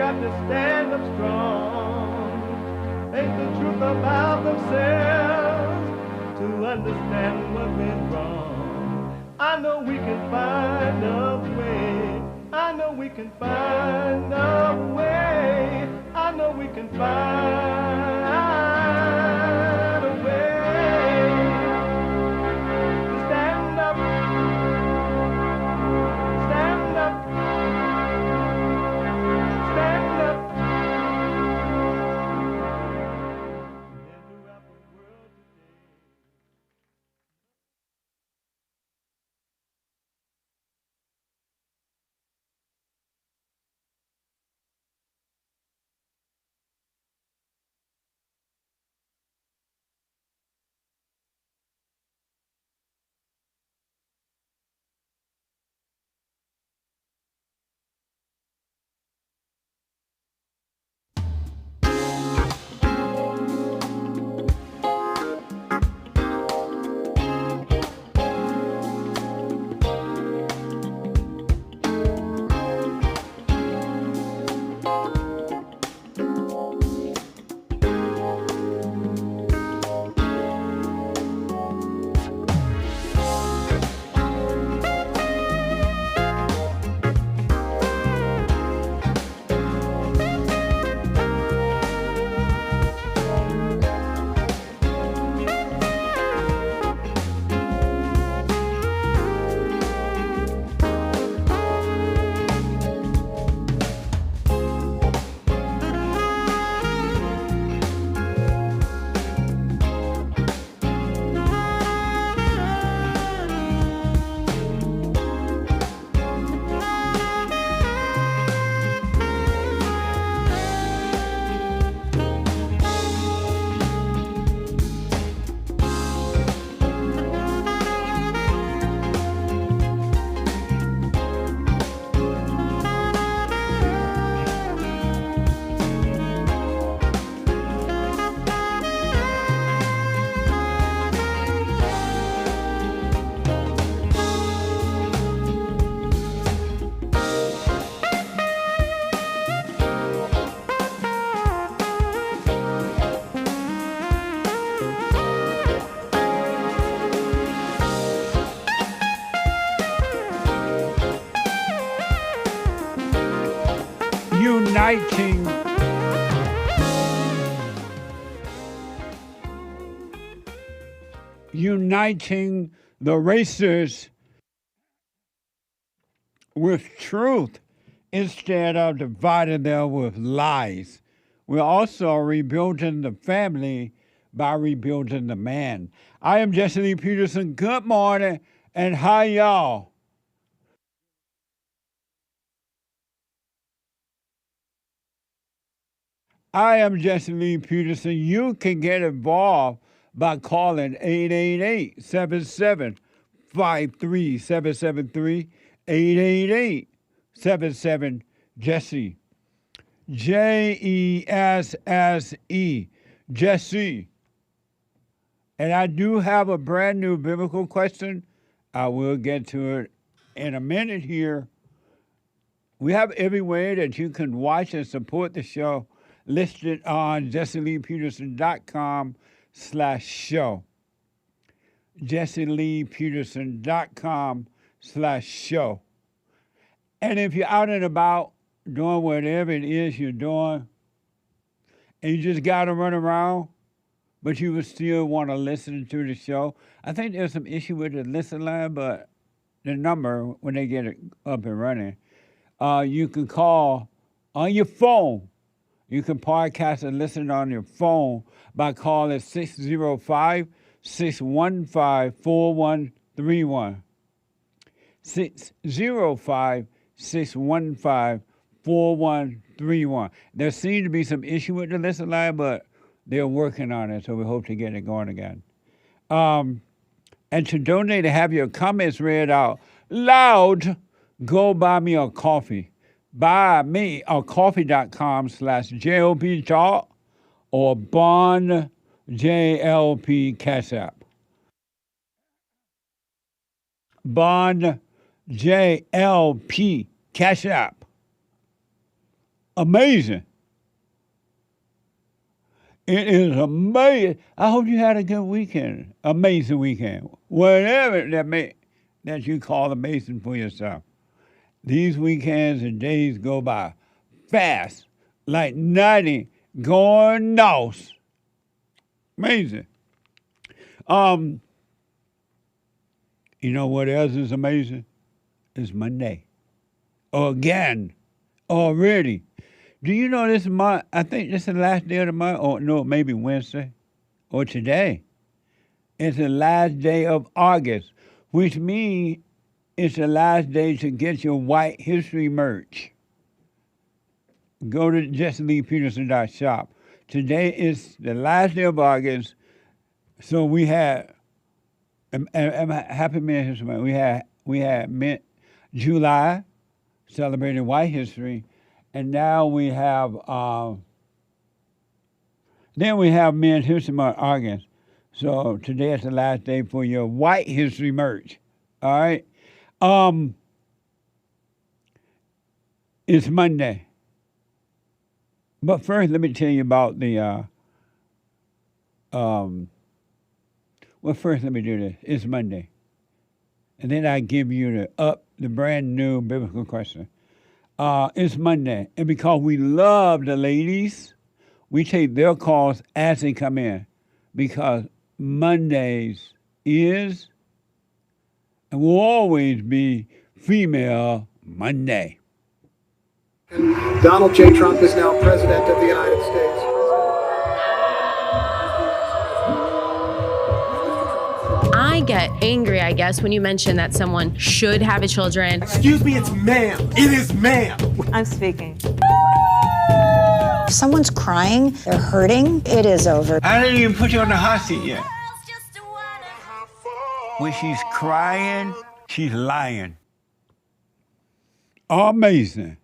got to stand up strong, face the truth about themselves, to understand what went wrong. I know we can find a way. I know we can find a way. I know we can find a way to stand up, stand up, stand up. And throughout the world today. uniting the races with truth instead of dividing them with lies. We're also rebuilding the family by rebuilding the man. I am Jesse Lee Peterson. Good morning, and hi, y'all. I am Jesse Lee Peterson. You can get involved by calling 888-77-53-773, 888-77-JESSE, JESSE, Jesse. And I do have a brand new biblical question. I will get to it in a minute here. We have every way that you can watch and support the show listed on jesseleepeterson.com/show. jesseleepeterson.com/show. And if you're out and about doing whatever it is you're doing, and you just got to run around, but you would still want to listen to the show, I think there's some issue with the listen line, but the number, when they get it up and running, you can call on your phone. You can podcast and listen on your phone by calling 605-615-4131. 605-615-4131. There seems to be some issue with the listen line, but they're working on it, so we hope to get it going again. And to donate to have your comments read out loud, go buy me a coffee. Buy me a coffee.com/JLP Talk or Bond JLP Cash App. Bond JLP Cash App. Amazing. It is amazing. I hope you had a good weekend. Amazing weekend. Whatever that you call amazing for yourself. These weekends and days go by fast, like nothing going north. Amazing. You know what else is amazing? It's Monday. Again. Already. Do you know this month, I think this is the last day of the month, or no, maybe Wednesday, or today. It's the last day of August, which means it's the last day to get your White History merch. Go to JustLeePeterson.shop. Today is the last day of August, so we had, Happy Men History Month, we had July, celebrating White History, and now we have, then we have Men's History Month, August. So today is the last day for your White History merch. All right? It's Monday. But first, let me tell you about the, first let me do this. It's Monday. And then I give you the brand new biblical question. It's Monday. And because we love the ladies, we take their calls as they come in. Because Mondays is and will always be Female Monday. Donald J. Trump is now president of the United States. I get angry, I guess, when you mention that someone should have a children. Excuse me, it's ma'am. It is ma'am. I'm speaking. If someone's crying, they're hurting, it is over. I didn't even put you on the hot seat yet. When she's crying, she's lying. Amazing.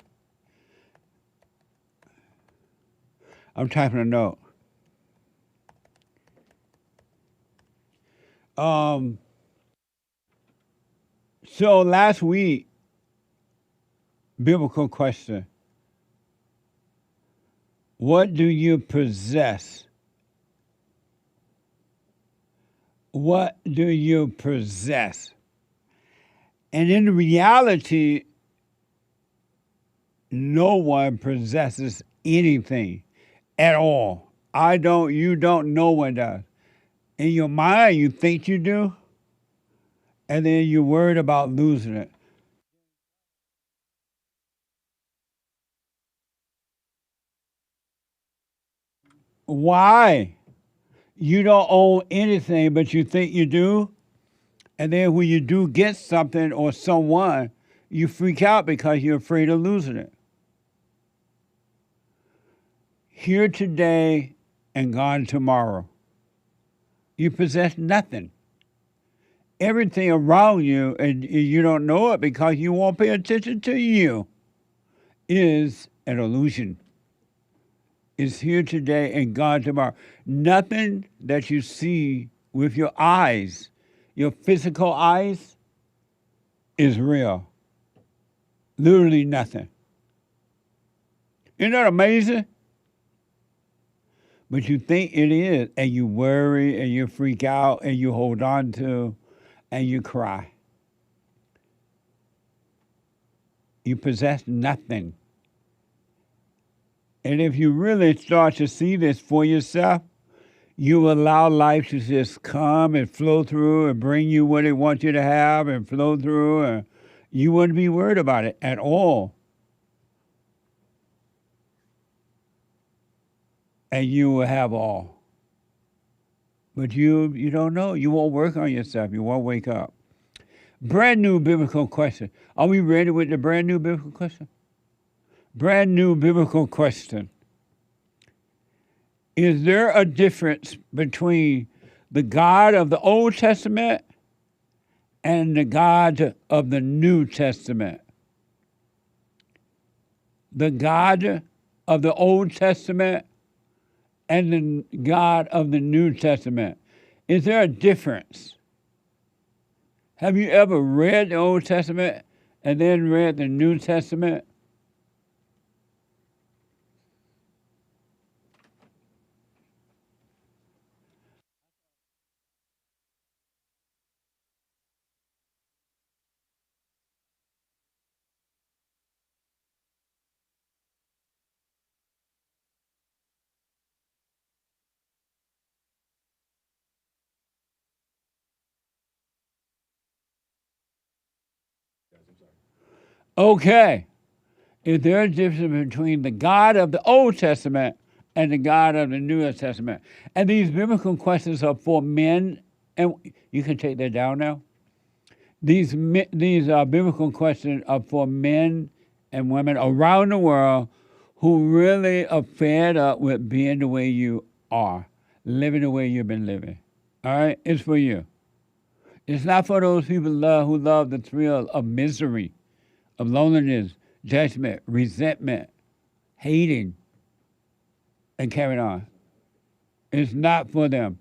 I'm typing a note. So last week, biblical question. What do you possess? What do you possess? And in reality, no one possesses anything at all. I don't, you don't, no one does. In your mind, you think you do, and then you're worried about losing it. Why? You don't own anything, but you think you do, and then when you do get something or someone, you freak out because you're afraid of losing it. Here today and gone tomorrow. You possess nothing. Everything around you, and you don't know it because you won't pay attention to you, is an illusion. It's here today and gone tomorrow. Nothing that you see with your eyes, your physical eyes, is real. Literally nothing. Isn't that amazing? But you think it is, and you worry, and you freak out, and you hold on to, and you cry. You possess nothing. And if you really start to see this for yourself, you allow life to just come and flow through and bring you what it wants you to have and flow through, and you wouldn't be worried about it at all. And you will have all. But you don't know. You won't work on yourself. You won't wake up. Brand new biblical question. Are we ready with the brand new biblical question? Brand new biblical question. Is there a difference between the God of the Old Testament and the God of the New Testament? The God of the Old Testament and the God of the New Testament. Is there a difference? Have you ever read the Old Testament and then read the New Testament? Okay. Is there a difference between the God of the Old Testament and the God of the New Testament? And these biblical questions are for men, and you can take that down now. These biblical questions are for men and women around the world who really are fed up with being the way you are, living the way you've been living. All right? It's for you. It's not for those people who love the thrill of misery, of loneliness, judgment, resentment, hating, and carrying on. It's not for them.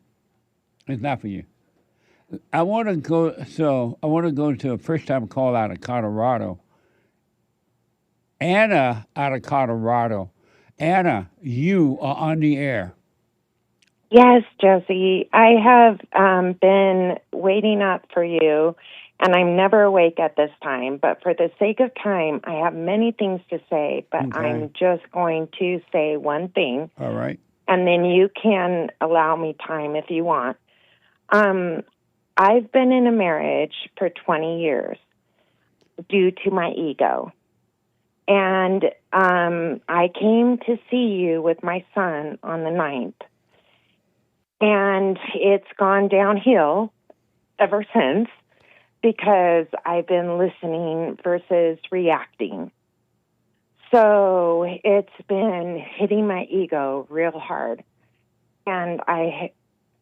It's not for you. I want to go to a first-time call out of Colorado. Anna out of Colorado. Anna, you are on the air. Yes, Josie. I have been waiting up for you, and I'm never awake at this time. But for the sake of time, I have many things to say, but Okay. I'm just going to say one thing. All right. And then you can allow me time if you want. I've been in a marriage for 20 years due to my ego. And I came to see you with my son on the 9th. And it's gone downhill ever since because I've been listening versus reacting. So it's been hitting my ego real hard. And I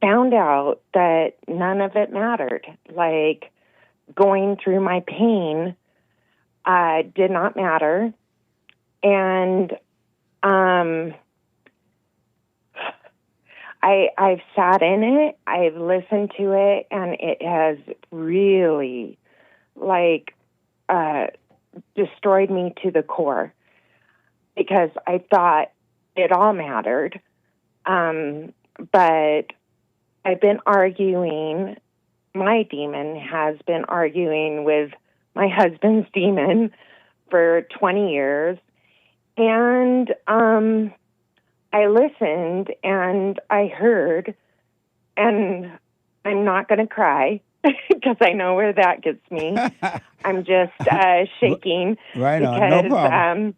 found out that none of it mattered. Like going through my pain did not matter. And I've sat in it, I've listened to it, and it has really, destroyed me to the core because I thought it all mattered. But I've been arguing, my demon has been arguing with my husband's demon for 20 years. And I listened and I heard, and I'm not going to cry because I know where that gets me. I'm just shaking Right because on. No problem.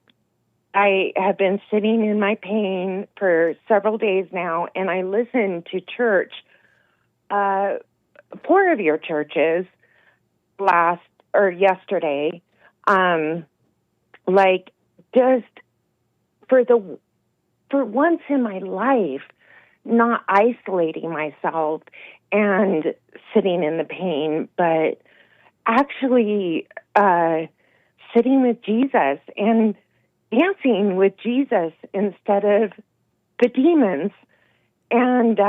I have been sitting in my pain for several days now, and I listened to church, 4 of your churches yesterday, just for once in my life, not isolating myself and sitting in the pain, but actually sitting with Jesus and dancing with Jesus instead of the demons. And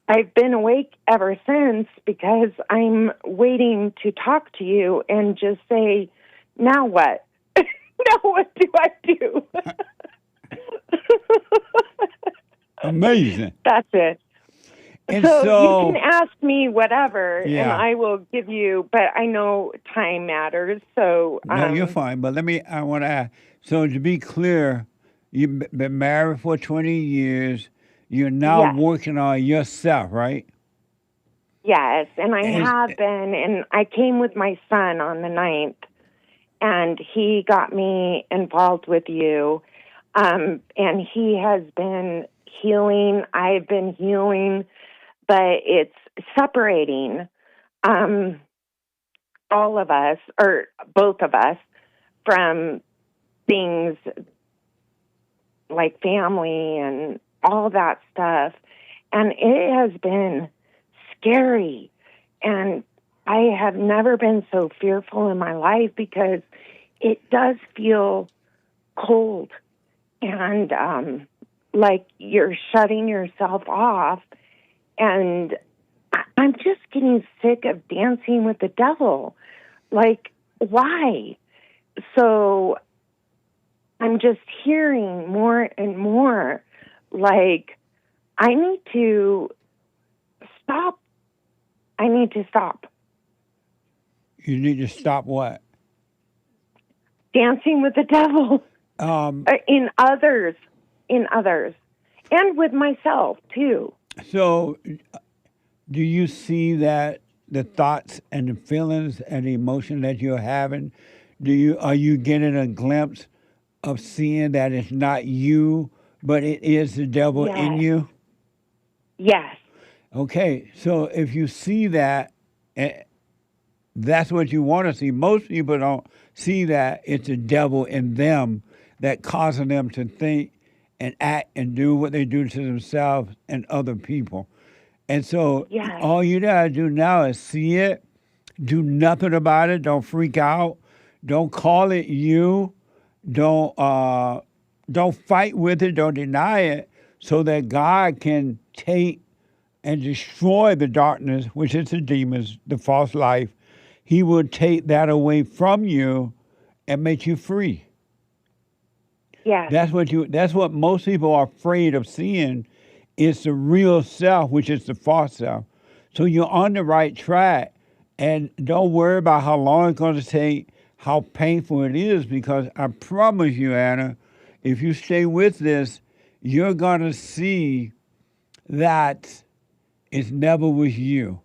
I've been awake ever since because I'm waiting to talk to you and just say, now what? Now what do I do? Amazing. That's it. And So so you can ask me whatever, and Yeah. I will give you, but I know time matters. So no, you're fine. But I want to ask. So to be clear, you've been married for 20 years. You're now Yes. working on yourself, right? yes, and I Is- have been, and I came with my son on the 9th, and he got me involved with you, and he has been healing. I've been healing, but it's separating all of us, or both of us, from things like family and all that stuff. And it has been scary. And I have never been so fearful in my life because it does feel cold and like you're shutting yourself off. And I'm just getting sick of dancing with the devil. Like, why? So I'm just hearing more and more, like, I need to stop. I need to stop You need to stop what? dancing with the devil in others, and with myself, too. So do you see that the thoughts and the feelings and the emotion that you're having? Are you getting a glimpse of seeing that it's not you, but it is the devil in Yes. you? Yes. Okay, so if you see that, that's what you want to see. Most people don't see that it's the devil in them that causing them to think and act and do what they do to themselves and other people. And so Yes. all you gotta do now is see it, do nothing about it, don't freak out, don't call it you, don't fight with it, don't deny it, so that God can take and destroy the darkness, which is the demons, the false life. He will take that away from you and make you free. Yes. That's what most people are afraid of seeing, is the real self, which is the false self. So you're on the right track, and don't worry about how long it's going to take, how painful it is, because I promise you, Anna, if you stay with this, you're going to see that it never was you.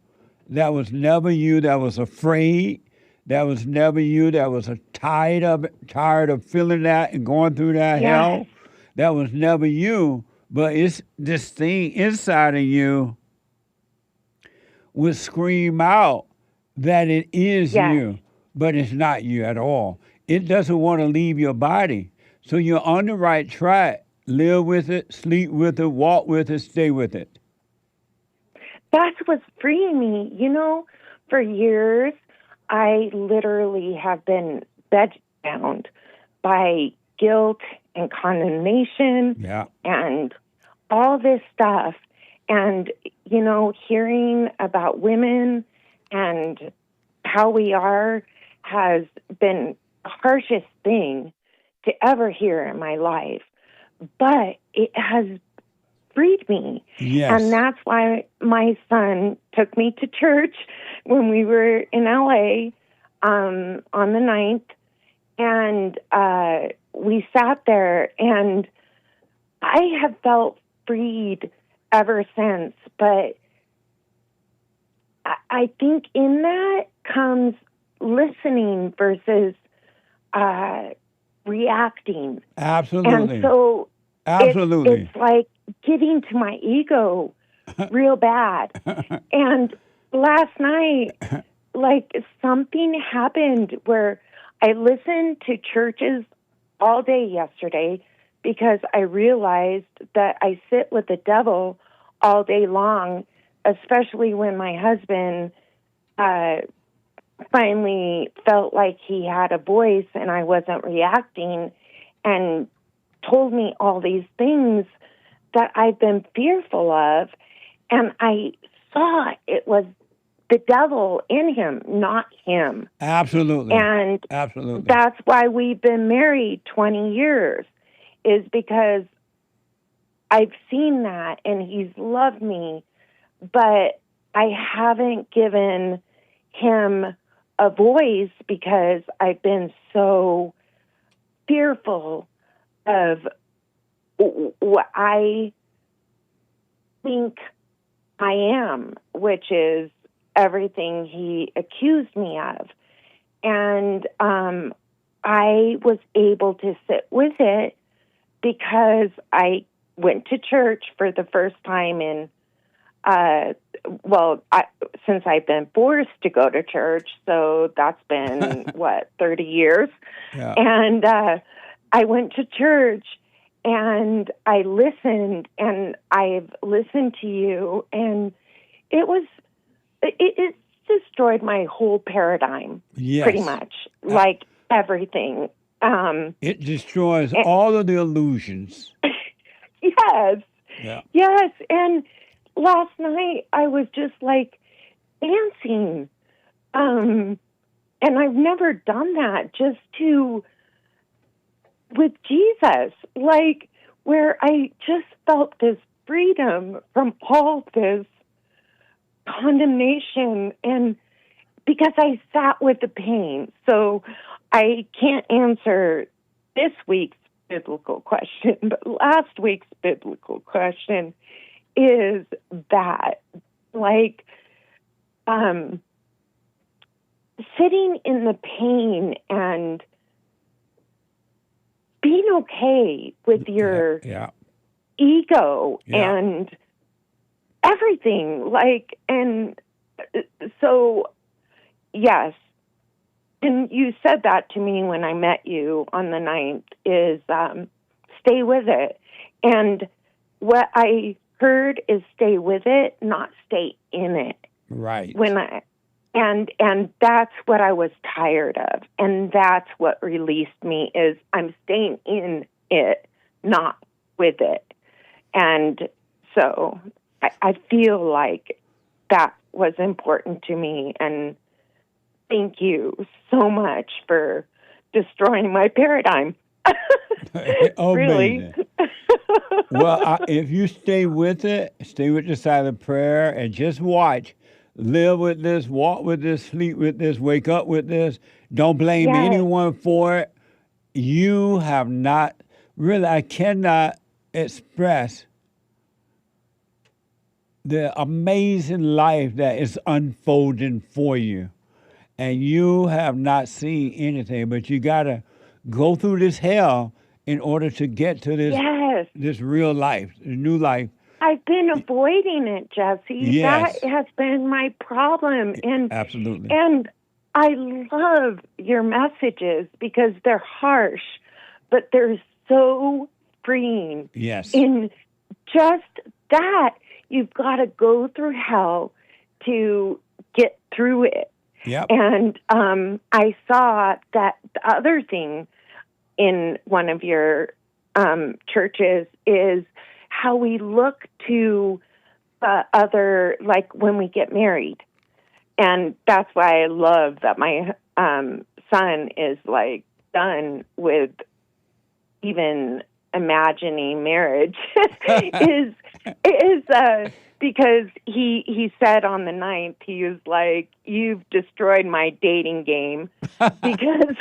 That was never you that was afraid. That was never you that was tired of feeling that and going through that hell. That was never you. But it's this thing inside of you would scream out that it is you, but it's not you at all. It doesn't want to leave your body. So you're on the right track. Live with it, sleep with it, walk with it, stay with it. That's what's freeing me. You know, for years, I literally have been bedbound by guilt and condemnation and all this stuff. And, you know, hearing about women and how we are has been the harshest thing to ever hear in my life. But it has freed me. Yes. And that's why my son took me to church when we were in LA on the 9th. And we sat there, and I have felt freed ever since. But I think in that comes listening versus reacting. Absolutely. And so absolutely, it's like getting to my ego real bad. And last night, like, something happened where I listened to churches all day yesterday because I realized that I sit with the devil all day long, especially when my husband finally felt like he had a voice and I wasn't reacting, and told me all these things that I've been fearful of. And I saw it was the devil in him, not him. Absolutely. And absolutely, that's why we've been married 20 years, is because I've seen that and he's loved me, but I haven't given him a voice because I've been so fearful of what I think I am, which is everything he accused me of. And I was able to sit with it because I went to church for the first time in, since I've been forced to go to church. So that's been, 30 years. Yeah. And I went to church and I listened, and I've listened to you, and it destroyed my whole paradigm, pretty much, like everything. It destroys all of the illusions. Yes. Yeah. Yes. And last night I was just like dancing. And I've never done that with Jesus, like, where I just felt this freedom from all this condemnation, and because I sat with the pain. So I can't answer this week's biblical question, but last week's biblical question is that, like, sitting in the pain and being okay with your ego and everything. Like, and so, yes. And you said that to me when I met you on the 9th, is stay with it. And what I heard is stay with it, not stay in it. Right. And that's what I was tired of. And that's what released me, is I'm staying in it, not with it. And so I feel like that was important to me. And thank you so much for destroying my paradigm. Really. Well, if you stay with it, stay with the silent prayer, and just watch. Live with this, walk with this, sleep with this, wake up with this. Don't blame anyone for it. You have not, really, I cannot express the amazing life that is unfolding for you. And you have not seen anything, but you got to go through this hell in order to get to this real life, the new life. I've been avoiding it, Jesse. Yes. That has been my problem. And absolutely. And I love your messages because they're harsh, but they're so freeing. Yes. In just that, you've got to go through hell to get through it. Yep. And I saw that the other thing in one of your churches is how we look to other, like when we get married. And that's why I love that my son is like done with even imagining marriage is because he said on the 9th, he was like, you've destroyed my dating game, because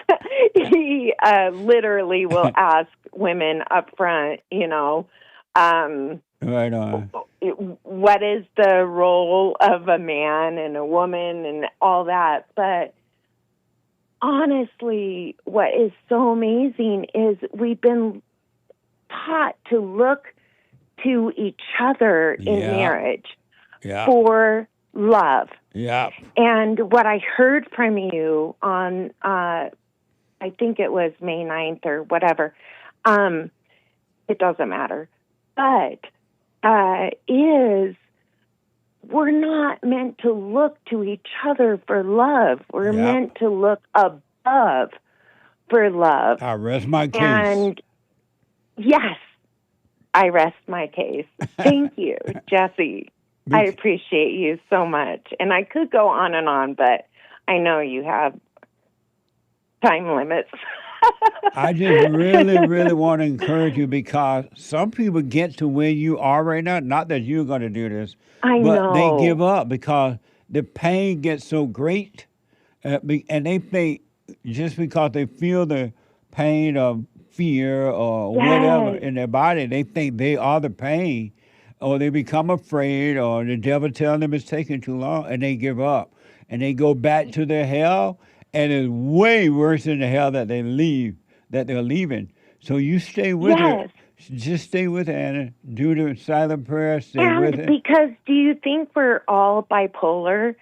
he literally will ask women up front, right on. What is the role of a man and a woman and all that. But honestly, what is so amazing is we've been taught to look to each other in marriage for love. Yeah. And what I heard from you on, I think it was May 9th or whatever, it doesn't matter, but is we're not meant to look to each other for love. We're meant to look above for love. I rest my case. And yes, I rest my case. Thank you, Jesse. I appreciate you so much. And I could go on, but I know you have time limits. I just really, really want to encourage you, because some people get to where you are right now. Not that you're going to do this, but they give up because the pain gets so great. And they think just because they feel the pain of fear or whatever in their body, they think they are the pain, or they become afraid, or the devil telling them it's taking too long, and they give up. And they go back to their hell, and it's way worse than the hell that they're leaving. So you stay with it. Just stay with it, Anna. Do the silent prayer, stay with it. Because do you think we're all bipolar?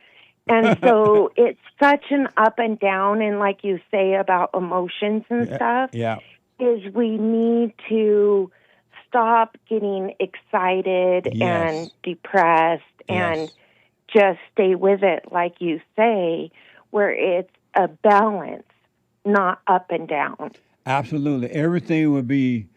And so it's such an up and down, and like you say about emotions and stuff, is we need to stop getting excited and depressed and just stay with it, like you say, where it's a balance, not up and down. Absolutely. Everything would be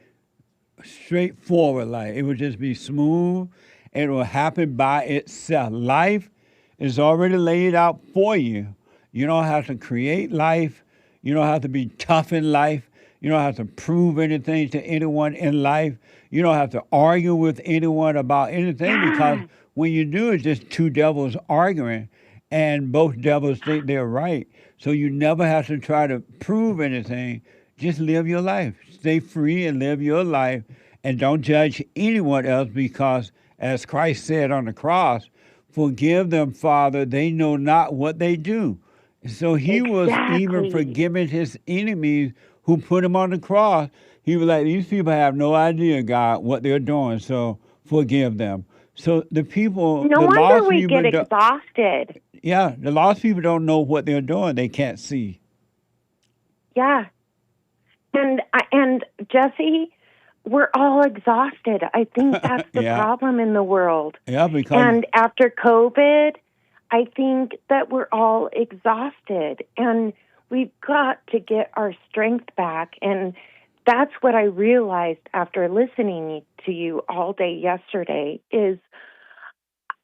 straightforward. Like it would just be smooth. It will happen by itself. Life is already laid out for you. You don't have to create life. You don't have to be tough in life. You don't have to prove anything to anyone in life. You don't have to argue with anyone about anything, because when you do, it's just two devils arguing, and both devils think they're right. So you never have to try to prove anything. Just live your life. Stay free and live your life, and don't judge anyone else, because as Christ said on the cross, forgive them, Father, they know not what they do. So he was even Exactly. forgiving his enemies who put him on the cross. He was like, these people have no idea, God, what they're doing, so forgive them. So the people, No the wonder lost we people, get exhausted. the lost people don't know what they're doing. They can't see. Yeah. And Jesse, we're all exhausted. I think that's the Yeah. problem in the world. Yeah, because And after COVID, I think that we're all exhausted and we've got to get our strength back. And that's what I realized after listening to you all day yesterday is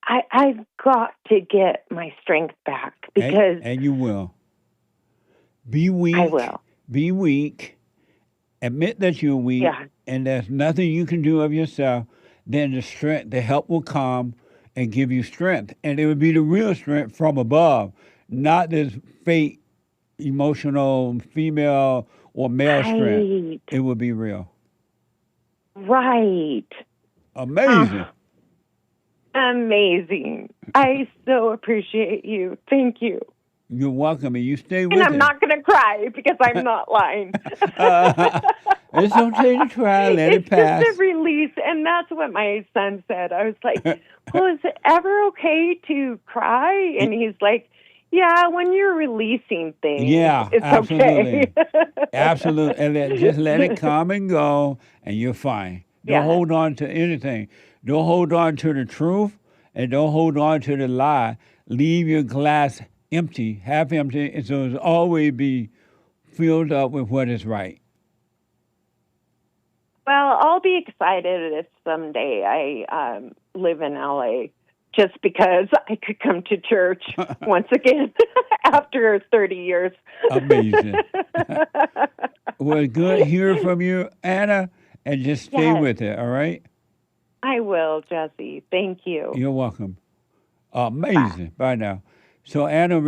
I've got to get my strength back because and you will. Be weak. I will. Be weak. Admit that you're weak, Yeah. and there's nothing you can do of yourself. Then the strength, the help will come and give you strength, and it would be the real strength from above, not this fake, emotional, female or male strength. Right. It would be real. Right. Amazing. Amazing. I so appreciate you. Thank you. You're welcome, and you stay with And I'm it. not going to cry because I'm not lying. It's okay to try. Let it pass. It's just a release. And that's what my son said. I was like, well, is it ever okay to cry? And he's like, yeah, when you're releasing things, Yeah, it's absolutely. okay. Absolutely. And just let it come and go, and you're fine. Don't Yeah. hold on to anything. Don't hold on to the truth, and don't hold on to the lie. Leave your glass empty, half empty, and so it'll always be filled up with what is right. Well, I'll be excited if someday I live in LA just because I could come to church once again after 30 years. Amazing. Well, good hearing from you, Anna, and just stay Yes. with it, all right? I will, Jesse. Thank you. You're welcome. Amazing. Bye now. So Anna,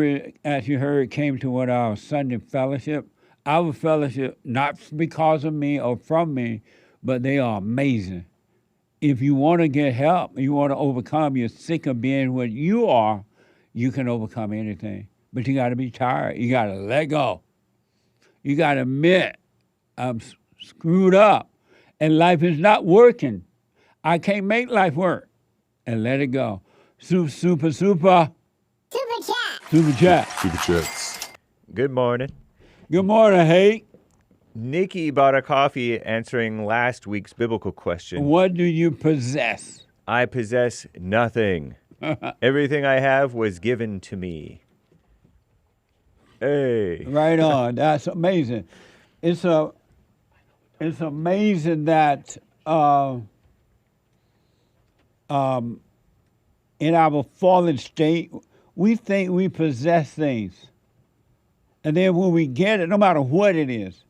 as you heard, came to what our Sunday fellowship. Our fellowship, not because of me or from me, but they are amazing. If you want to get help, you want to overcome, you're sick of being what you are, you can overcome anything. But you got to be tired. You got to let go. You got to admit, I'm screwed up and life is not working. I can't make life work. And let it go. Super. Super chat. Super chat. Super chats. Good morning. Good morning, Hank. Nikki bought a coffee answering last week's biblical question. What do you possess? I possess nothing. Everything I have was given to me. Hey. Right on. That's amazing. It's amazing that in our fallen state, we think we possess things. And then when we get it, no matter what it is,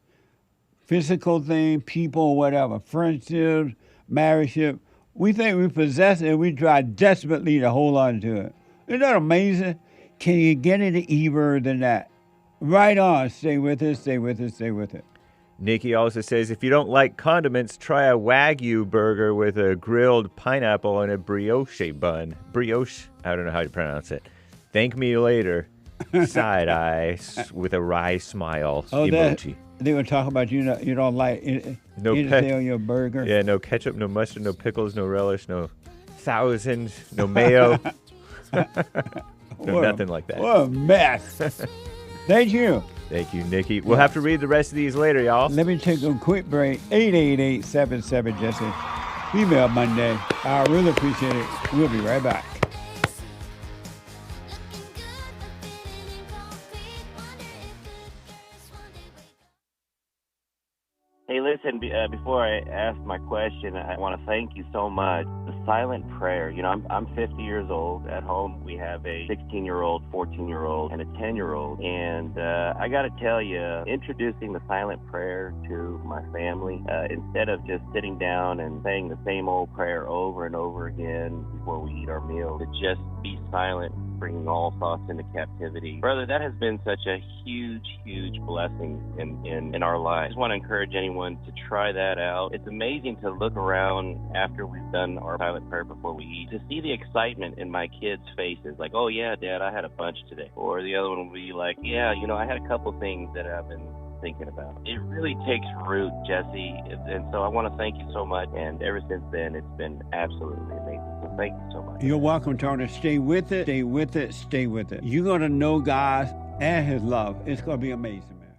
physical thing, people, whatever, friendships, marriage, we think we possess it and we try desperately to hold on to it. Isn't that amazing? Can you get any easier than that? Right on. Stay with it, stay with it, stay with it. Nikki also says, if you don't like condiments, try a Wagyu burger with a grilled pineapple and a brioche bun. Brioche? I don't know how to pronounce it. Thank me later. Side eye with a wry smile emoji. They were talking about you don't like anything on your burger. Yeah, no ketchup, no mustard, no pickles, no relish, no thousand, no mayo. No, nothing like that. What a mess. Thank you. Thank you, Nikki. We'll have to read the rest of these later, y'all. Let me take a quick break. 888-77-JESSE. Female Monday. I really appreciate it. We'll be right back. Hey, listen, before I ask my question, I want to thank you so much. The silent prayer, I'm 50 years old. At home, we have a 16-year-old, 14-year-old, and a 10-year-old. And I got to tell you, introducing the silent prayer to my family, instead of just sitting down and saying the same old prayer over and over again before we eat our meal, to just be silent for bringing all thoughts into captivity. Brother, that has been such a huge, huge blessing in our lives. I just want to encourage anyone to try that out. It's amazing to look around after we've done our silent prayer before we eat, to see the excitement in my kids' faces, like, oh yeah, Dad, I had a bunch today. Or the other one will be like, yeah, I had a couple things that I've been thinking about. It really takes root, Jesse, and so I want to thank you so much, and ever since then, it's been absolutely amazing. So thank you so much. You're welcome, Tony. Stay with it, stay with it, stay with it. You're going to know God and his love. It's going to be amazing, man.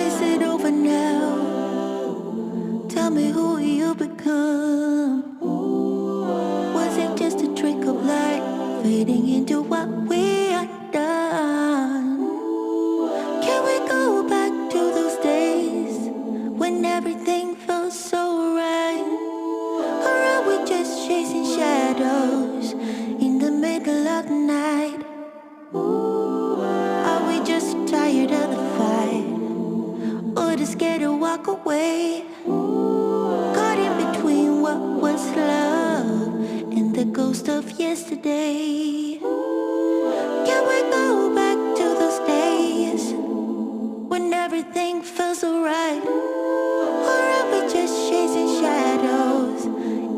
Is it over now? Tell me who you become. Was it just a trick of light, fading into what we are done? Can we go back to those days when everything felt so right? Or are we just chasing shadows in the middle of the night? Are we just tired of the fight, or just scared to walk away? Caught in between what was love and the ghost of yesterday. Can we go back to those days when everything felt so right? Or are we just chasing shadows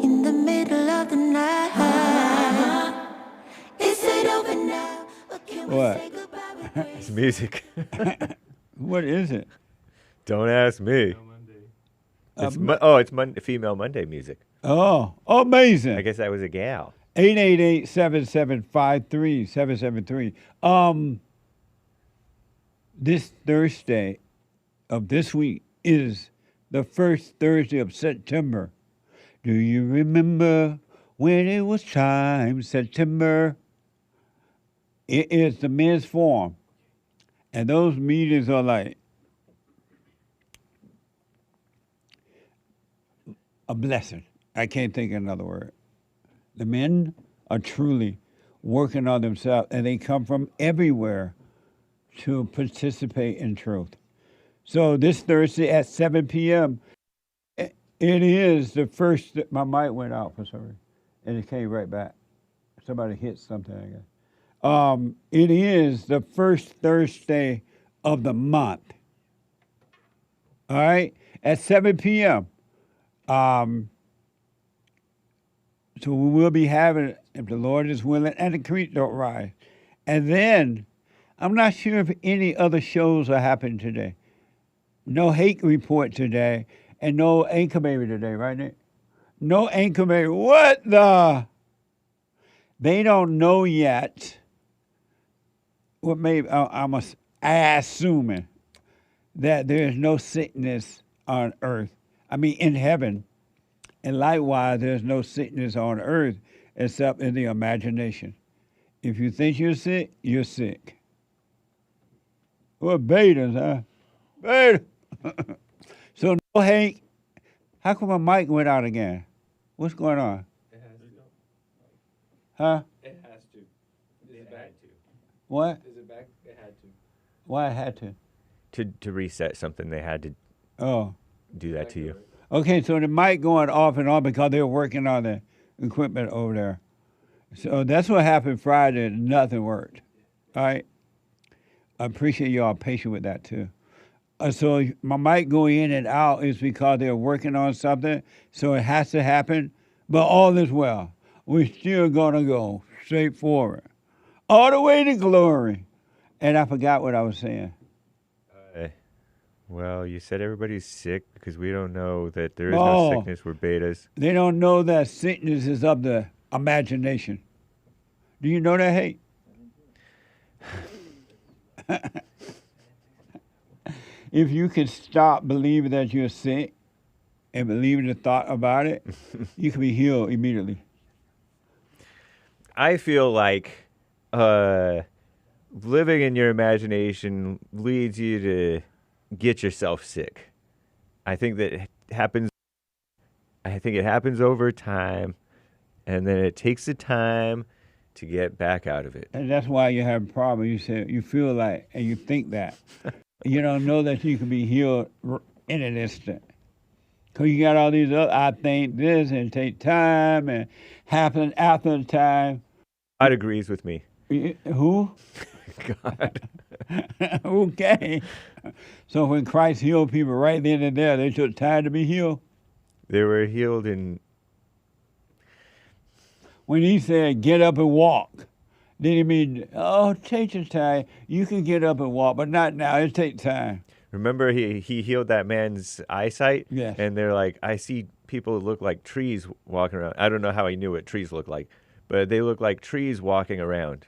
in the middle of the night? Is it over now? Or can we What? say goodbye with It's music. What is it? Don't ask me. It's female Monday music. Oh, amazing. I guess that was a gal. 888-7753-773. This Thursday of this week is the first Thursday of September. Do you remember when it was time, September? It is the men's forum. And those meetings are like a blessing. I can't think of another word. The men are truly working on themselves, and they come from everywhere to participate in truth. So this Thursday at 7 p.m., it is the first. My mic went out for some reason, and it came right back. Somebody hit something, I guess. It is the first Thursday of the month. All right, at 7 p.m. So we will be having it, if the Lord is willing and the creek don't rise. And then, I'm not sure if any other shows are happening today. No hate report today, and no anchor baby today, right, Nick? No anchor baby. What the? They don't know yet. Well, maybe I'm assuming that there is no sickness on earth. I mean, in heaven. And likewise, there's no sickness on earth except in the imagination. If you think you're sick, you're sick. Well, betas, huh? Beta. So no hate. How come my mic went out again? What's going on? It has to. Huh? It has to. Is it back? What? Is it back? It had to. Why it had to? To reset something, they had to do that to you. Okay, so the mic going off and on because they were working on the equipment over there. So that's what happened Friday. Nothing worked. All right? I appreciate y'all patient with that, too. So my mic going in and out is because they're working on something, so it has to happen. But all is well. We're still going to go straight forward. All the way to glory. And I forgot what I was saying. Well, you said everybody's sick because we don't know that there is no sickness. We're betas. They don't know that sickness is of the imagination. Do you know that, Hate? If you can stop believing that you're sick and believing the thought about it, you can be healed immediately. I feel like living in your imagination leads you to get yourself sick. I think that it happens over time, and then it takes the time to get back out of it. And that's why you have a problem. You say you feel like, and you think that. You don't know that you can be healed in an instant. Because you got all these other, I think this, and take time, and happen after the time. God agrees with me. Who? God. Okay. So when Christ healed people right then and there, they took time to be healed. They were healed in. When he said, get up and walk, did he mean, oh, take your time. You can get up and walk, but not now. It takes time. Remember, he healed that man's eyesight? Yes. And they're like, I see people look like trees walking around. I don't know how he knew what trees look like, but they look like trees walking around.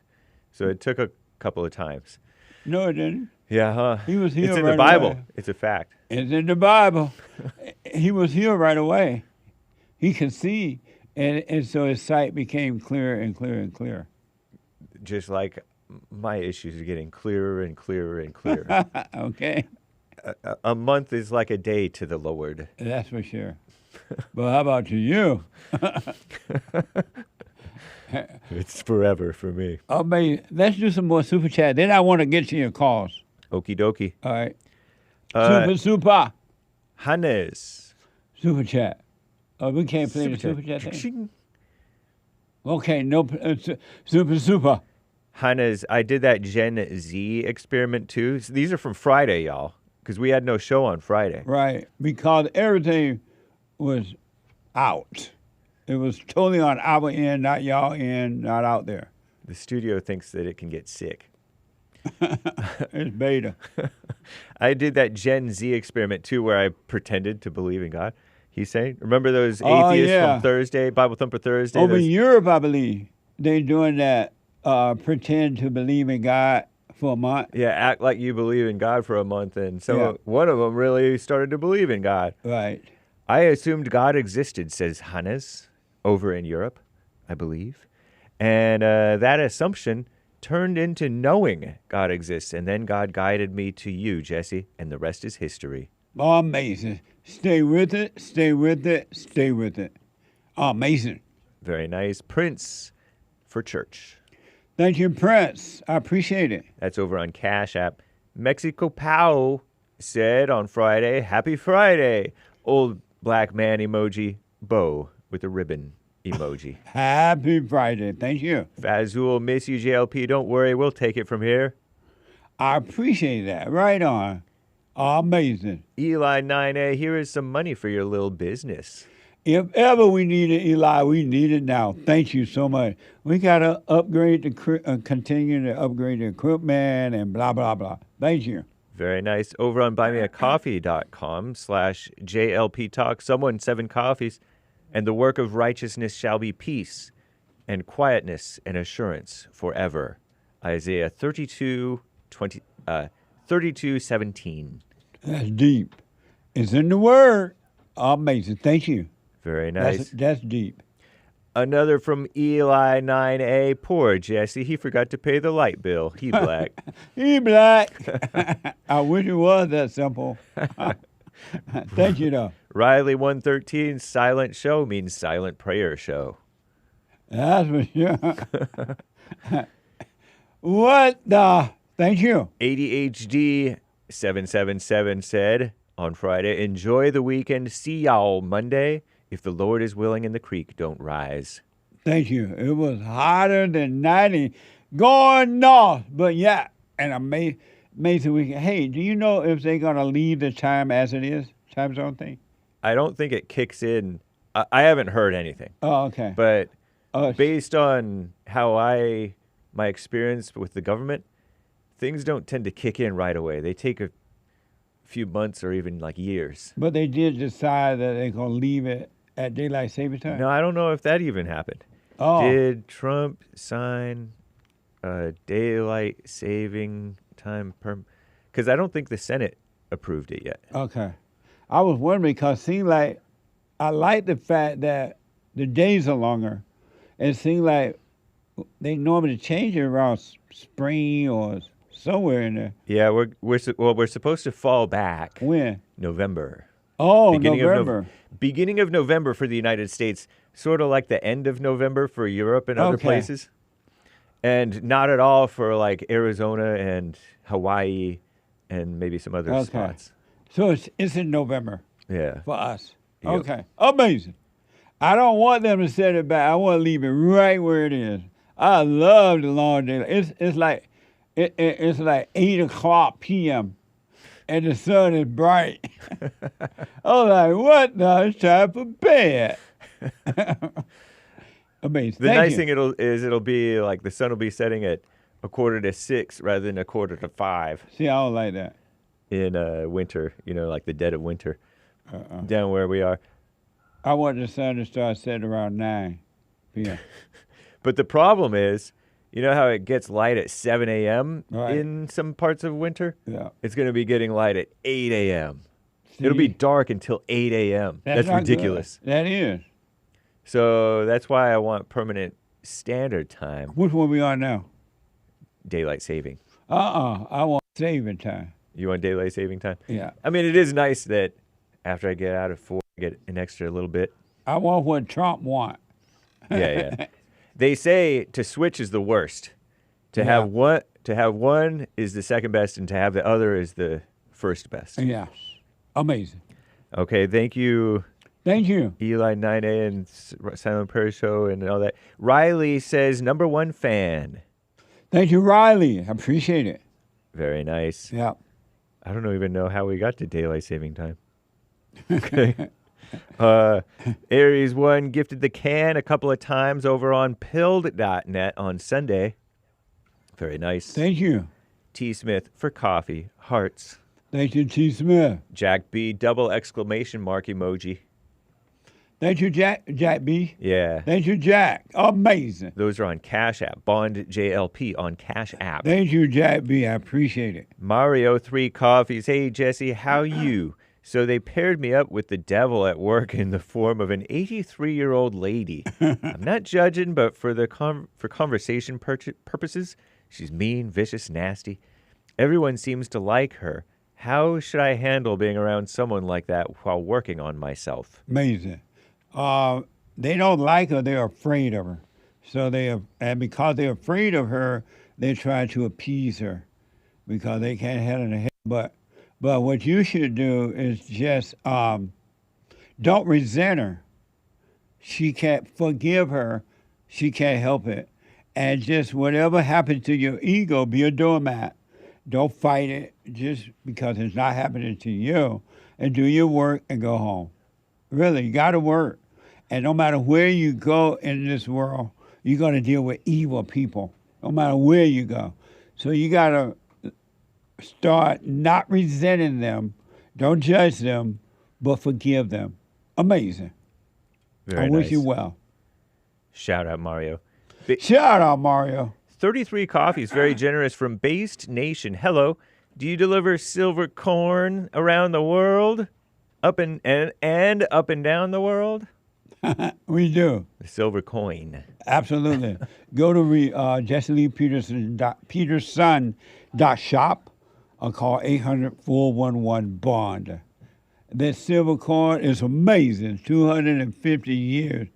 So it took a couple of times. No, it didn't. Yeah, huh? He was healed It's in right the Bible. away. It's a fact. It's in the Bible. He was healed right away. He could see, and so his sight became clearer and clearer and clearer. Just like my issues are getting clearer and clearer and clearer. Okay. A month is like a day to the Lord. That's for sure. But how about to you? It's forever for me. Oh, baby, let's do some more super chat. Then I want to get to your calls. Okie dokie. All right. Super. Super. Hannes. Super chat. Oh, we can't play the super chat thing? Okay, no, super. Hannes, I did that Gen Z experiment too. So these are from Friday, y'all, because we had no show on Friday. Right, because everything was out. It was totally on our end, not y'all end, not out there. The studio thinks that it can get sick. It's beta. I did that Gen Z experiment too, where I pretended to believe in God. He's saying, remember those atheists from Thursday, Bible Thumper Thursday? Over in Europe, I believe, they're doing that, pretend to believe in God for a month. Yeah, act like you believe in God for a month. And so one of them really started to believe in God. Right. I assumed God existed, says Hannes, over in Europe, I believe. And that assumption turned into knowing God exists. And then God guided me to you, Jesse, and the rest is history. Oh, amazing. Stay with it, stay with it, stay with it. Oh, amazing. Very nice. Prince for church. Thank you, Prince. I appreciate it. That's over on Cash App. Mexico Pow said on Friday, Happy Friday. Old black man emoji, bow with a ribbon emoji. Happy Friday. Thank you. Fazul, miss you, JLP. Don't worry, we'll take it from here. I appreciate that. Right on. Amazing. Eli 9A, here is some money for your little business. If ever we needed Eli, we need it now. Thank you so much. We got to upgrade continue to upgrade the equipment and blah, blah, blah. Thank you. Very nice. Over on buymeacoffee.com/JLP Talk, someone 7 coffees, and the work of righteousness shall be peace and quietness and assurance forever. Isaiah 32:17. That's deep. It's in the Word. Amazing. Thank you. Very nice. That's deep. Another from Eli 9A. Poor Jesse. He forgot to pay the light bill. He black. He black. I wish it was that simple. Thank you, though. Riley 113. Silent show means silent prayer show. That's for sure. What the? Thank you. ADHD 777 said on Friday, enjoy the weekend. See y'all Monday. If the Lord is willing and the creek don't rise. Thank you. It was hotter than 90 going north. But yeah, and amazing weekend. Hey, do you know if they're going to leave the time as it is? Time zone thing? I don't think it kicks in. I haven't heard anything. Oh, okay. But based on how my experience with the government, things don't tend to kick in right away. They take a few months or even like years. But they did decide that they're going to leave it at daylight saving time? No, I don't know if that even happened. Oh. Did Trump sign daylight saving time perm? Because I don't think the Senate approved it yet. Okay. I was wondering because it seemed like I like the fact that the days are longer. It seemed like they normally change it around spring or somewhere in there. Yeah, we're supposed to fall back. When? November. Oh, November. Beginning of November for the United States, sort of like the end of November for Europe and other places. And not at all for like Arizona and Hawaii and maybe some other spots. So it's in November. Yeah. For us. Yep. Okay, amazing. I don't want them to set it back. I want to leave it right where it is. I love the long daylight. It's like it's like 8:00 p.m. and the sun is bright. I'm like, what the? It's time for bed. Amazing. The Thank nice you. thing it'll be like the sun will be setting at 5:45 rather than 5:45 See, I don't like that. in winter. Like the dead of winter down where we are. I want the sun to start setting around 9 p.m. But the problem is, you know how it gets light at 7 a.m. Right. in some parts of winter? Yeah. It's going to be getting light at 8 a.m. It'll be See? dark until 8 a.m. That's not good. ridiculous. That is. So that's why I want permanent standard time, Which one we on now? daylight saving. I want saving time. You want daylight saving time? Yeah. I mean, it is nice that after I get out at 4, I get an extra little bit. I want what Trump want. Yeah. They say to switch is the worst. To Yeah. have one is the second best, and to have the other is the first best. Yes. Amazing. Okay, thank you, Thank you. Eli 9A and Silent Prayer Show and all that. Riley says, #1 fan. Thank you, Riley. I appreciate it. Very nice. Yeah. I don't even know how we got to daylight saving time. Okay. Aries 1 gifted the can a couple of times over on pilled.net on Sunday. Very nice. Thank you. T. Smith for coffee. Hearts. Thank you, T. Smith. Jack B. double exclamation mark emoji. Thank you, Jack B. Yeah. Thank you, Jack. Amazing. Those are on Cash App. Bond JLP on Cash App. Thank you, Jack B. I appreciate it. Mario 3 coffees. Hey, Jesse, how you? So they paired me up with the devil at work in the form of an 83-year-old lady. I'm not judging, but for conversation purposes, she's mean, vicious, nasty. Everyone seems to like her. How should I handle being around someone like that while working on myself? Amazing. They don't like her. They're afraid of her. So and because they're afraid of her, they try to appease her because they can't handle the head. But what you should do is just don't resent her. She can't forgive her. She can't help it. And just whatever happens to your ego, be a doormat. Don't fight it just because it's not happening to you. And do your work and go home. Really, you got to work. And no matter where you go in this world, you're going to deal with evil people, no matter where you go. So you got to start not resenting them. Don't judge them, but forgive them. Amazing. Very I wish nice. you well. Shout out, Mario. Shout out, Mario. 33 coffees, very generous from Based Nation. Hello. Do you deliver silver corn around the world? Up and up and down the world? We do. The silver coin. Absolutely. Go to JesseLeePeterson.shop or call 800-411-BOND. That silver coin is amazing, 250 years.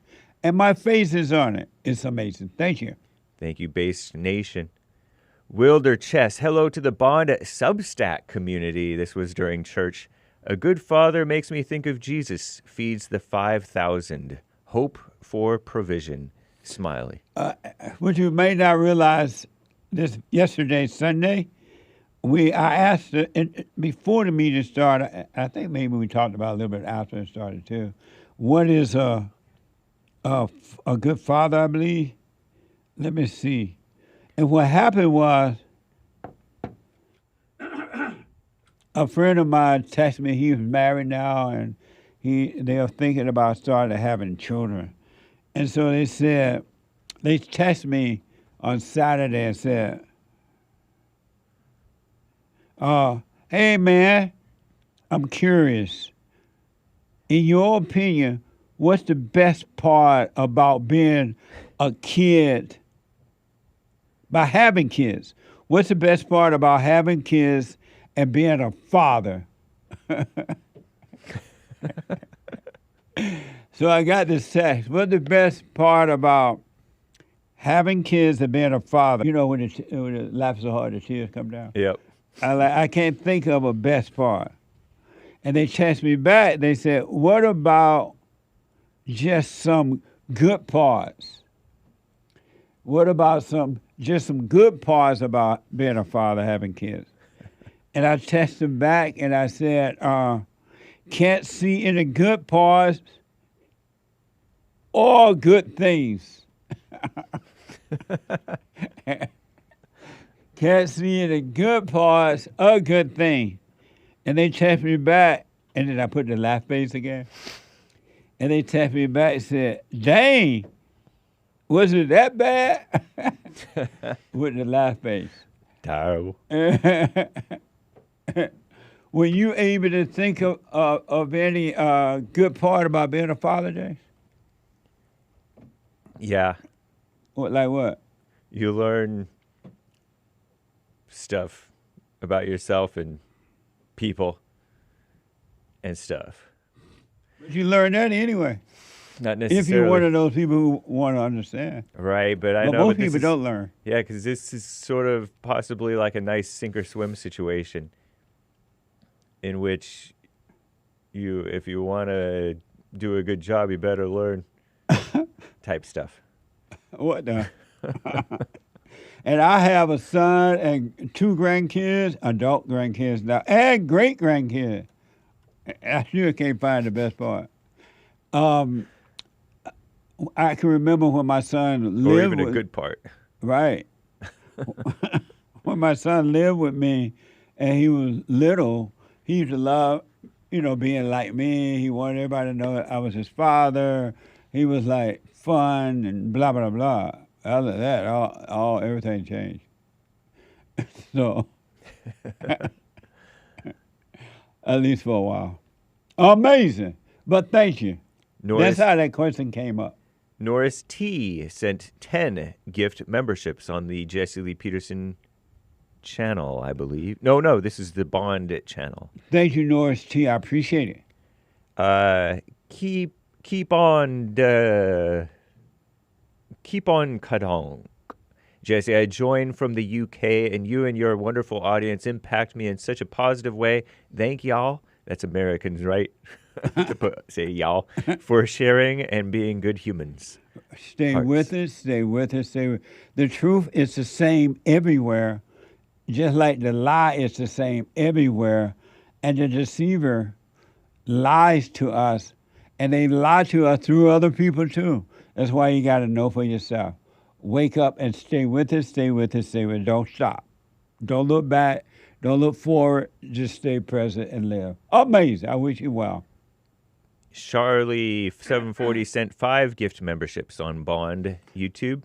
And my face is on it. It's amazing. Thank you. Thank you, Based Nation. Wilder Chess. Hello to the Bond Substack community. This was during church. A good father makes me think of Jesus, feeds the 5,000. Hope for provision. Smiley. What you may not realize, yesterday, Sunday, I asked before the meeting started, I think maybe we talked about it a little bit after it started too, what is a good father, I believe? Let me see. And what happened was, a friend of mine texted me. He was married now, and they are thinking about starting having children. And so they texted me on Saturday and said, hey man, I'm curious. In your opinion, what's the best part about being a kid, by having kids? What's the best part about having kids and being a father? So I got this text. What's the best part about having kids and being a father? You know, when it laughs so hard, the tears come down. Yep. I can't think of a best part. And they text me back. They said, what about just some good parts? What about just some good parts about being a father, having kids? And I texted back and I said, can't see any good parts or good things. Can't see any good parts or good thing. And they text me back, and then I put the laugh face again. And they text me back and said, dang, was it that bad? With the laugh face. Terrible. Were you able to think of any good part about being a father, James? Yeah. Like what? You learn stuff about yourself and people and stuff. But you learn that anyway. Not necessarily. If you're one of those people who want to understand. Right, but I know. Most people don't learn. Yeah, because this is sort of possibly like a nice sink or swim situation in which if you want to do a good job, you better learn type stuff. What the? And I have a son and 2 grandkids, adult grandkids now, and great grandkids. I sure can't find the best part. I can remember when my son lived or even a good part. Right. When my son lived with me and he was little, he used to love, being like me. He wanted everybody to know I was his father. He was like fun and blah, blah, blah. Other than that, everything changed. So, at least for a while. Amazing. But thank you. That's how that question came up. Norris T. sent 10 gift memberships on the Jesse Lee Peterson channel, I believe. No, this is the Bond channel. Thank you, Norris T. I appreciate it. Keep on cutting. Jesse, I joined from the UK, and you and your wonderful audience impact me in such a positive way. Thank y'all. That's Americans, right? Say y'all. For sharing and being good humans. Stay with us. The truth is the same everywhere, just like the lie is the same everywhere. And the deceiver lies to us, and they lie to us through other people too. That's why you got to know for yourself. Wake up and stay with us, stay with us, stay with us. Don't stop. Don't look back. Don't look forward. Just stay present and live. Amazing. I wish you well. Charlie 740 sent 5 gift memberships on Bond YouTube.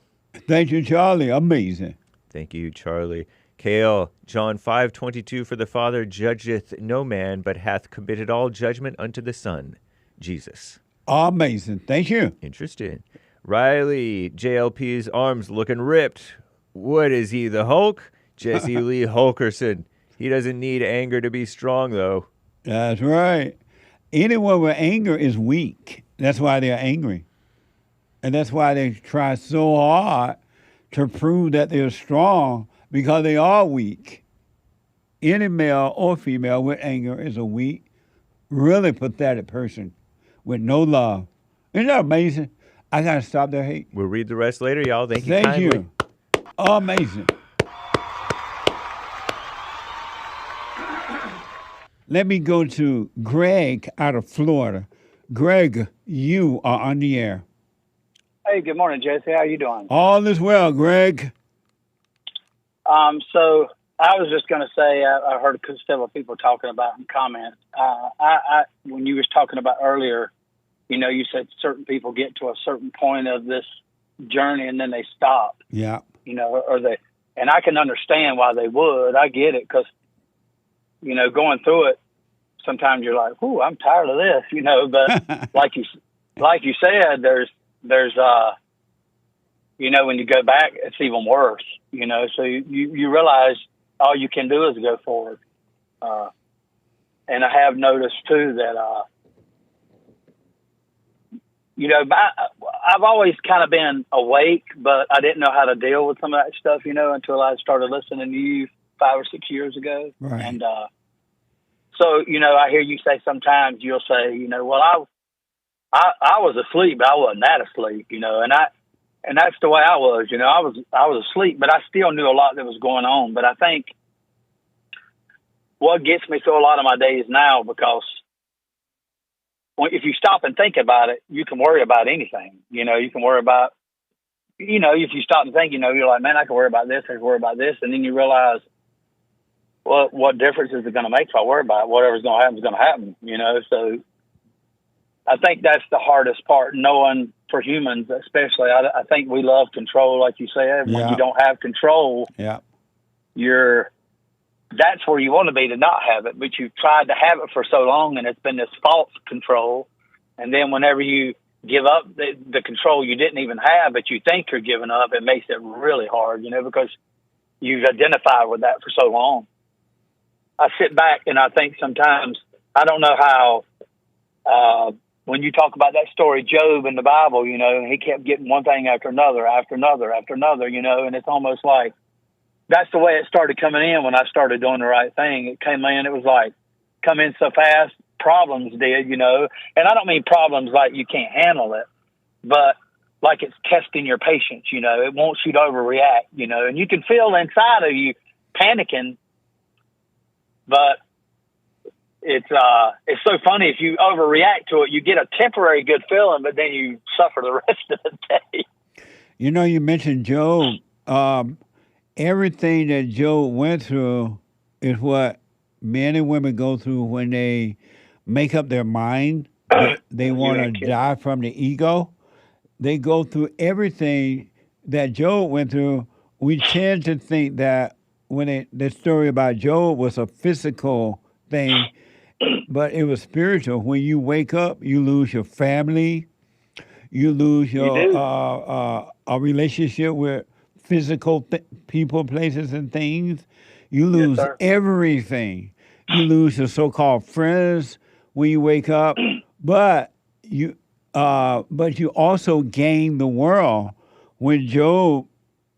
Thank you, Charlie. Amazing. Thank you, Charlie. Kale, John 5:22, for the Father judgeth no man, but hath committed all judgment unto the Son, Jesus. Amazing. Thank you. Interesting. Riley, JLP's arms looking ripped. What is he, the Hulk? Jesse Lee Hulkerson. He doesn't need anger to be strong, though. That's right. Anyone with anger is weak. That's why they're angry. And that's why they try so hard to prove that they're strong, because they are weak. Any male or female with anger is a weak, really pathetic person with no love. Isn't that amazing? I got to stop their hate. We'll read the rest later, y'all. Thank you kindly. Thank you. Amazing. Let me go to Greg out of Florida. Greg, you are on the air. Hey, good morning, Jesse. How you doing? All is well, Greg. So I was just going to say, I heard several people talking about in comments. When you was talking about earlier, you said certain people get to a certain point of this journey and then they stop. Yeah. And I can understand why they would. I get it because, going through it, sometimes you're like, "Ooh, I'm tired of this," But like you said, there's when you go back, it's even worse. So you realize all you can do is go forward. And I have noticed too that I've always kind of been awake, but I didn't know how to deal with some of that stuff, until I started listening to you 5 or 6 years ago. Right. And So, I hear you say sometimes you'll say, well, I was asleep, but I wasn't that asleep, and that's the way I was, I was asleep, but I still knew a lot that was going on. But I think what gets me through a lot of my days now, because if you stop and think about it, you can worry about anything. You can worry about, if you stop and think, you're like, man, I can worry about this, I can worry about this. And then you realize, well, what difference is it going to make if I worry about it? Whatever's going to happen is going to happen, So I think that's the hardest part, knowing for humans, especially. I think we love control, like you said. When you don't have control, that's where you want to be, to not have it. But you've tried to have it for so long, and it's been this false control. And then whenever you give up the control you didn't even have, but you think you're giving up, it makes it really hard, because you've identified with that for so long. I sit back and I think sometimes, I don't know how, when you talk about that story, Job in the Bible, he kept getting one thing after another, and it's almost like that's the way it started coming in when I started doing the right thing. It came in, it was like, come in so fast, problems did, and I don't mean problems like you can't handle it, but like it's testing your patience, it wants you to overreact, and you can feel inside of you panicking, but it's so funny. If you overreact to it, you get a temporary good feeling, but then you suffer the rest of the day. You mentioned Job. Everything that Job went through is what men and women go through when they make up their mind. They want to die from the ego. They go through everything that Job went through. We tend to think that the story about Job was a physical thing, but it was spiritual. When you wake up, you lose your family, you lose your a relationship with physical people, places, and things. You lose everything. You lose your so-called friends when you wake up, but you also gain the world. When Job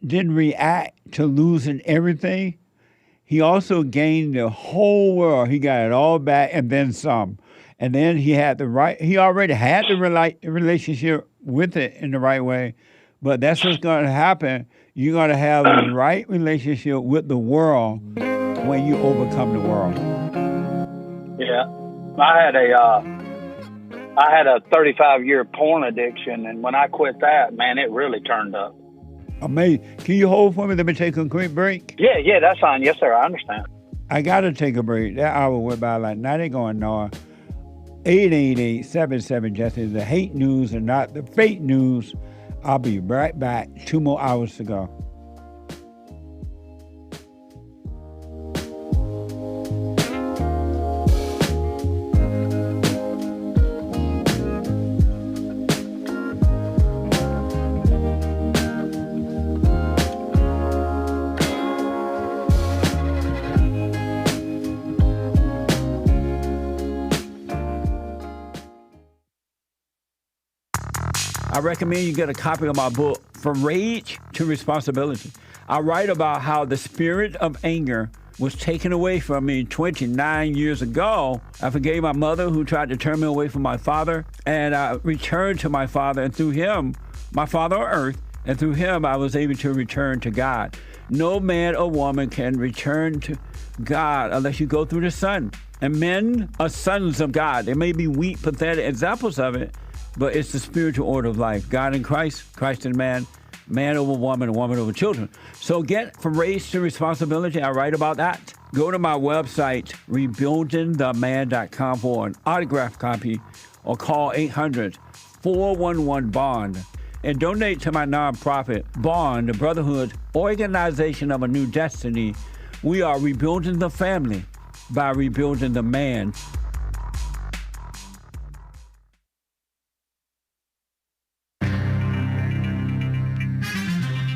didn't react to losing everything, he also gained the whole world. He got it all back and then some. And then he already had the relationship with it in the right way. But that's what's going to happen. You're going to have the right relationship with the world when you overcome the world. Yeah. I had a 35-year porn addiction, and when I quit that, man, it really turned up. Amazing. Can you hold for me? Let me take a quick break. Yeah, that's fine. Yes, sir. I understand. I got to take a break. That hour went by like, now they going north. 888-77-JESSE, the hate news and not the fake news. I'll be right back. 2 more hours to go. I recommend you get a copy of my book, From Rage to Responsibility. I write about how the spirit of anger was taken away from me 29 years ago. I forgave my mother who tried to turn me away from my father, and I returned to my father, and through him, my father on earth, and through him I was able to return to God. No man or woman can return to God unless you go through the Son. And men are sons of God. There may be weak, pathetic examples of it, but it's the spiritual order of life. God in Christ, Christ in man, man over woman, and woman over children. So get From Rage to Responsibility. I write about that. Go to my website, rebuildingtheman.com, for an autographed copy, or call 800-411-BOND. And donate to my nonprofit, Bond, the Brotherhood Organization of a New Destiny. We are rebuilding the family by rebuilding the man.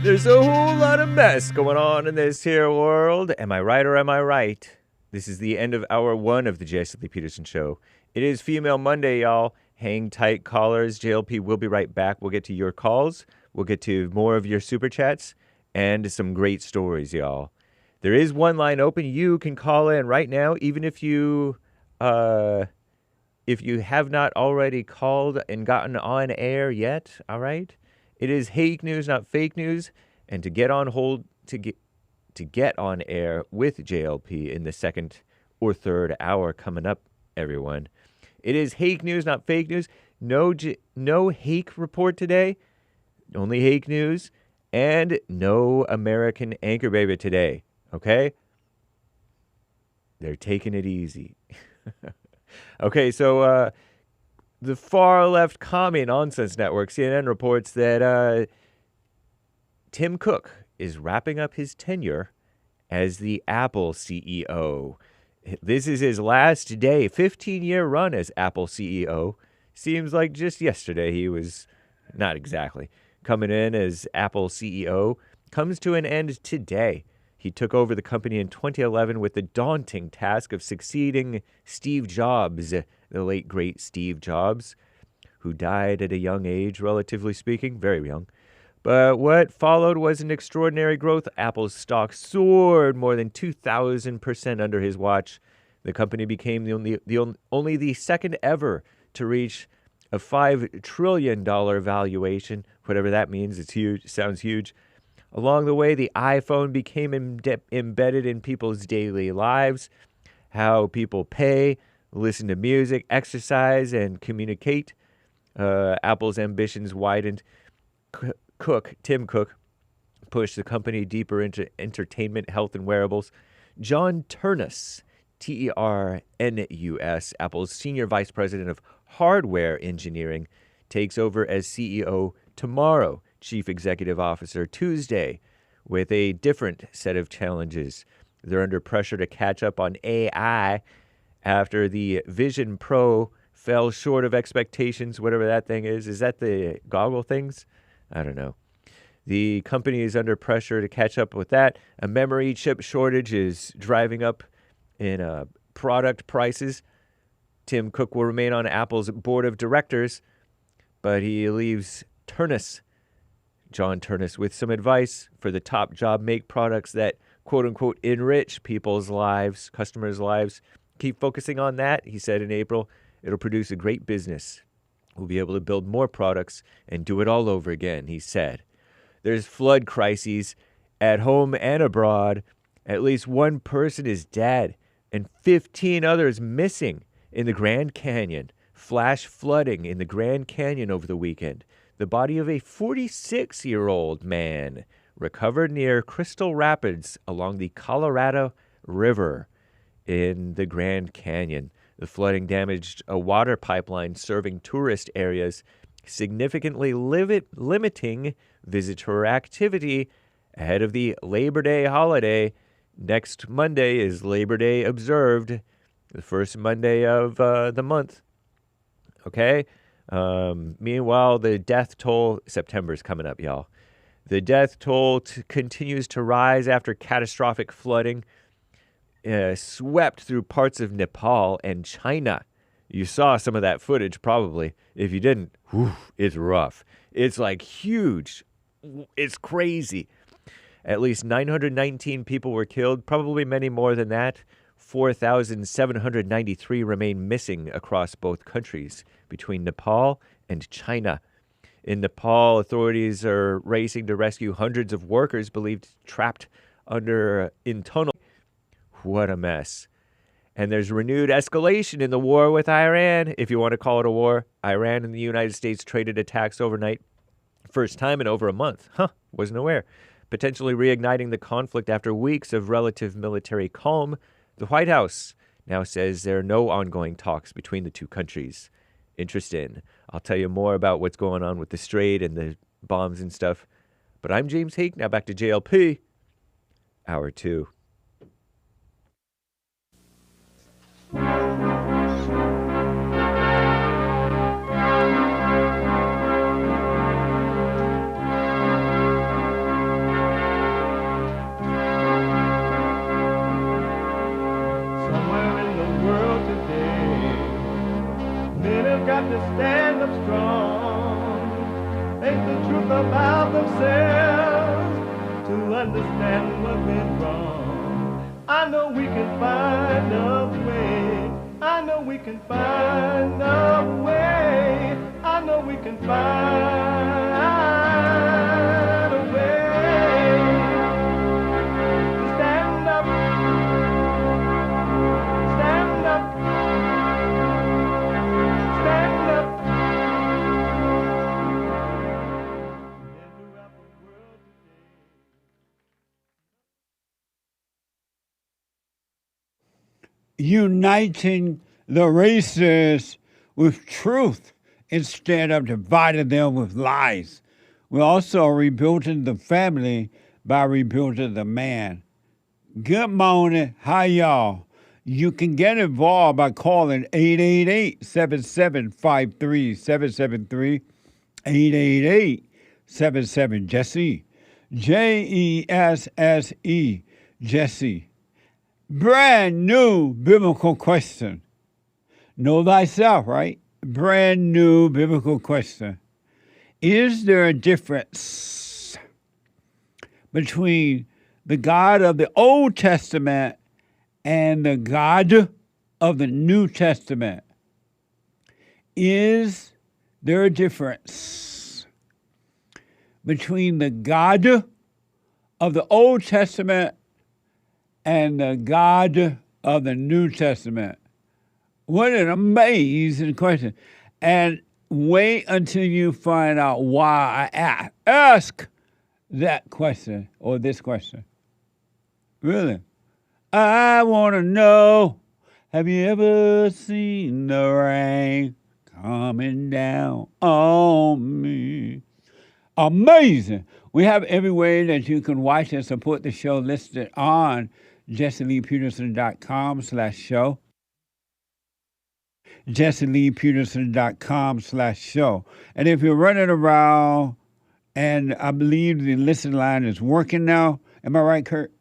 There's a whole lot of mess going on in this here world. Am I right or am I right? This is the end of hour 1 of the JLP Peterson Show. It is Female Monday, y'all. Hang tight, callers. JLP will be right back. We'll get to your calls. We'll get to more of your super chats and some great stories, y'all. There is one line open. You can call in right now, even if you if you have not already called and gotten on air yet, all right, it is hake news, not fake news, and to get on air with JLP in the second or third hour coming up, everyone. It is hake news, not fake news. No hake report today, only hake news, and no American anchor baby today, okay? They're taking it easy. Okay, so the far left commie nonsense network, CNN, reports that Tim Cook is wrapping up his tenure as the Apple CEO. This is his last day, 15-year run as Apple CEO. Seems like just yesterday he was, not exactly, coming in as Apple CEO. Comes to an end today. He took over the company in 2011 with the daunting task of succeeding Steve Jobs, the late, great Steve Jobs, who died at a young age, relatively speaking, very young. But what followed was an extraordinary growth. Apple's stock soared more than 2,000% under his watch. The company became only the second ever to reach a $5 trillion valuation, whatever that means. It's huge. Sounds huge. Along the way, the iPhone became embedded in people's daily lives, how people pay, listen to music, exercise, and communicate. Apple's ambitions widened. Tim Cook pushed the company deeper into entertainment, health, and wearables. John Ternus, Ternus, Apple's senior vice president of hardware engineering, takes over as CEO tomorrow. Chief Executive Officer Tuesday, with a different set of challenges. They're under pressure to catch up on AI after the Vision Pro fell short of expectations, whatever that thing is. Is that the goggle things? I don't know. The company is under pressure to catch up with that. A memory chip shortage is driving up in product prices. Tim Cook will remain on Apple's board of directors, but he leaves John Ternus, with some advice for the top job: make products that, quote unquote, enrich people's lives, customers' lives. Keep focusing on that, he said in April. It'll produce a great business. We'll be able to build more products and do it all over again, he said. There's flood crises at home and abroad. At least one person is dead and 15 others missing in the Grand Canyon. Flash flooding in the Grand Canyon over the weekend. The body of a 46-year-old man recovered near Crystal Rapids along the Colorado River in the Grand Canyon. The flooding damaged a water pipeline serving tourist areas, significantly limiting visitor activity ahead of the Labor Day holiday. Next Monday is Labor Day observed, the first Monday of the month. Okay? Meanwhile, the death toll, September's coming up, y'all. The death toll continues to rise after catastrophic flooding swept through parts of Nepal and China. You saw some of that footage, probably. If you didn't, it's rough. It's like huge. It's crazy. At least 919 people were killed, probably many more than that. 4,793 remain missing across both countries, between Nepal and China. In Nepal, authorities are racing to rescue hundreds of workers believed trapped in tunnels. What a mess. And there's renewed escalation in the war with Iran, if you want to call it a war. Iran and the United States traded attacks overnight. First time in over a month. Wasn't aware. Potentially reigniting the conflict after weeks of relative military calm. The White House now says there are no ongoing talks between the two countries. Interesting. I'll tell you more about what's going on with the Strait and the bombs and stuff. But I'm James Hake. Now back to JLP. Hour 2. Got to stand up strong, think the truth about themselves, to understand what went wrong. I know we can find a way, I know we can find a way. I know we can find a way to stand up, stand up, stand up. Uniting the races with truth instead of dividing them with lies. We're also rebuilding the family by rebuilding the man. Good morning. Hi, y'all. You can get involved by calling 888-7753-773, 888-77-JESSE, Jesse, Jesse. Brand new biblical question. Know thyself, right? Brand new biblical question. Is there a difference between the God of the Old Testament and the God of the New Testament? Is there a difference between the God of the Old Testament and the God of the New Testament? What an amazing question. And wait until you find out why I ask that question or this question. Really? I want to know, have you ever seen the rain coming down on me? Amazing. We have every way that you can watch and support the show listed on JesseLeePeterson.com/show. JesseLeePeterson.com/show. And if you're running around, and I believe the listen line is working now. Am I right, Kurt?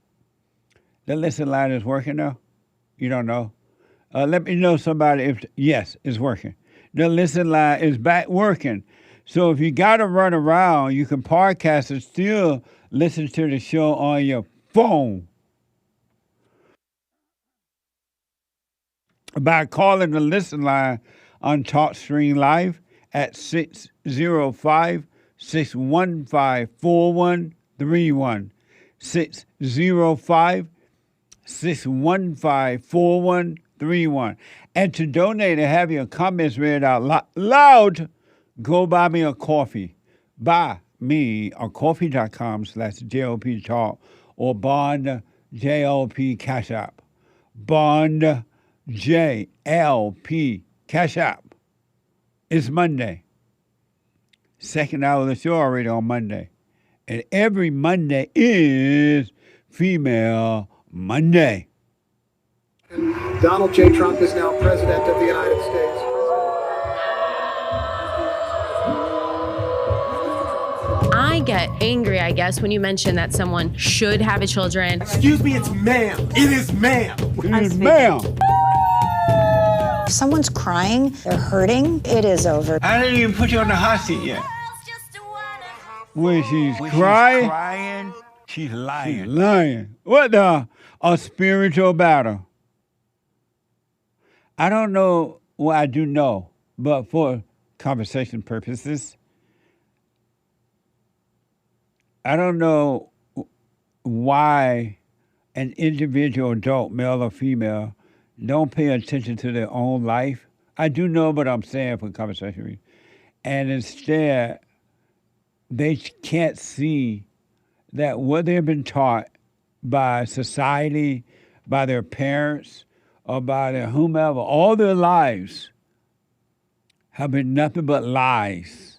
The listen line is working now? You don't know? Let me know somebody if, yes, it's working. The listen line is back working. So if you got to run around, you can podcast and still listen to the show on your phone by calling the listen line on TalkStream Live at 605-615-4131, 605-615-4131. And to donate and have your comments read out loud, go buy me a coffee. Buy me a coffee.com/JLP Talk or Bond JLP Cash App. Bond JLP Cash App. It's Monday. Second hour of the show already on Monday. And every Monday is Female Monday. Donald J. Trump is now President of the United States. I get angry, I guess, when you mention that someone should have a children. Excuse me, it's ma'am. It is ma'am. It is ma'am. If someone's crying, they're hurting, it is over. I didn't even put you on the hot seat yet. When she's crying, she's lying. She's lying. What the? A spiritual battle. I don't know what I do know, but for conversation purposes, I don't know why an individual adult, male or female, don't pay attention to their own life. I do know, but I'm saying for conversation reasons. And instead, they can't see that what they've been taught by society, by their parents, or by their whomever, all their lives have been nothing but lies.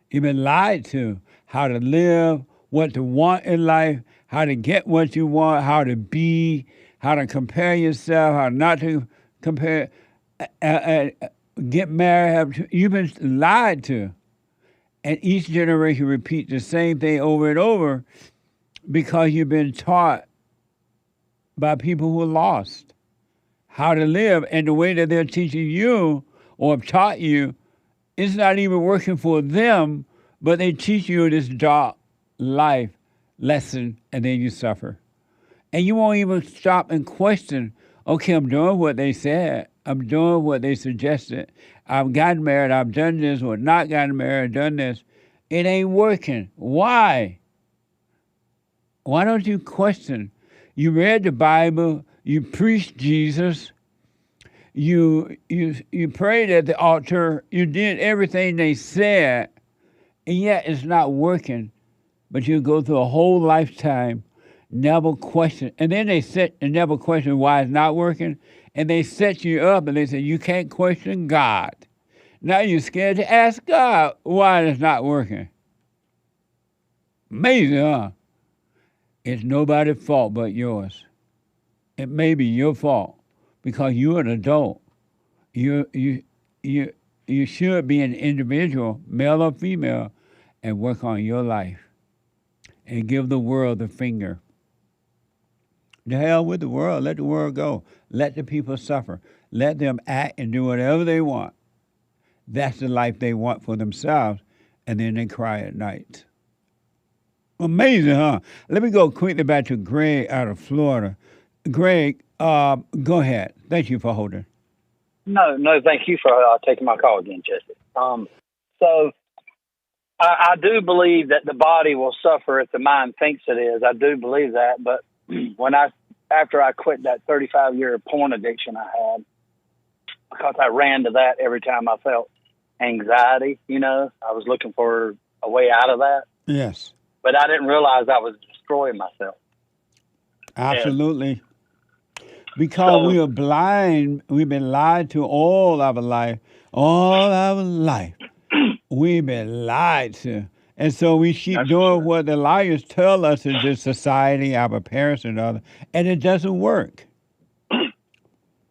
You've been lied to how to live, what to want in life, how to get what you want, how to be, how to compare yourself, how not to compare, get married. You've been lied to. And each generation repeats the same thing over and over because you've been taught by people who are lost how to live. And the way that they're teaching you or have taught you, it's not even working for them, but they teach you this dark life lesson, and then you suffer. And you won't even stop and question, okay, I'm doing what they said. I'm doing what they suggested. I've gotten married. I've done this or not gotten married, done this. It ain't working. Why? Why don't you question? You read the Bible. You preached Jesus. You prayed at the altar. You did everything they said, and yet it's not working. But you go through a whole lifetime, never question. And then they never question why it's not working. And they set you up and they say, you can't question God. Now you're scared to ask God why it's not working. Amazing, huh? It's nobody's fault but yours. It may be your fault because you're an adult. You should be an individual, male or female, and work on your life and give the world the finger. The hell with the world. Let the world go. Let the people suffer. Let them act and do whatever they want. That's the life they want for themselves, and then they cry at night. Amazing, huh? Let me go quickly back to Greg out of Florida. Greg, go ahead. Thank you for holding. No, thank you for taking my call again, Jesse. So I do believe that the body will suffer if the mind thinks it is. I do believe that, but after I quit that 35-year porn addiction I had, because I ran to that every time I felt anxiety, I was looking for a way out of that. Yes. But I didn't realize I was destroying myself. Absolutely. Because we are blind, we've been lied to all our life. All our life, we've been lied to. And so we keep doing what the liars tell us in this society, our parents and others, and it doesn't work.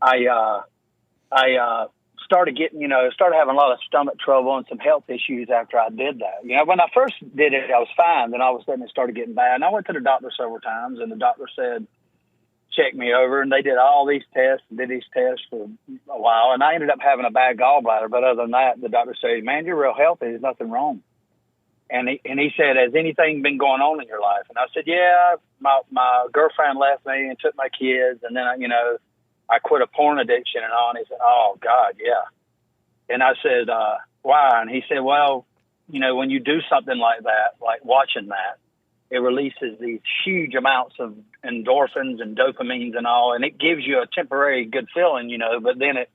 I started getting, started having a lot of stomach trouble and some health issues after I did that. When I first did it, I was fine. Then all of a sudden it started getting bad. And I went to the doctor several times, and the doctor said, check me over. And they did all these tests and did these tests for a while. And I ended up having a bad gallbladder. But other than that, the doctor said, man, you're real healthy. There's nothing wrong. And he said, has anything been going on in your life? And I said, yeah, my girlfriend left me and took my kids. And then, I quit a porn addiction and all. And he said, oh, God, yeah. And I said, why? And he said, well, when you do something like that, like watching that, it releases these huge amounts of endorphins and dopamines and all. And it gives you a temporary good feeling, but then it,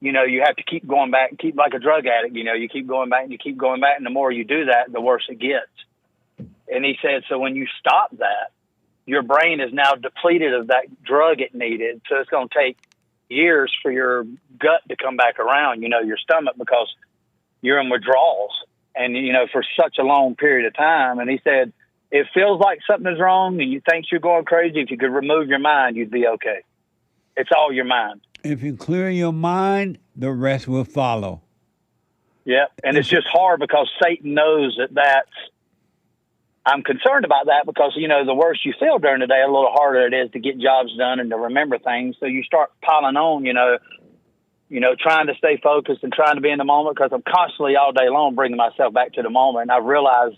you have to keep going back and keep like a drug addict, you keep going back and you keep going back. And the more you do that, the worse it gets. And he said, so when you stop that, your brain is now depleted of that drug it needed. So it's going to take years for your gut to come back around, your stomach, because you're in withdrawals and, for such a long period of time. And he said, it feels like something is wrong and you think you're going crazy. If you could remove your mind, you'd be okay. It's all your mind. If you clear your mind, the rest will follow. Yeah, and it's just hard because Satan knows that's, I'm concerned about that because, the worse you feel during the day, a little harder it is to get jobs done and to remember things. So you start piling on, trying to stay focused and trying to be in the moment because I'm constantly all day long bringing myself back to the moment. And I realized,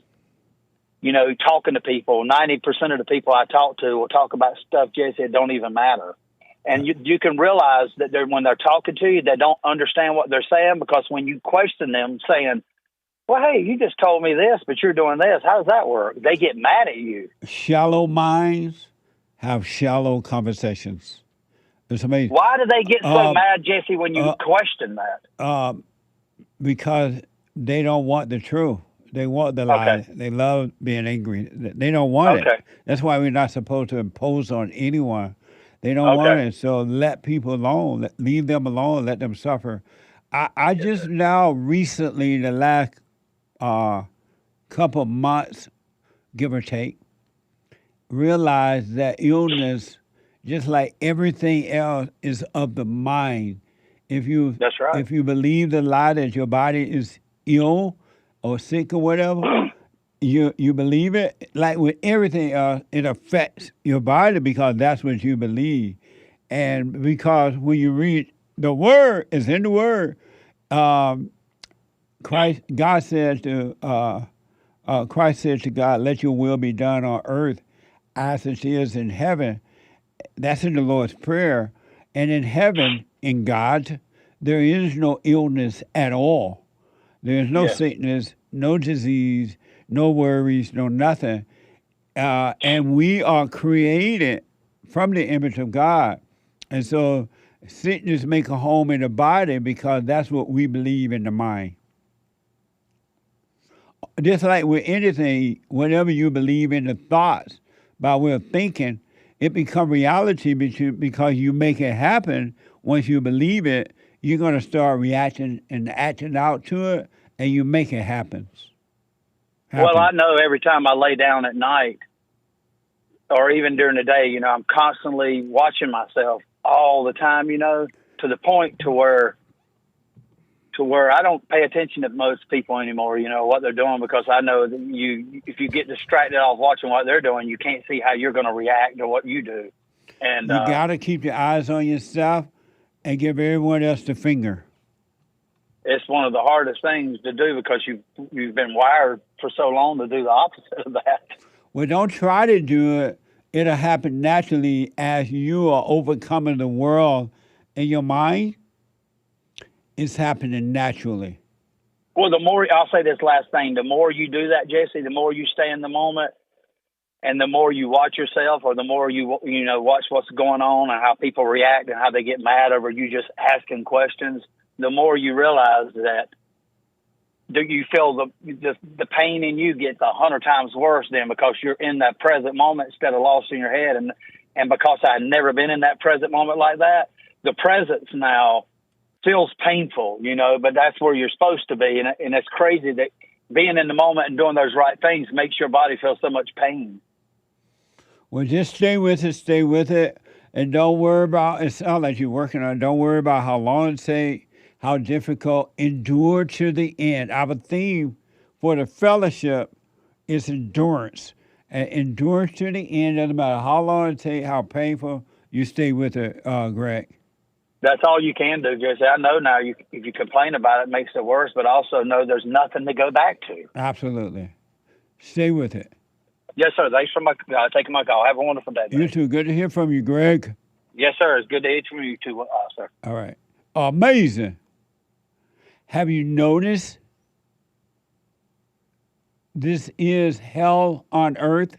talking to people, 90% of the people I talk to will talk about stuff, Jesse, it don't even matter. And you can realize that when they're talking to you, they don't understand what they're saying because when you question them saying, well, hey, you just told me this, but you're doing this. How does that work? They get mad at you. Shallow minds have shallow conversations. It's amazing. Why do they get so mad, Jesse, when you question that? Because they don't want the truth. They want the lie. They love being angry. They don't want it. That's why we're not supposed to impose on anyone. They don't want it. So let people alone. Leave them alone. Let them suffer. I just now recently, the last couple of months, give or take, realized that illness, just like everything else, is of the mind. If you believe the lie that your body is ill or sick or whatever, you believe it. Like with everything else, it affects your body because that's what you believe. And because when you read the Word, it's in the Word. Christ said to God, let your will be done on earth as it is in heaven. That's in the Lord's Prayer. And in heaven, in God, there is no illness at all. There is no sickness, no disease, no worries, no nothing. And we are created from the image of God. And so sickness make a home in the body because that's what we believe in the mind. Just like with anything, whatever you believe in the thoughts, by way of thinking, it becomes reality because you make it happen. Once you believe it, you're going to start reacting and acting out to it, and you make it happen. Well, I know every time I lay down at night, or even during the day, you know, I'm constantly watching myself all the time, you know, to the point to where I don't pay attention to most people anymore, you know, what they're doing, because I know that if you get distracted off watching what they're doing, you can't see how you're going to react to what you do. And you got to keep your eyes on yourself and give everyone else the finger. It's one of the hardest things to do because you've been wired for so long to do the opposite of that. Well, don't try to do it. It'll happen naturally as you are overcoming the world in your mind. It's happening naturally. Well, I'll say this last thing, the more you do that, Jesse, the more you stay in the moment, and the more you watch yourself, or the more you watch what's going on and how people react and how they get mad over you just asking questions, the more you realize that you feel the pain in you gets 100 times worse then, because you're in that present moment instead of lost in your head. And because I had never been in that present moment like that, the presence now feels painful, you know, but that's where you're supposed to be. And it's crazy that being in the moment and doing those right things makes your body feel so much pain. Well, just stay with it, and don't worry about, it sounds like you're working on it, don't worry about how long it takes, how difficult, endure to the end. Our theme for the fellowship is endurance. And endurance to the end, doesn't matter how long it takes, how painful, you stay with it, Greg. That's all you can do, Jesse. I know now if you complain about it, it makes it worse, but also know there's nothing to go back to. Absolutely. Stay with it. Yes, sir. Thanks for taking my call. Have a wonderful day. You too. Good to hear from you, Greg. Yes, sir. It's good to hear from you too, sir. All right. Amazing. Have you noticed this is hell on earth?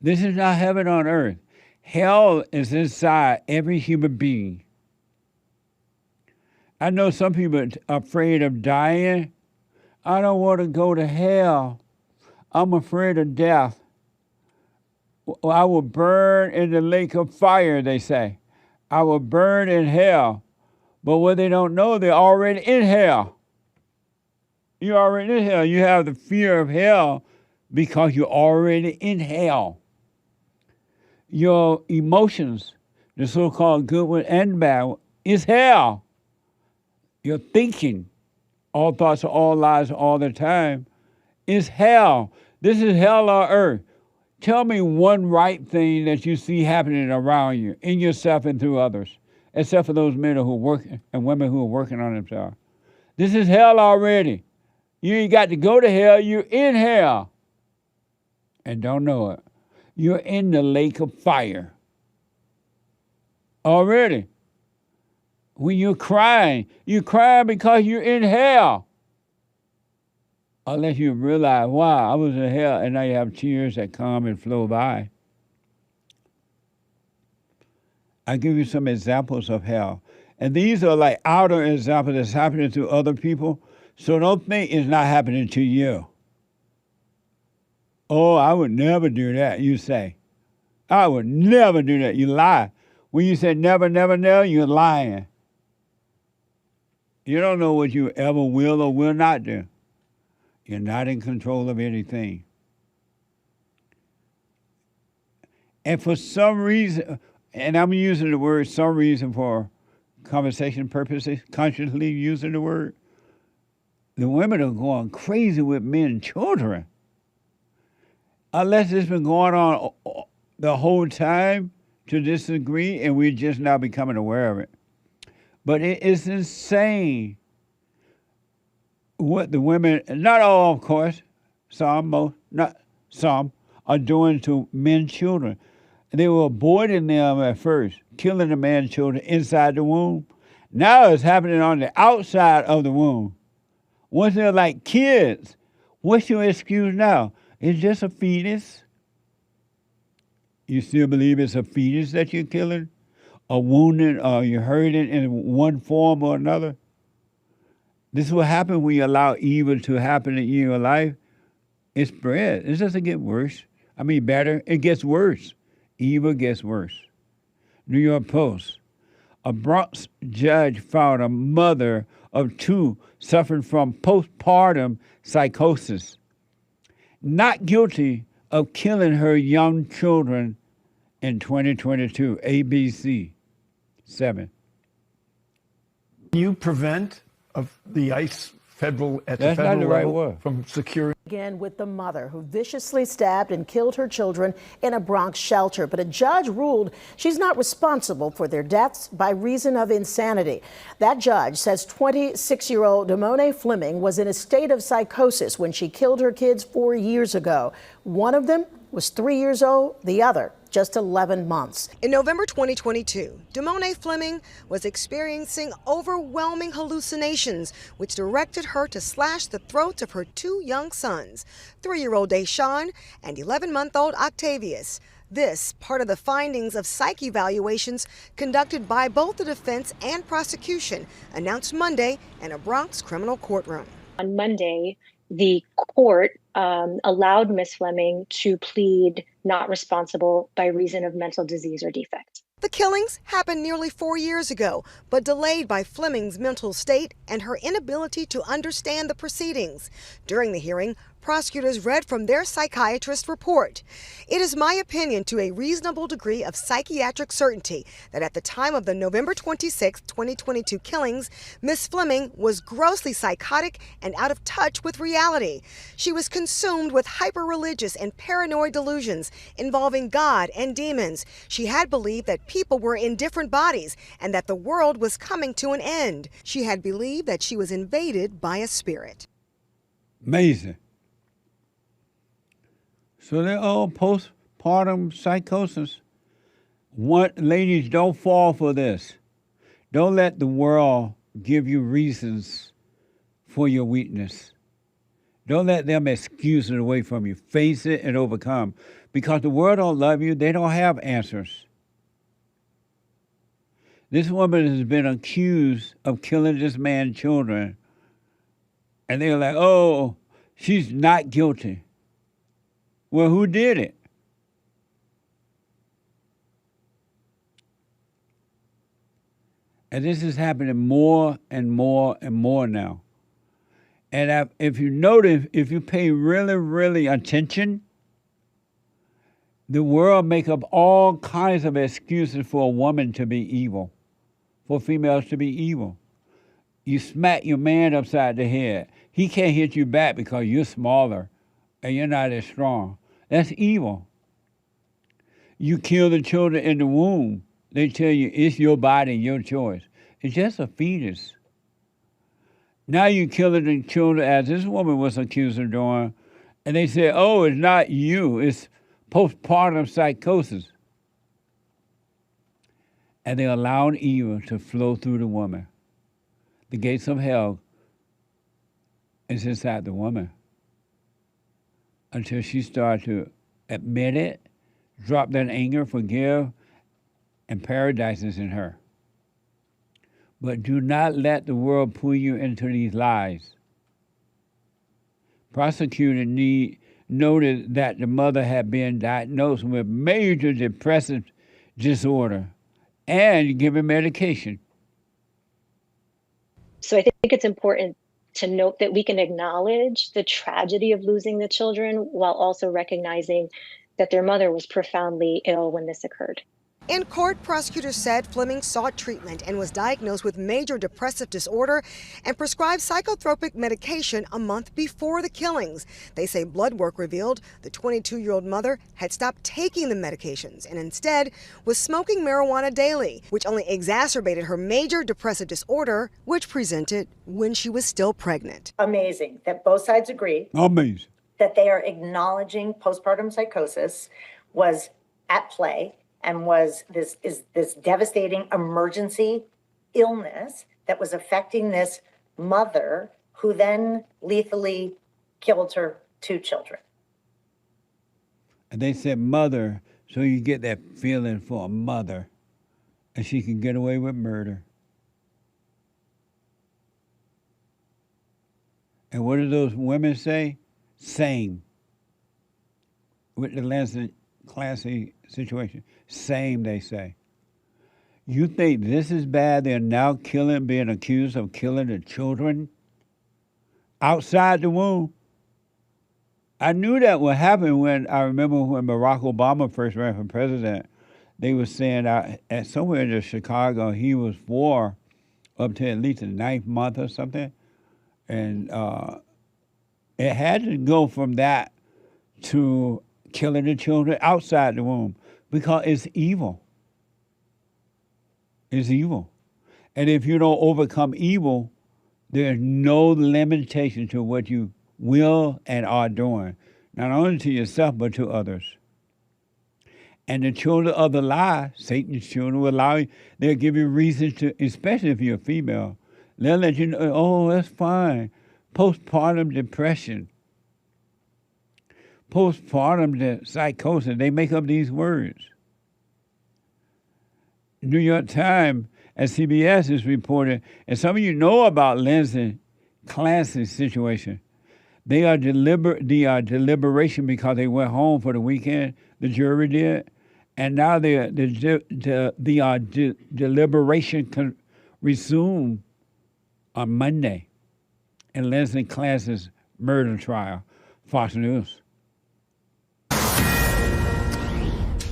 This is not heaven on earth. Hell is inside every human being. I know some people are afraid of dying. I don't want to go to hell. I'm afraid of death. I will burn in the lake of fire, they say. I will burn in hell. But what they don't know, they're already in hell. You're already in hell. You have the fear of hell because you're already in hell. Your emotions, the so-called good one and bad one, is hell. Your thinking, all thoughts are all lies all the time, is hell. This is hell on earth. Tell me one right thing that you see happening around you, in yourself and through others, except for those men who are working and women who are working on themselves. This is hell already. You ain't got to go to hell. You're in hell and don't know it. You're in the lake of fire already. When you're crying because you're in hell. Unless you realize, wow, I was in hell, and now you have tears that come and flow by. I'll give you some examples of hell. And these are like outer examples that's happening to other people. So don't think it's not happening to you. Oh, I would never do that, you say. I would never do that. You lie. When you say never, never, never, you're lying. You don't know what you ever will or will not do. You're not in control of anything. And for some reason, and I'm using the word some reason for conversation purposes, consciously using the word, the women are going crazy with men and children. Unless it's been going on the whole time to this degree, and we're just now becoming aware of it. But it is insane what the women, not all, of course, some, most, not some, are doing to men, children. They were aborting them at first, killing the man's children inside the womb. Now it's happening on the outside of the womb. Once they're like kids, what's your excuse now? It's just a fetus. You still believe it's a fetus that you're killing? Or wounding, or you're hurting in one form or another? This is what happens when you allow evil to happen in your life. It spreads. It doesn't get worse. I mean, better. It gets worse. Evil gets worse. New York Post. A Bronx judge found a mother of two suffering from postpartum psychosis not guilty of killing her young children in 2022. ABC 7. You prevent the ICE federal at the federal level from securing. Again with the mother who viciously stabbed and killed her children in a Bronx shelter. But a judge ruled she's not responsible for their deaths by reason of insanity. That judge says 26-year-old Damone Fleming was in a state of psychosis when she killed her kids 4 years ago. One of them was 3 years old, the other just 11 months. In November 2022, Damone Fleming was experiencing overwhelming hallucinations, which directed her to slash the throats of her two young sons, 3-year-old Deshaun and 11-month-old Octavius. This part of the findings of psych evaluations conducted by both the defense and prosecution, announced Monday in a Bronx criminal courtroom. On Monday, the court allowed Ms. Fleming to plead not responsible by reason of mental disease or defect. The killings happened nearly 4 years ago, but delayed by Fleming's mental state and her inability to understand the proceedings. During the hearing, prosecutors read from their psychiatrist report. It is my opinion to a reasonable degree of psychiatric certainty that at the time of the November 26, 2022 killings, Ms. Fleming was grossly psychotic and out of touch with reality. She was consumed with hyper-religious and paranoid delusions involving God and demons. She had believed that people were in different bodies and that the world was coming to an end. She had believed that she was invaded by a spirit. Amazing. So they're all postpartum psychosis. Ladies, don't fall for this. Don't let the world give you reasons for your weakness. Don't let them excuse it away from you. Face it and overcome. Because the world don't love you. They don't have answers. This woman has been accused of killing this man's children. And they're like, oh, she's not guilty. Well, who did it? And this is happening more and more and more now. And if you notice, if you pay really, really attention, the world make up all kinds of excuses for a woman to be evil, for females to be evil. You smack your man upside the head. He can't hit you back because you're smaller and you're not as strong. That's evil. You kill the children in the womb. They tell you it's your body, your choice. It's just a fetus. Now you're killing the children, as this woman was accused of doing, and they say, oh, it's not you, it's postpartum psychosis. And they allowed evil to flow through the woman. The gates of hell is inside the woman. Until she starts to admit it, drop that anger, forgive, and paradise is in her. But do not let the world pull you into these lies. Prosecutor noted that the mother had been diagnosed with major depressive disorder and given medication. So I think it's important to note that we can acknowledge the tragedy of losing the children while also recognizing that their mother was profoundly ill when this occurred. In court, prosecutors said Fleming sought treatment and was diagnosed with major depressive disorder and prescribed psychotropic medication a month before the killings. They say blood work revealed the 22-year-old mother had stopped taking the medications and instead was smoking marijuana daily, which only exacerbated her major depressive disorder, which presented when she was still pregnant. Amazing that both sides agree. Amazing. That they are acknowledging postpartum psychosis was at play and was this devastating emergency illness that was affecting this mother who then lethally killed her 2 children. And they said mother, so you get that feeling for a mother, and she can get away with murder. And what do those women say? Same. With the Lindsay Clancy situation, same, they say. You think this is bad? They're now being accused of killing the children outside the womb. I knew that would happen when I remember when Barack Obama first ran for president. They were saying at somewhere in Chicago he was for up to at least the 9th month or something, and it had to go from that to killing the children outside the womb because it's evil. It's evil, and if you don't overcome evil, there's no limitation to what you will and are doing, not only to yourself, but to others. And the children of the lie, Satan's children, will allow you, they'll give you reasons to, especially if you're a female, they'll let you know, oh, that's fine. Postpartum depression, postpartum psychosis, they make up these words. New York Times and CBS is reporting, and some of you know about Lindsay Clancy's situation. They are deliberation because they went home for the weekend, the jury did, and now the deliberation can resume on Monday in Lindsay Clancy's murder trial. Fox News.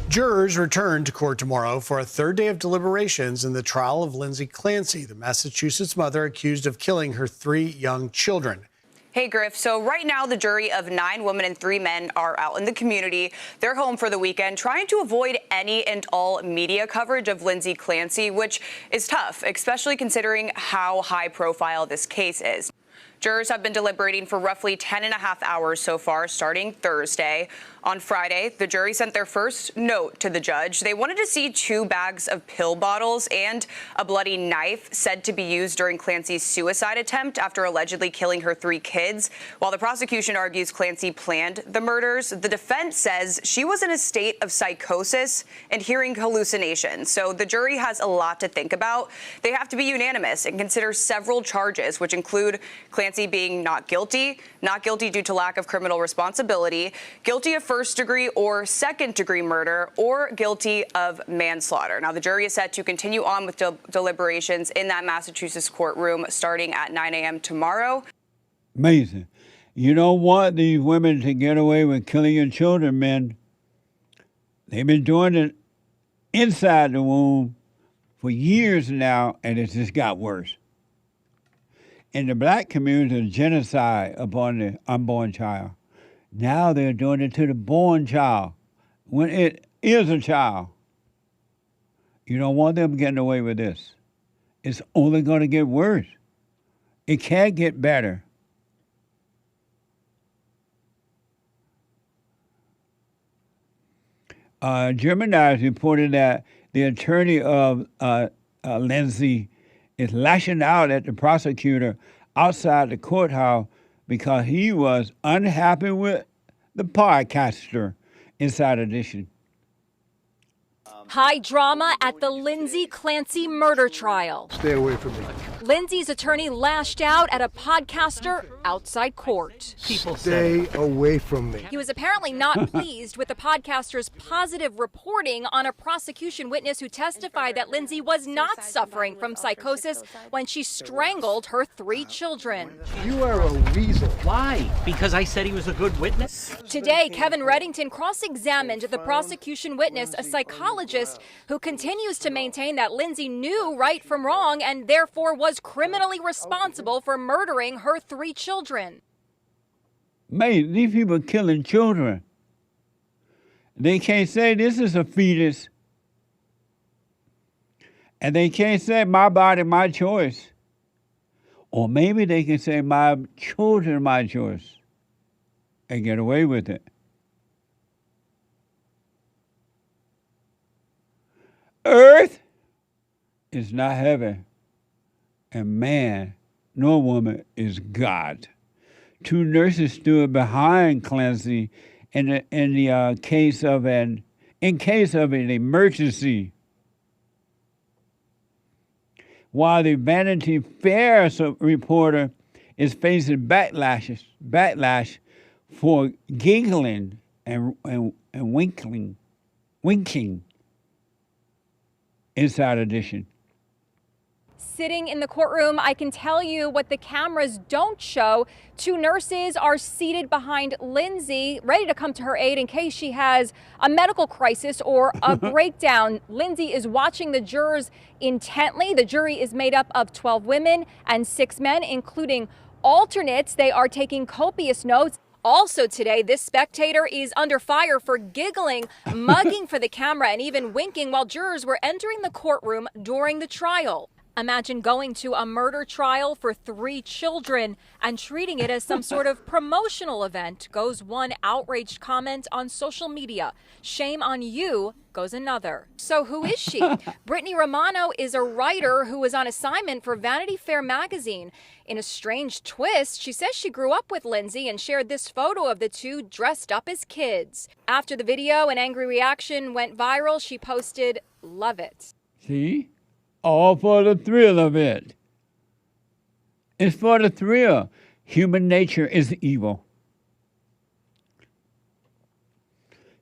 Jurors return to court tomorrow for a 3rd day of deliberations in the trial of Lindsay Clancy, the Massachusetts mother accused of killing her 3 young children. Hey, Griff. So right now, the jury of 9 women and 3 men are out in the community. They're home for the weekend, trying to avoid any and all media coverage of Lindsay Clancy, which is tough, especially considering how high profile this case is. Jurors have been deliberating for roughly 10.5 hours so far, starting Thursday. On Friday, the jury sent their first note to the judge. They wanted to see 2 bags of pill bottles and a bloody knife said to be used during Clancy's suicide attempt after allegedly killing her 3 kids. While the prosecution argues Clancy planned the murders, the defense says she was in a state of psychosis and hearing hallucinations. So the jury has a lot to think about. They have to be unanimous and consider several charges, which include Clancy being not guilty due to lack of criminal responsibility, guilty of first-degree or second-degree murder, or guilty of manslaughter. Now, the jury is set to continue on with deliberations in that Massachusetts courtroom starting at 9 a.m. tomorrow. Amazing. You don't want these women to get away with killing your children, men. They've been doing it inside the womb for years now, and it just got worse. In the black community, genocide upon the unborn child. Now they're doing it to the born child when it is a child. You don't want them getting away with this. It's only going to get worse. It can't get better. Gemini reported that the attorney of Lindsay is lashing out at the prosecutor outside the courthouse because he was unhappy with the podcaster Inside Edition. High drama at the Lindsay Clancy murder trial. Stay away from me. Lindsay's attorney lashed out at a podcaster outside court. People stay away from me. He was apparently not pleased with the podcaster's positive reporting on a prosecution witness who testified that Lindsay was not suffering from psychosis when she strangled her 3 children. You are a weasel. Why? Because I said he was a good witness? Today, Kevin Reddington cross-examined the prosecution witness, a psychologist who continues to maintain that Lindsay knew right from wrong and therefore was criminally responsible for murdering her 3 children. Man, these people are killing children. They can't say this is a fetus. And they can't say my body, my choice. Or maybe they can say my children, my choice. And get away with it. earth is not heaven, and man nor woman is God. 2 nurses stood behind Clancy in case of an emergency. While the Vanity Fair reporter is facing backlash for giggling and winking. Inside Edition. Sitting in the courtroom, I can tell you what the cameras don't show. 2 nurses are seated behind Lindsay, ready to come to her aid in case she has a medical crisis or a breakdown. Lindsay is watching the jurors intently. The jury is made up of 12 women and 6 men, including alternates. They are taking copious notes. Also today, this spectator is under fire for giggling, mugging for the camera, and even winking while jurors were entering the courtroom during the trial. Imagine going to a murder trial for 3 children and treating it as some sort of promotional event, goes one outraged comment on social media. Shame on you, goes another. So who is she? Brittany Romano is a writer who was on assignment for Vanity Fair magazine. In a strange twist, she says she grew up with Lindsay and shared this photo of the 2 dressed up as kids. After the video, an angry reaction went viral. She posted, "Love it." See? All for the thrill of it. It's for the thrill. Human nature is evil.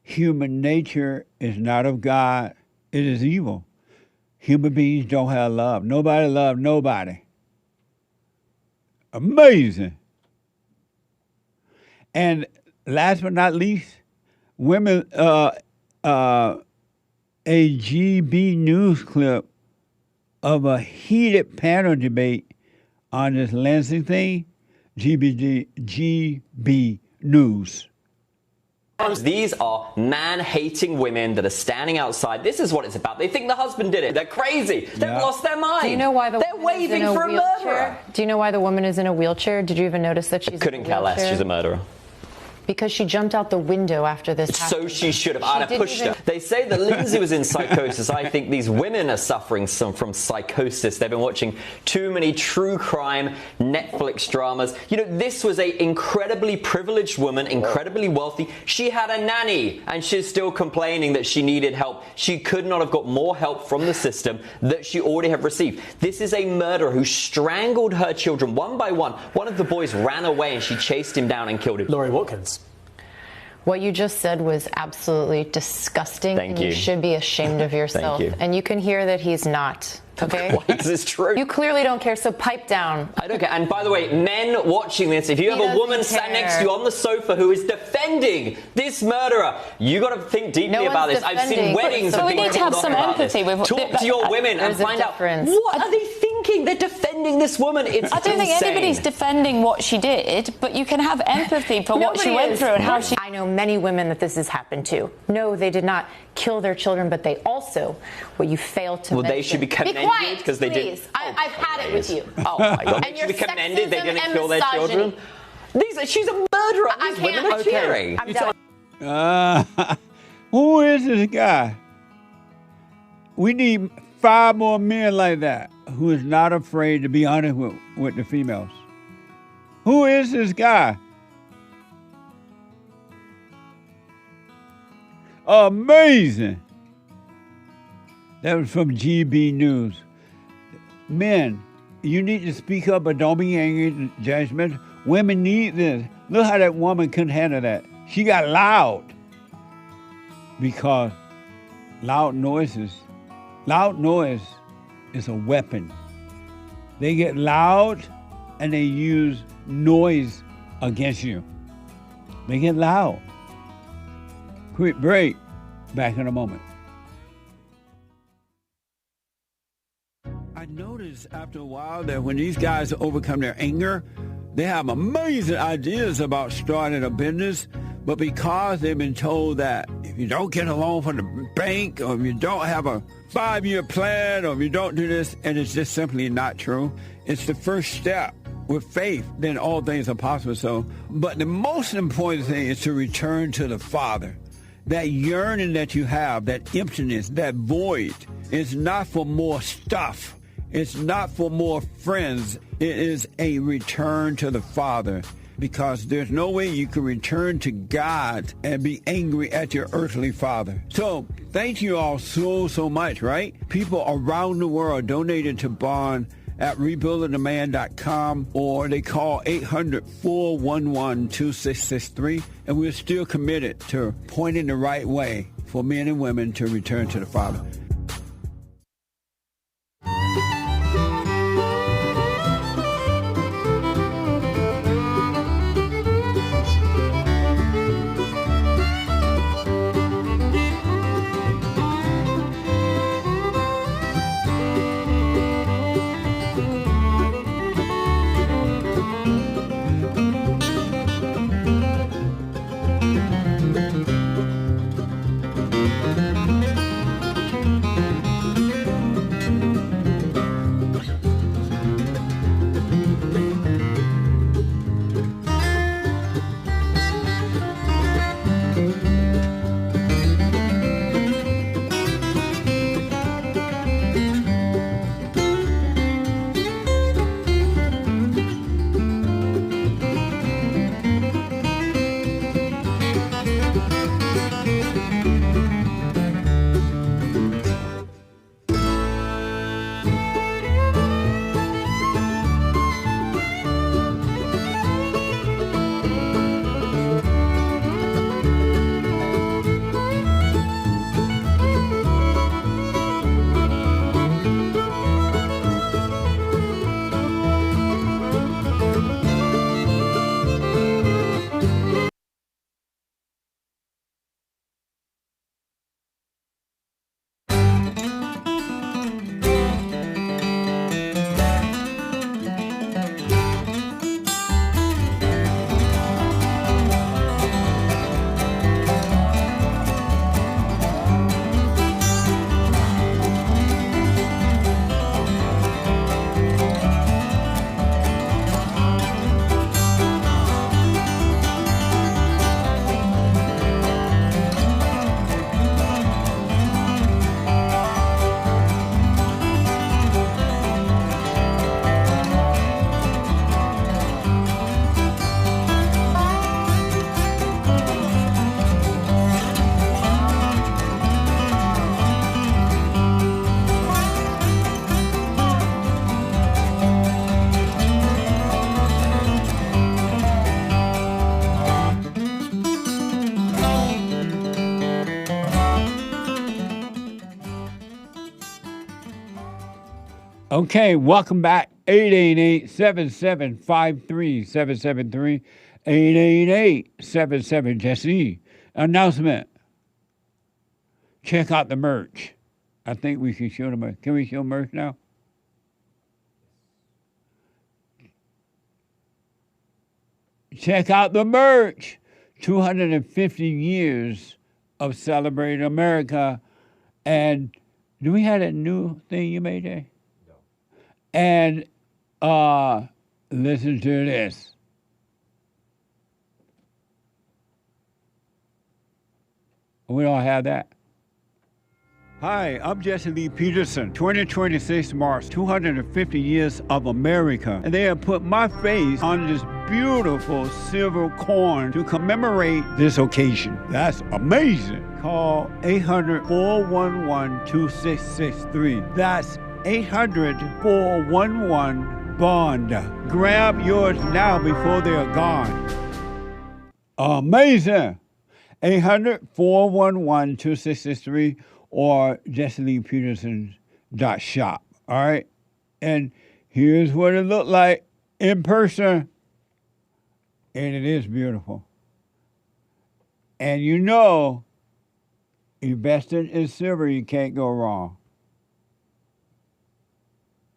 Human nature is not of God. It is evil. Human beings don't have love. Nobody loves nobody. Amazing. And last but not least, women, a GB News clip of a heated panel debate on this Lindsay thing, GB News. These are man-hating women that are standing outside. This is what it's about. They think the husband did it. They're crazy. They've lost their mind. Do you know why they're waving for a murderer? Do you know why the woman is in a wheelchair? Did you even notice that she's Couldn't care less. She's a murderer. Because she jumped out the window after this happened. So she should have. I'd have pushed her. They say that Lindsay was in psychosis. I think these women are suffering from psychosis. They've been watching too many true crime Netflix dramas. You know, this was an incredibly privileged woman, incredibly wealthy. She had a nanny, and she's still complaining that she needed help. She could not have got more help from the system that she already have received. This is a murderer who strangled her children one by one. One of the boys ran away, and she chased him down and killed him. Laurie Watkins. What you just said was absolutely disgusting. Thank you. You should be ashamed of yourself. Thank you. And you can hear that he's not. Okay? Why is this true? You clearly don't care, so pipe down. I don't care. And by the way, men watching this, if you have a woman sat next to you on the sofa who is defending this murderer, you got to think deeply about this. I've seen weddings so of we people need to have some empathy. Talk to your women and find out what are they thinking. They're defending this woman. It's I don't think anybody's defending what she did, but you can have empathy for what she went through and how she. I know many women that this has happened to. No, they did not kill their children, but they also, what you failed to mention. They should be commended because they did. I've had it with you. Oh my God! They should be commended. They didn't kill their children. She's a murderer. These women are cheering. I'm done. Who is this guy? We need 5 more men like that who is not afraid to be honest with the females. Who is this guy? Amazing. That was from GB News. Men, you need to speak up, but don't be angry and judgment. Women need this. Look how that woman couldn't handle that. She got loud because loud noise is a weapon. They get loud and they use noise against you. They get loud. Quick break. Back in a moment. I noticed after a while that when these guys overcome their anger, they have amazing ideas about starting a business, but because they've been told that if you don't get a loan from the bank, or if you don't have a 5-year plan, or if you don't do this, and it's just simply not true. It's the first step. With faith, then all things are possible. So, but the most important thing is to return to the Father. That yearning that you have, that emptiness, that void, is not for more stuff. It's not for more friends. It is a return to the Father, because there's no way you can return to God and be angry at your earthly father. So thank you all so much, right? People around the world donated to Bond at rebuildingtheman.com, or they call 800-411-2663, and we're still committed to pointing the right way for men and women to return to the Father. Okay, welcome back. 888-7753-773. 888-77-JESSE. Announcement. Check out the merch. I think we can show the merch. Can we show merch now? Check out the merch. 250 years of celebrating America. And do we have that new thing you made there? And listen to this. We don't have that. Hi, I'm Jesse Lee Peterson. 2026 marks 250 years of America, and they have put my face on this beautiful silver coin to commemorate this occasion. That's amazing. Call 800-411-2663. That's 800-411-BOND. Grab yours now before they're gone. Amazing. 800-411-2663 or JesseLeePeterson.shop. All right? And here's what it looked like in person. And it is beautiful. And you know, investing in silver, you can't go wrong.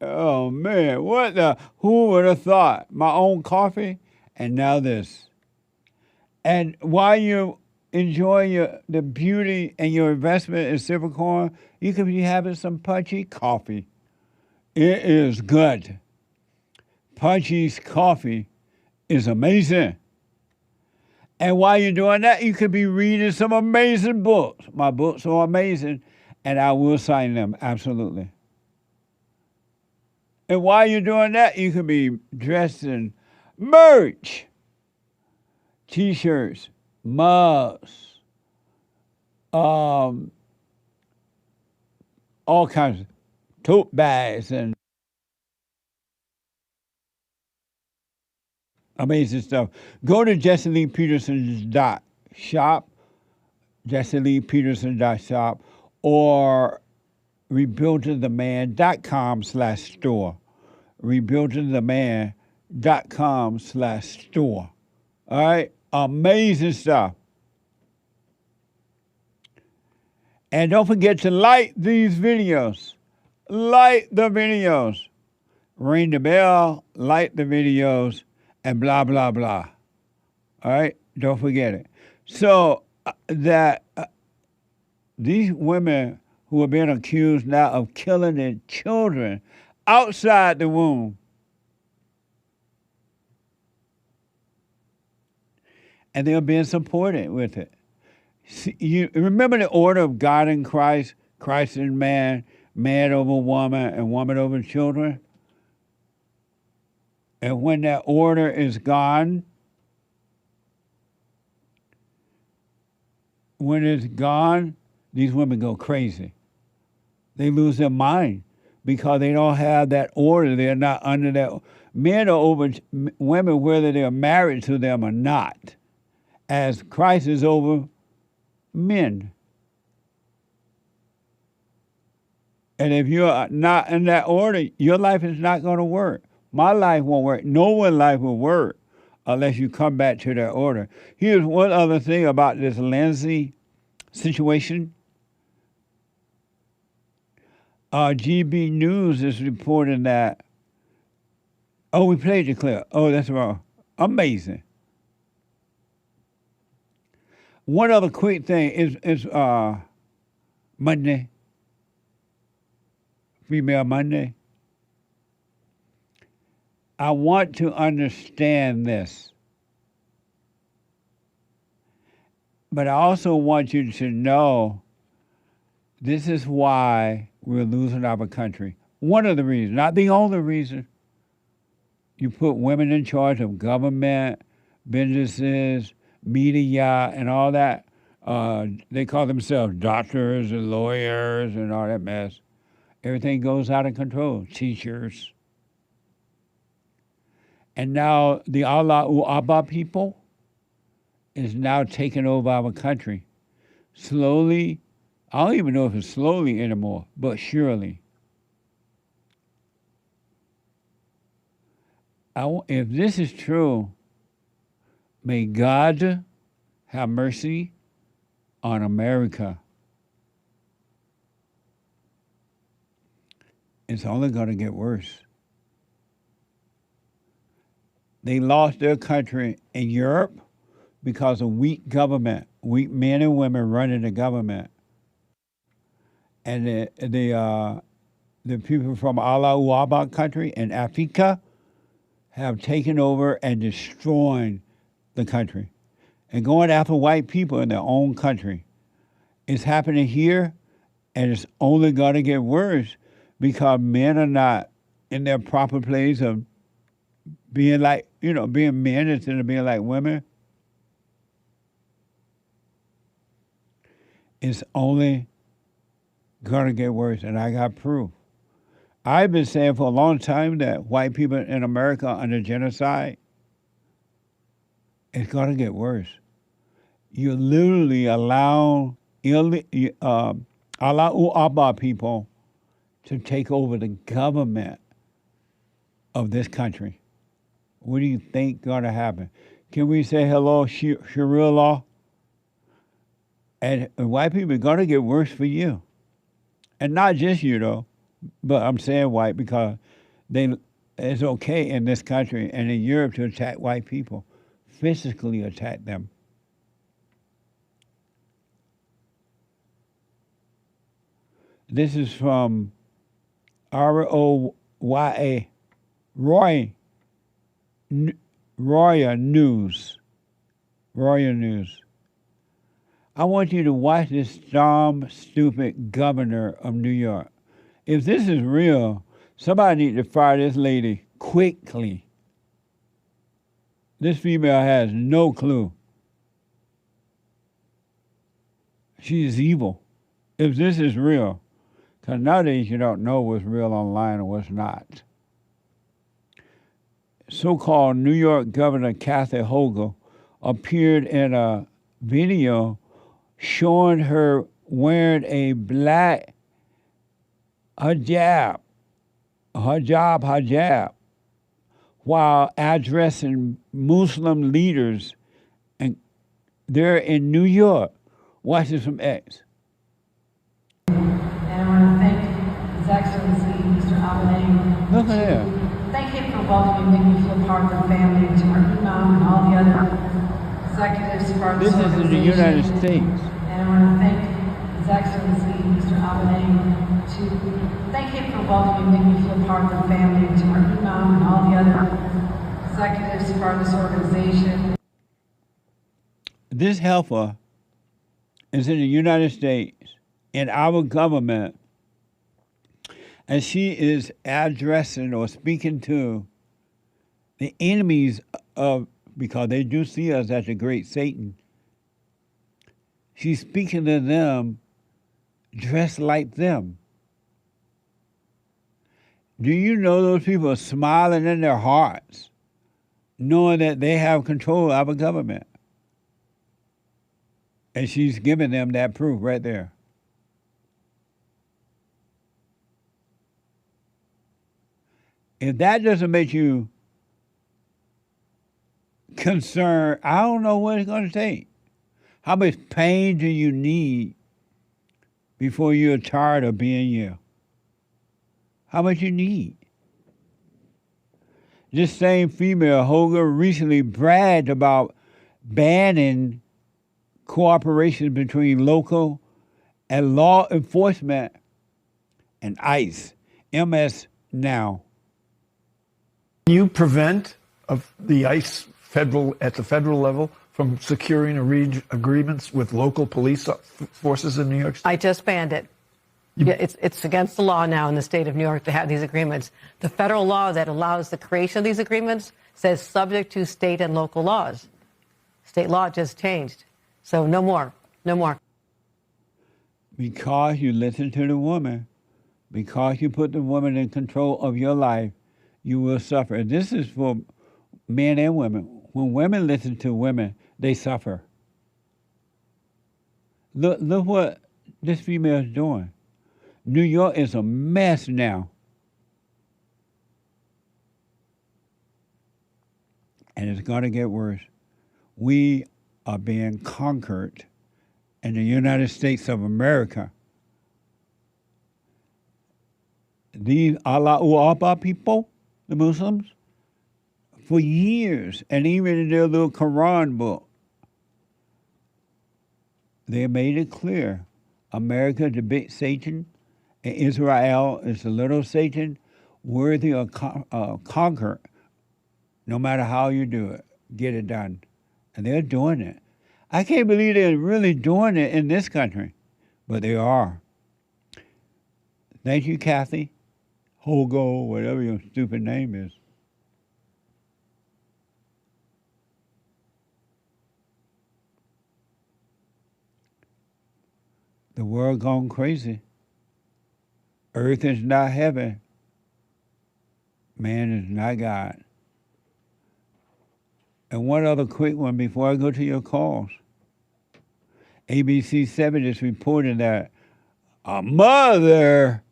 Oh, man, who would have thought? My own coffee, and now this. And while you enjoy the beauty and your investment in silver coin, you could be having some Punchy coffee. It is good. Punchy's coffee is amazing. And while you're doing that, you could be reading some amazing books. My books are amazing, and I will sign them, absolutely. And while you're doing that, you could be dressed in merch, T-shirts, mugs, all kinds of tote bags and amazing stuff. Go to JesseLeePeterson's.shop, JesseLeePeterson.shop, or rebuildingtheman.com/store. rebuildingtheman.com/store. All right? Amazing stuff. And don't forget to like these videos. Like the videos. Ring the bell, like the videos, and blah, blah, blah. All right? Don't forget it. So these women who are being accused now of killing their children outside the womb, and they're being supported with it. See, you remember the order of God in Christ, Christ in man, man over woman, and woman over children? And when that order is gone, when it's gone, these women go crazy. They lose their mind because they don't have that order. They're not under that. Men are over women whether they're married to them or not, as Christ is over men. And if you're not in that order, your life is not going to work. My life won't work. No one's life will work unless you come back to that order. Here's one other thing about this Lindsay situation. GB News is reporting that, oh, we played the clip. Oh, that's wrong. Amazing. One other quick thing is Monday, Female Monday. I want to understand this, but I also want you to know this is why we're losing our country. One of the reasons, not the only reason. You put women in charge of government, businesses, media, and all that. They call themselves doctors and lawyers and all that mess. Everything goes out of control. Teachers. And now the Allah Abba people is now taking over our country. Slowly, I don't even know if it's slowly anymore, but surely. If this is true, may God have mercy on America. It's only going to get worse. They lost their country in Europe because of weak government, weak men and women running the government. And the people from Allah Abba country in Africa have taken over and destroyed the country and going after white people in their own country. It's happening here, and it's only going to get worse because men are not in their proper place of being like, being men instead of being like women. It's only going to get worse, and I got proof. I've been saying for a long time that white people in America are under genocide. It's going to get worse. You literally allow Allah Abba people to take over the government of this country. What do you think going to happen? Can we say hello, Sharia law? And white people are going to get worse for you. And not just you, though. But I'm saying white because it's okay in this country and in Europe to attack white people, physically attack them. This is from Roya News. Royal News. I want you to watch this dumb, stupid governor of New York. If this is real, somebody needs to fire this lady quickly. This female has no clue. She is evil. If this is real, because nowadays you don't know what's real online and what's not. So-called New York Governor Kathy Hochul appeared in a video showing her wearing a black hijab, while addressing Muslim leaders, and they're in New York. Watch this from X. And I want to thank His Excellency, Mr. Abedin. Look at that. Thank him for welcoming me, making me feel part of the family, and to our imam and all the other executives for This is in the United States. And I want to thank His Excellency, Mr. Abedin, to thank him for welcoming me, making me feel part of the family, and to our imam and all the other executives for this organization. This heifer is in the United States, in our government, and she is addressing or speaking to the enemies of, because they do see us as the great Satan. She's speaking to them dressed like them. Do you know those people are smiling in their hearts, knowing that they have control of our government? And she's giving them that proof right there. If that doesn't make you concerned, I don't know what it's going to take. How much pain do you need before you're tired of being you? How much you need? This same female, Hochul, recently bragged about banning cooperation between local and law enforcement and ICE, MS now. You prevent of the ICE at the federal level from securing agreements with local police forces in New York State? I just banned it. Yeah, it's against the law now in the state of New York to have these agreements. The federal law that allows the creation of these agreements says subject to state and local laws. State law just changed. So no more, no more. Because you listen to the woman, because you put the woman in control of your life, you will suffer. This is for men and women. When women listen to women, they suffer. Look what this female is doing. New York is a mess now. And it's going to get worse. We are being conquered in the United States of America. These Allah Akbar people, the Muslims, for years, and even in their little Quran book, they made it clear. America is the big Satan, and Israel is the little Satan, worthy of conquer, no matter how you do it. Get it done. And they're doing it. I can't believe they're really doing it in this country, but they are. Thank you, Kathy Hochul, whatever your stupid name is. The world gone crazy. Earth is not heaven. Man is not God. And one other quick one before I go to your calls. ABC 7 is reporting that a mother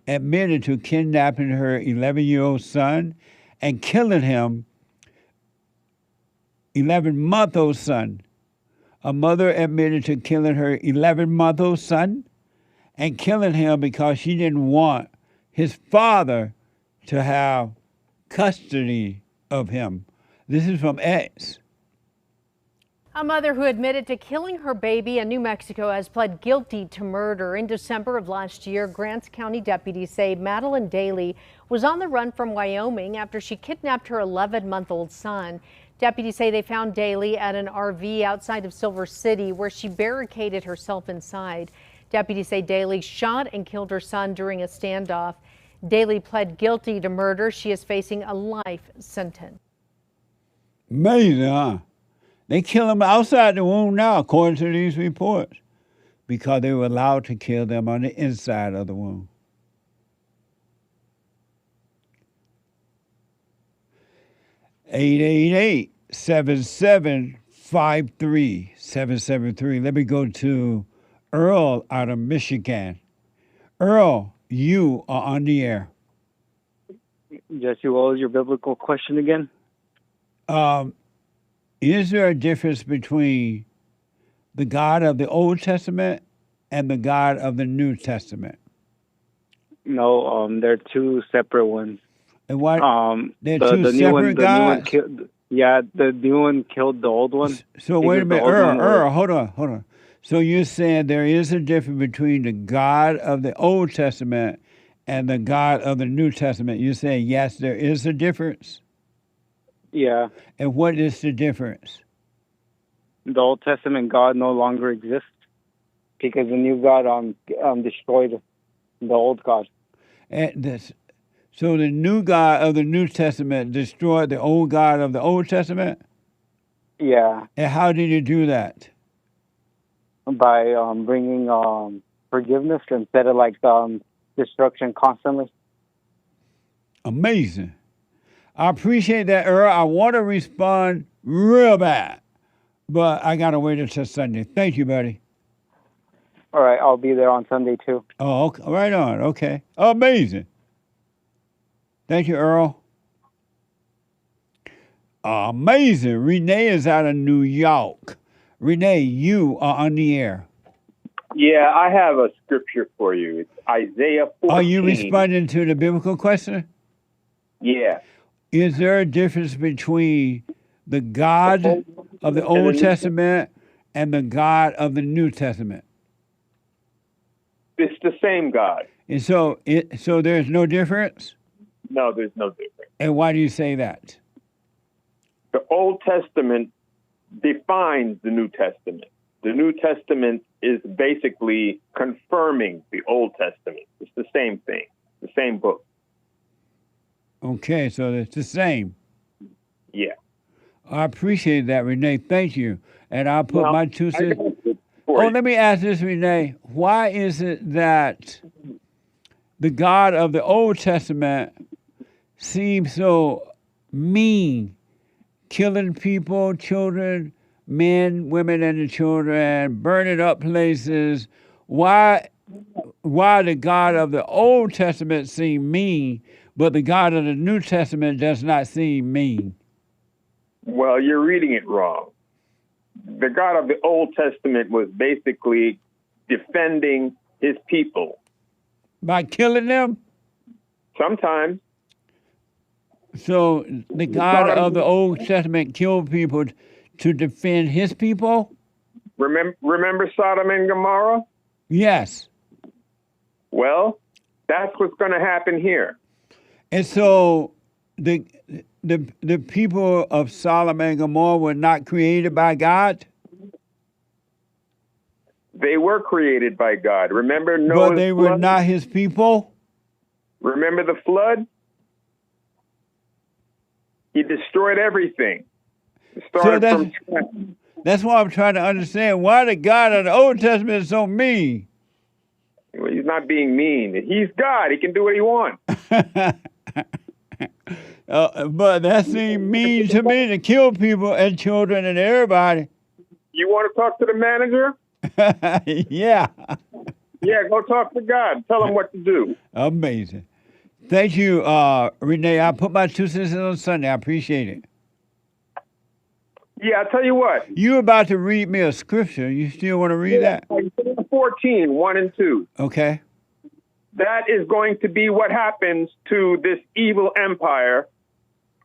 admitted to kidnapping her 11-year-old son and killing him, 11-month-old son. A mother admitted to killing her 11-month-old son and killing him because she didn't want his father to have custody of him. This is from X. A mother who admitted to killing her baby in New Mexico has pled guilty to murder. In December of last year, Grants County deputies say Madeline Daly was on the run from Wyoming after she kidnapped her 11-month-old son. Deputies say they found Daly at an RV outside of Silver City where she barricaded herself inside. Deputies say Daly shot and killed her son during a standoff. Daly pled guilty to murder. She is facing a life sentence. Amazing, huh? They kill them outside the womb now, according to these reports, because they were allowed to kill them on the inside of the womb. (888) 7753773. Let me go to Earl out of Michigan. Earl, you are on the air. Jesse, what was your biblical question again? Is there a difference between the God of the Old Testament and the God of the New Testament? No, they're two separate ones. And why? They're the two new separate one, gods? the new one killed the old one. So wait a minute, Earl, hold on. So you're saying there is a difference between the God of the Old Testament and the God of the New Testament. You're saying, yes, there is a difference? Yeah. And what is the difference? The Old Testament God no longer exists because the new God destroyed the old God. So the new God of the New Testament destroyed the old God of the Old Testament? Yeah. And how did he do that? By bringing forgiveness instead of destruction constantly. Amazing. I appreciate that, Earl. I want to respond real bad, but I got to wait until Sunday. Thank you, buddy. All right, I'll be there on Sunday too. Oh, okay. Right on. Okay. Amazing. Thank you, Earl. Amazing. Renee is out of New York. Renee, you are on the air. Yeah, I have a scripture for you. It's Isaiah 14. Are you responding to the biblical question? Yeah. Is there a difference between the God of the Old Testament and the God of the New Testament? It's the same God. And so there's no difference? No, there's no difference. And why do you say that? The Old Testament defines the New Testament. The New Testament is basically confirming the Old Testament. It's the same thing, the same book. Okay, so it's the same. Yeah. I appreciate that, Renee. Thank you. And I'll put my 2 cents. Let me ask this, Renee. Why is it that the God of the Old Testament seems so mean, killing people, children, men, women, and the children, burning up places? Why the God of the Old Testament seem mean, but the God of the New Testament does not seem mean? Well, you're reading it wrong. The God of the Old Testament was basically defending his people. By killing them? Sometimes. So the God of the Old Testament killed people to defend his people? Remember Sodom and Gomorrah? Yes. Well, that's what's going to happen here. And so the people of Sodom and Gomorrah were not created by God? They were created by God. Remember Noah's But they were flood? not his people? Remember the flood? He destroyed everything. That's why I'm trying to understand why the God of the Old Testament is so mean. Well, he's not being mean. He's God. He can do what he wants. But that seems mean to me, to kill people and children and everybody. You want to talk to the manager? Yeah. Yeah, go talk to God. Tell him what to do. Amazing. Thank you, Renee. I'll put my 2 cents in on Sunday. I appreciate it. Yeah, I'll tell you what. You're about to read me a scripture. You still want to read that? Isaiah 14, 1 and 2. Okay. That is going to be what happens to this evil empire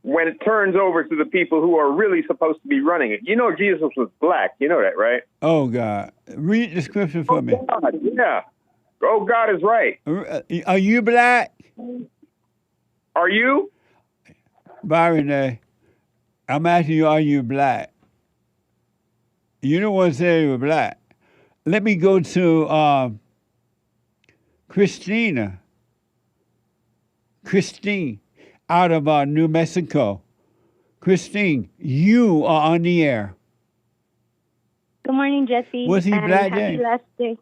when it turns over to the people who are really supposed to be running it. You know Jesus was black. You know that, right? Oh, God. Read the scripture for me. God, yeah. Oh, God is right. Are you black? Are you? Bye, Renee. I'm asking you, are you black? You don't want to say you were black. Let me go to Christine, out of New Mexico. Christine, you are on the air. Good morning, Jesse. Was he and black, happy James? last day.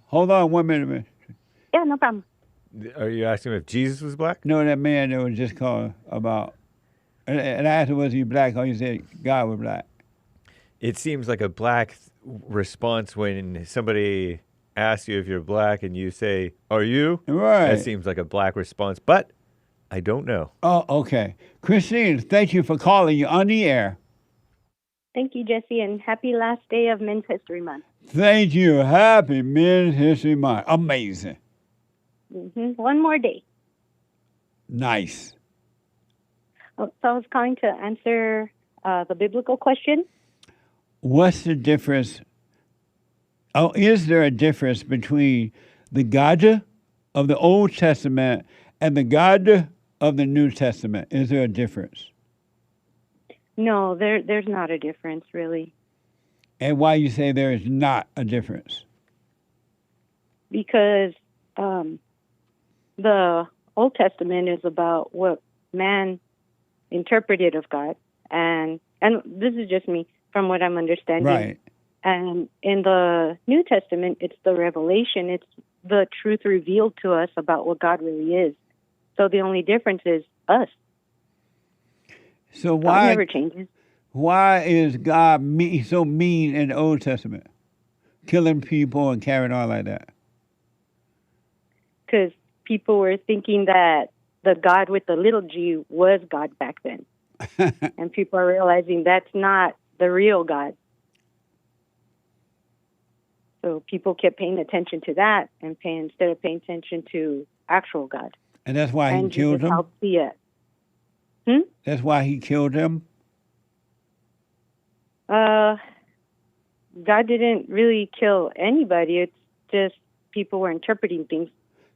Hold on 1 minute. Yeah, no problem. Are you asking if Jesus was black? No, that man that was just calling about, and I asked him, was he black? Oh, he said God was black. It seems like a black response when somebody asks you if you're black and you say, are you? Right. That seems like a black response, but I don't know. Oh, okay. Christine, thank you for calling. You're on the air. Thank you, Jesse, and happy last day of Men's History Month. Thank you. Happy Men's History Month. Amazing. One more day. Nice. So I was calling to answer the biblical question. What's the difference? Oh, is there a difference between the God of the Old Testament and the God of the New Testament? Is there a difference? No, there's not a difference, really. And why you say there is not a difference? Because the Old Testament is about what man interpreted of God. And this is just me, from what I'm understanding. Right. And in the New Testament, it's the revelation. It's the truth revealed to us about what God really is. So the only difference is us. So why God never changes. Why is God so mean in the Old Testament, killing people and carrying on like that? Because people were thinking that the God with the little g was God back then. And people are realizing that's not the real God. So people kept paying attention to that instead of paying attention to actual God. And that's why he killed him? Helped see it. That's why he killed him? God didn't really kill anybody. It's just people were interpreting things.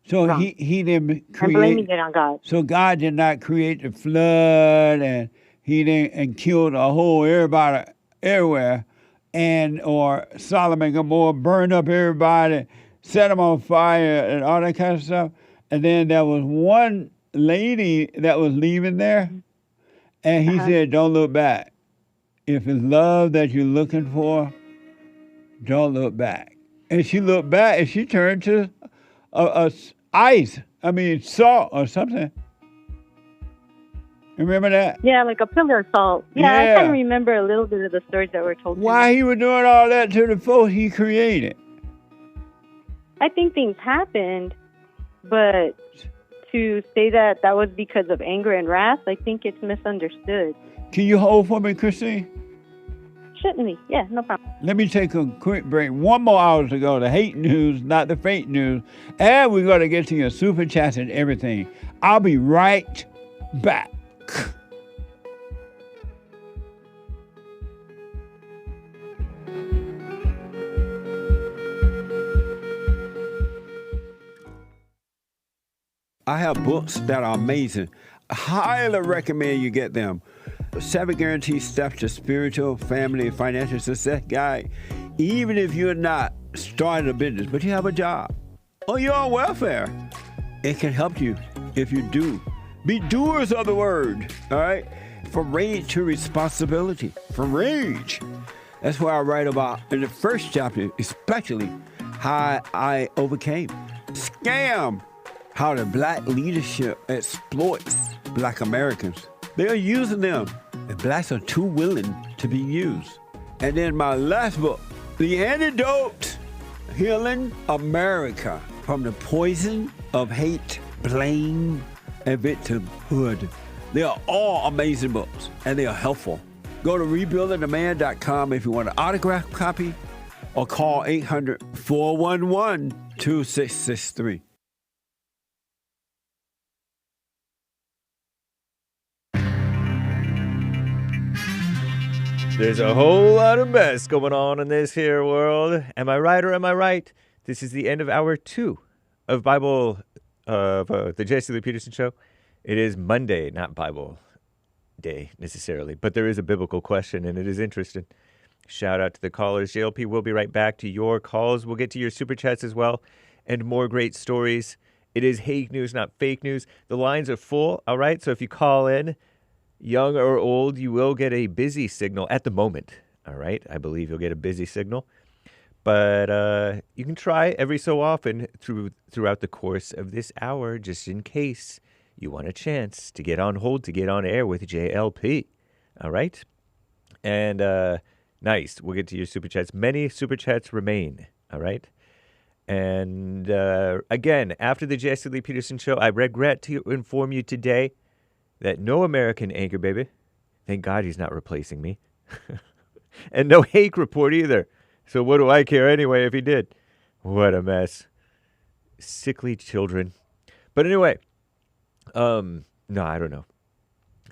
So wrong. he didn't create. And blaming it on God. So God did not create the flood, and he didn't and killed a whole everybody everywhere, or Sodom and Gomorrah burned up everybody, set them on fire, and all that kind of stuff. And then there was one lady that was leaving there, and he said, "Don't look back. If it's love that you're looking for, don't look back." And she looked back, and she turned to salt or something. Remember that? Yeah, like a pillar of salt. Yeah, I kind of remember a little bit of the stories that were told. Why he was doing all that to the folks he created? I think things happened, but to say that was because of anger and wrath, I think it's misunderstood. Can you hold for me, Christine? Certainly. Yeah, no problem. Let me take a quick break. 1 more hour to go. The hate news, not the fake news. And we're going to get to your super chats and everything. I'll be right back. I have books that are amazing. I highly recommend you get them. 7 Guaranteed Steps to Spiritual, Family, and Financial Success Guide. Even if you're not starting a business, but you have a job, or you're on welfare, it can help you if you do. Be doers of the word, all right? From rage to responsibility. From rage. That's what I write about in the first chapter, especially how I overcame. Scam. How the black leadership exploits black Americans. They are using them, and blacks are too willing to be used. And then my last book, The Antidote, Healing America from the Poison of Hate, Blame, and Victimhood. They are all amazing books, and they are helpful. Go to rebuildingtheman.com if you want an autographed copy, or call 800-411-2663. There's a whole lot of mess going on in this here world. Am I right or am I right? This is the end of hour 2 of Bible, the J.C. Lee Peterson Show. It is Monday, not Bible. day necessarily, but there is a biblical question, and it is interesting. Shout out to the callers. JLP will be right back to your calls. We'll get to your super chats as well, and more great stories. It is Hague News, not fake news. The lines are full, all right? So if you call in, young or old, you will get a busy signal at the moment, all right? I believe you'll get a busy signal. But you can try every so often throughout the course of this hour, just in case you want a chance to get on hold, to get on air with JLP, all right? And nice. We'll get to your super chats. Many super chats remain, all right? And again, after the Jesse Lee Peterson show, I regret to inform you today that no American anchor baby, thank God he's not replacing me, and no Hake report either. So what do I care anyway if he did? What a mess. Sickly children. But anyway, no, I don't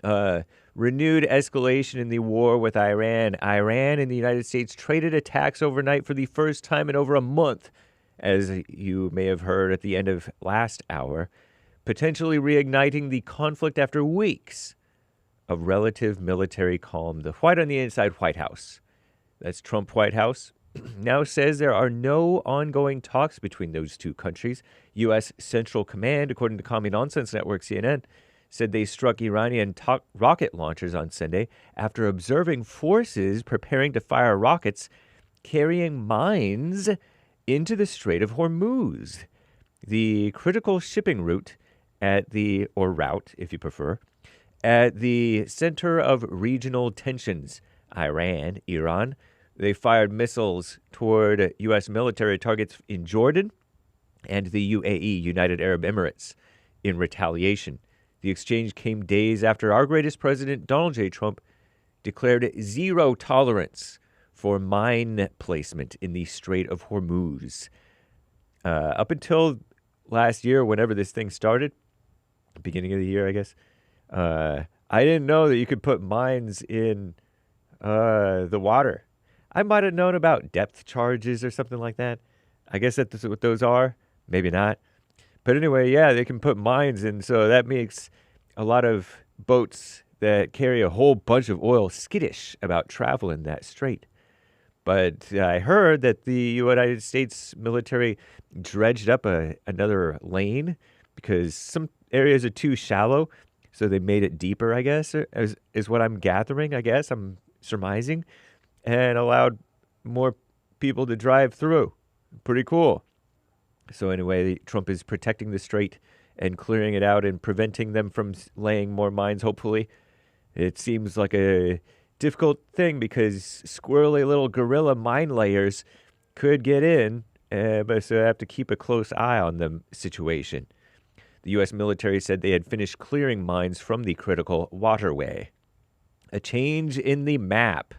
know. Renewed escalation in the war with Iran. Iran and the United States traded attacks overnight for the first time in over a month, as you may have heard at the end of last hour, potentially reigniting the conflict after weeks of relative military calm. The white on the inside White House, that's Trump White House, now says there are no ongoing talks between those two countries. U.S. Central Command, according to Commie Nonsense Network CNN, said they struck Iranian rocket launchers on Sunday after observing forces preparing to fire rockets carrying mines into the Strait of Hormuz, the critical shipping route route, if you prefer, at the center of regional tensions. Iran, they fired missiles toward U.S. military targets in Jordan and the UAE, United Arab Emirates, in retaliation. The exchange came days after our greatest president, Donald J. Trump, declared zero tolerance for mine placement in the Strait of Hormuz. Up until last year, whenever this thing started, beginning of the year, I guess, I didn't know that you could put mines in the water. I might have known about depth charges or something like that. I guess that's what those are. Maybe not. But anyway, yeah, they can put mines in, so that makes a lot of boats that carry a whole bunch of oil skittish about traveling that strait. But I heard that the United States military dredged up another lane because some areas are too shallow, so they made it deeper, I guess, is what I'm gathering, I guess. I'm surmising, and allowed more people to drive through. Pretty cool. So anyway, Trump is protecting the strait and clearing it out and preventing them from laying more mines, hopefully. It seems like a difficult thing because squirrely little guerrilla mine layers could get in, but so I have to keep a close eye on the situation. The U.S. military said they had finished clearing mines from the critical waterway. A change in the map.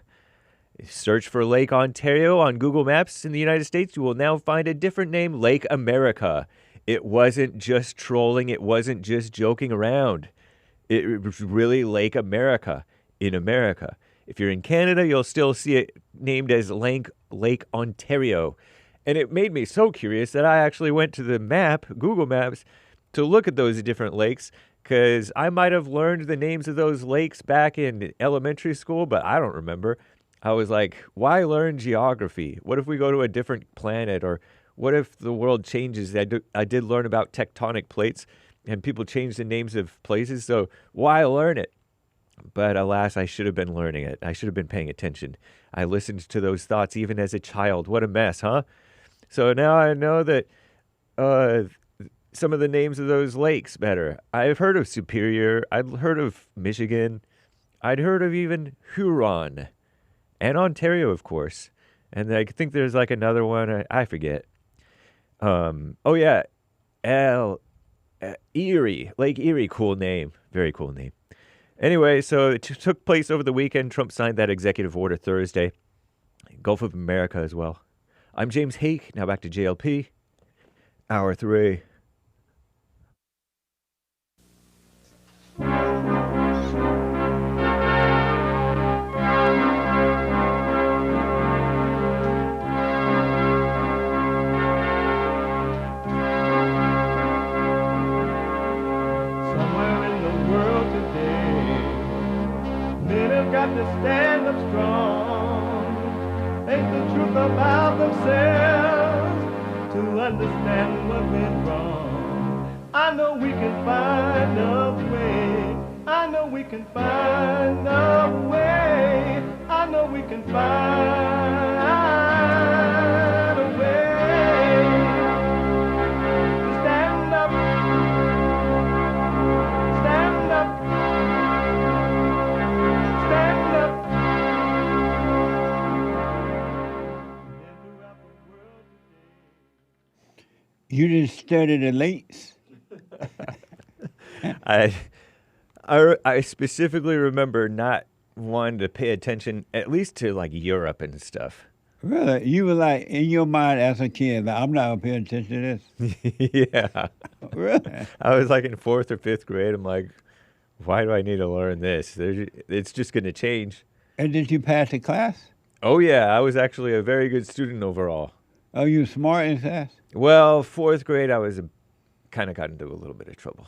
Search for Lake Ontario on Google Maps in the United States. You will now find a different name, Lake America. It wasn't just trolling. It wasn't just joking around. It was really Lake America in America. If you're in Canada, you'll still see it named as Lake Ontario. And it made me so curious that I actually went to the map, Google Maps, to look at those different lakes, because I might have learned the names of those lakes back in elementary school, but I don't remember. I was like, why learn geography? What if we go to a different planet? Or what if the world changes? I did learn about tectonic plates, and people change the names of places, so why learn it? But alas, I should have been learning it. I should have been paying attention. I listened to those thoughts even as a child. What a mess, huh? So now I know that some of the names of those lakes better. I've heard of Superior. I've heard of Michigan. I'd heard of even Huron. And Ontario, of course. And I think there's like another one. I forget. Oh, yeah. Erie. Lake Erie. Cool name. Very cool name. Anyway, so it took place over the weekend. Trump signed that executive order Thursday. Gulf of America as well. I'm James Hake. Now back to JLP. Hour 3. have to stand up strong, face the truth about themselves, to understand what went wrong. I know we can find a way. I know we can find a way. I know we can find a way to stand up, stand up, stand up. You didn't study the lates. I specifically remember not wanting to pay attention, at least to like Europe and stuff. Really? You were like, in your mind as a kid, like, I'm not going to pay attention to this? Yeah. Really? I was like in 4th or 5th grade. I'm like, why do I need to learn this? It's just going to change. And did you pass the class? Oh, yeah. I was actually a very good student overall. Oh, you smart in class? Well, 4th grade, I was kind of got into a little bit of trouble.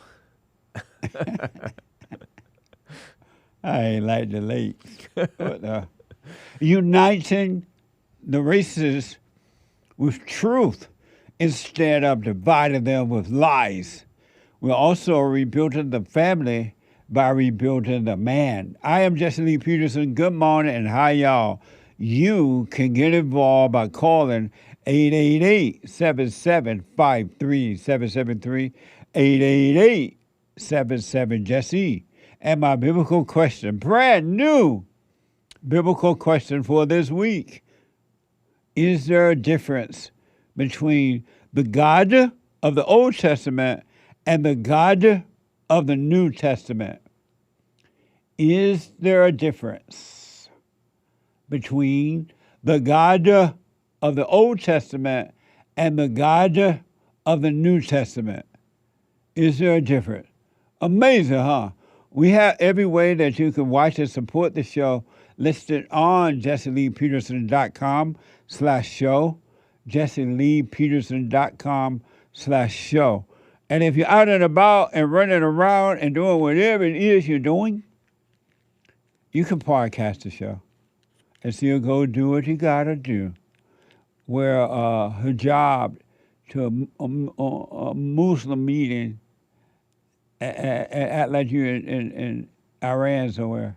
I ain't like the late. But, uniting the races with truth instead of dividing them with lies. We're also rebuilding the family by rebuilding the man. I am Jesse Lee Peterson. Good morning and hi, y'all. You can get involved by calling 888-775-3773, 888-77-JESSE. And my biblical question, brand new biblical question for this week. Is there a difference between the God of the Old Testament and the God of the New Testament? Is there a difference between the God of the Old Testament and the God of the New Testament? Is there a difference? Amazing, huh? We have every way that you can watch and support the show listed on jesseleepeterson.com/show, jesseleepeterson.com/show. And if you're out and about and running around and doing whatever it is you're doing, you can podcast the show and still go do what you gotta do. Wear a hijab to a Muslim meeting, act like you're in Iran somewhere,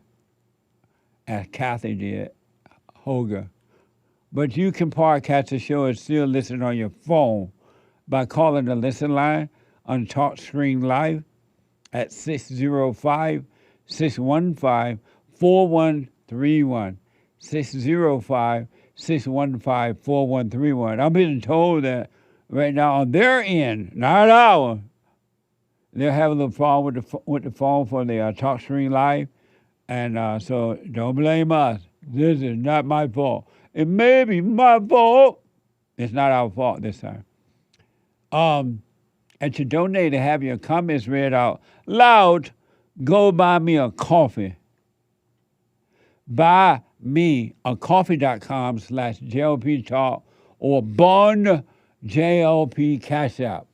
as Kathy did, Hochul. But you can podcast the show and still listen on your phone by calling the listen line on Talk Screen Live at 605-615-4131, 605-615-4131. I'm being told that right now on their end, not ours, they're having a little problem with the phone for the Talk Screen Live. And so don't blame us. This is not my fault. It may be my fault. It's not our fault this time. And to donate and have your comments read out loud, go buy me a coffee. Buy me a coffee.com/JLP Talk or Bond JLP Cash App.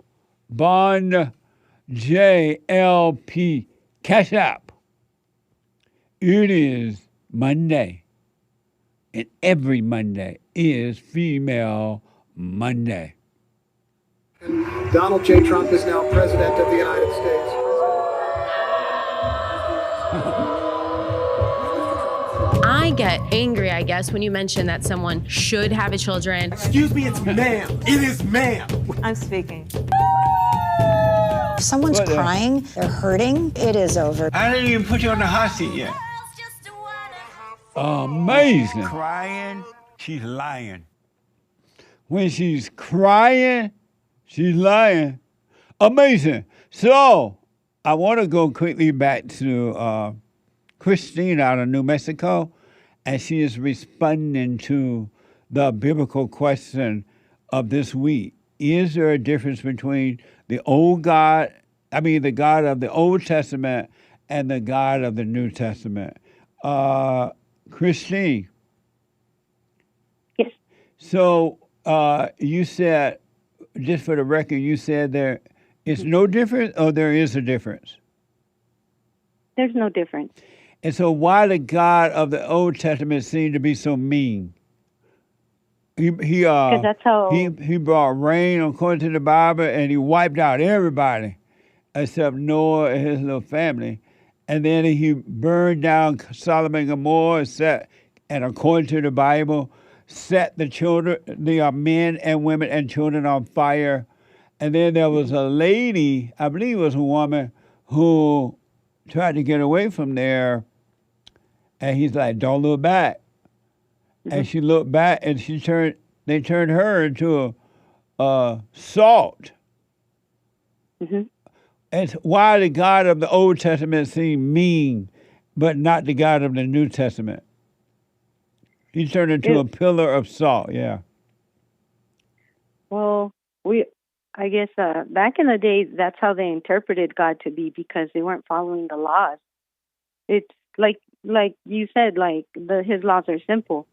Bond JLP Cash App. It is Monday, and every Monday is Female Monday. Donald J. Trump is now President of the United States. I get angry, I guess, when you mention that someone should have a children. Excuse me, it's ma'am. It is ma'am. I'm speaking. If someone's crying, they're hurting, it is over. I didn't even put you on the hot seat yet. Amazing. Crying, she's lying. When she's crying, she's lying. Amazing. So, I want to go quickly back to Christine out of New Mexico, and she is responding to the biblical question of this week. Is there a difference between the God of the Old Testament and the God of the New Testament? Christine. Yes. So you said, just for the record, you said there is no difference, or there is a difference? There's no difference. And so why the God of the Old Testament seemed to be so mean? He that's how he brought rain according to the Bible, and he wiped out everybody except Noah and his little family. And then he burned down Sodom and Gomorrah, and according to the Bible, set the children, the men and women and children on fire. And then there was a lady, I believe it was a woman, who tried to get away from there. And he's like, don't look back. And she looked back, and they turned her into a salt. And why the God of the Old Testament seemed mean, but not the God of the New Testament? He turned into a pillar of salt, yeah. Well, I guess back in the day, that's how they interpreted God to be, because they weren't following the laws. It's like you said, like his laws are simple,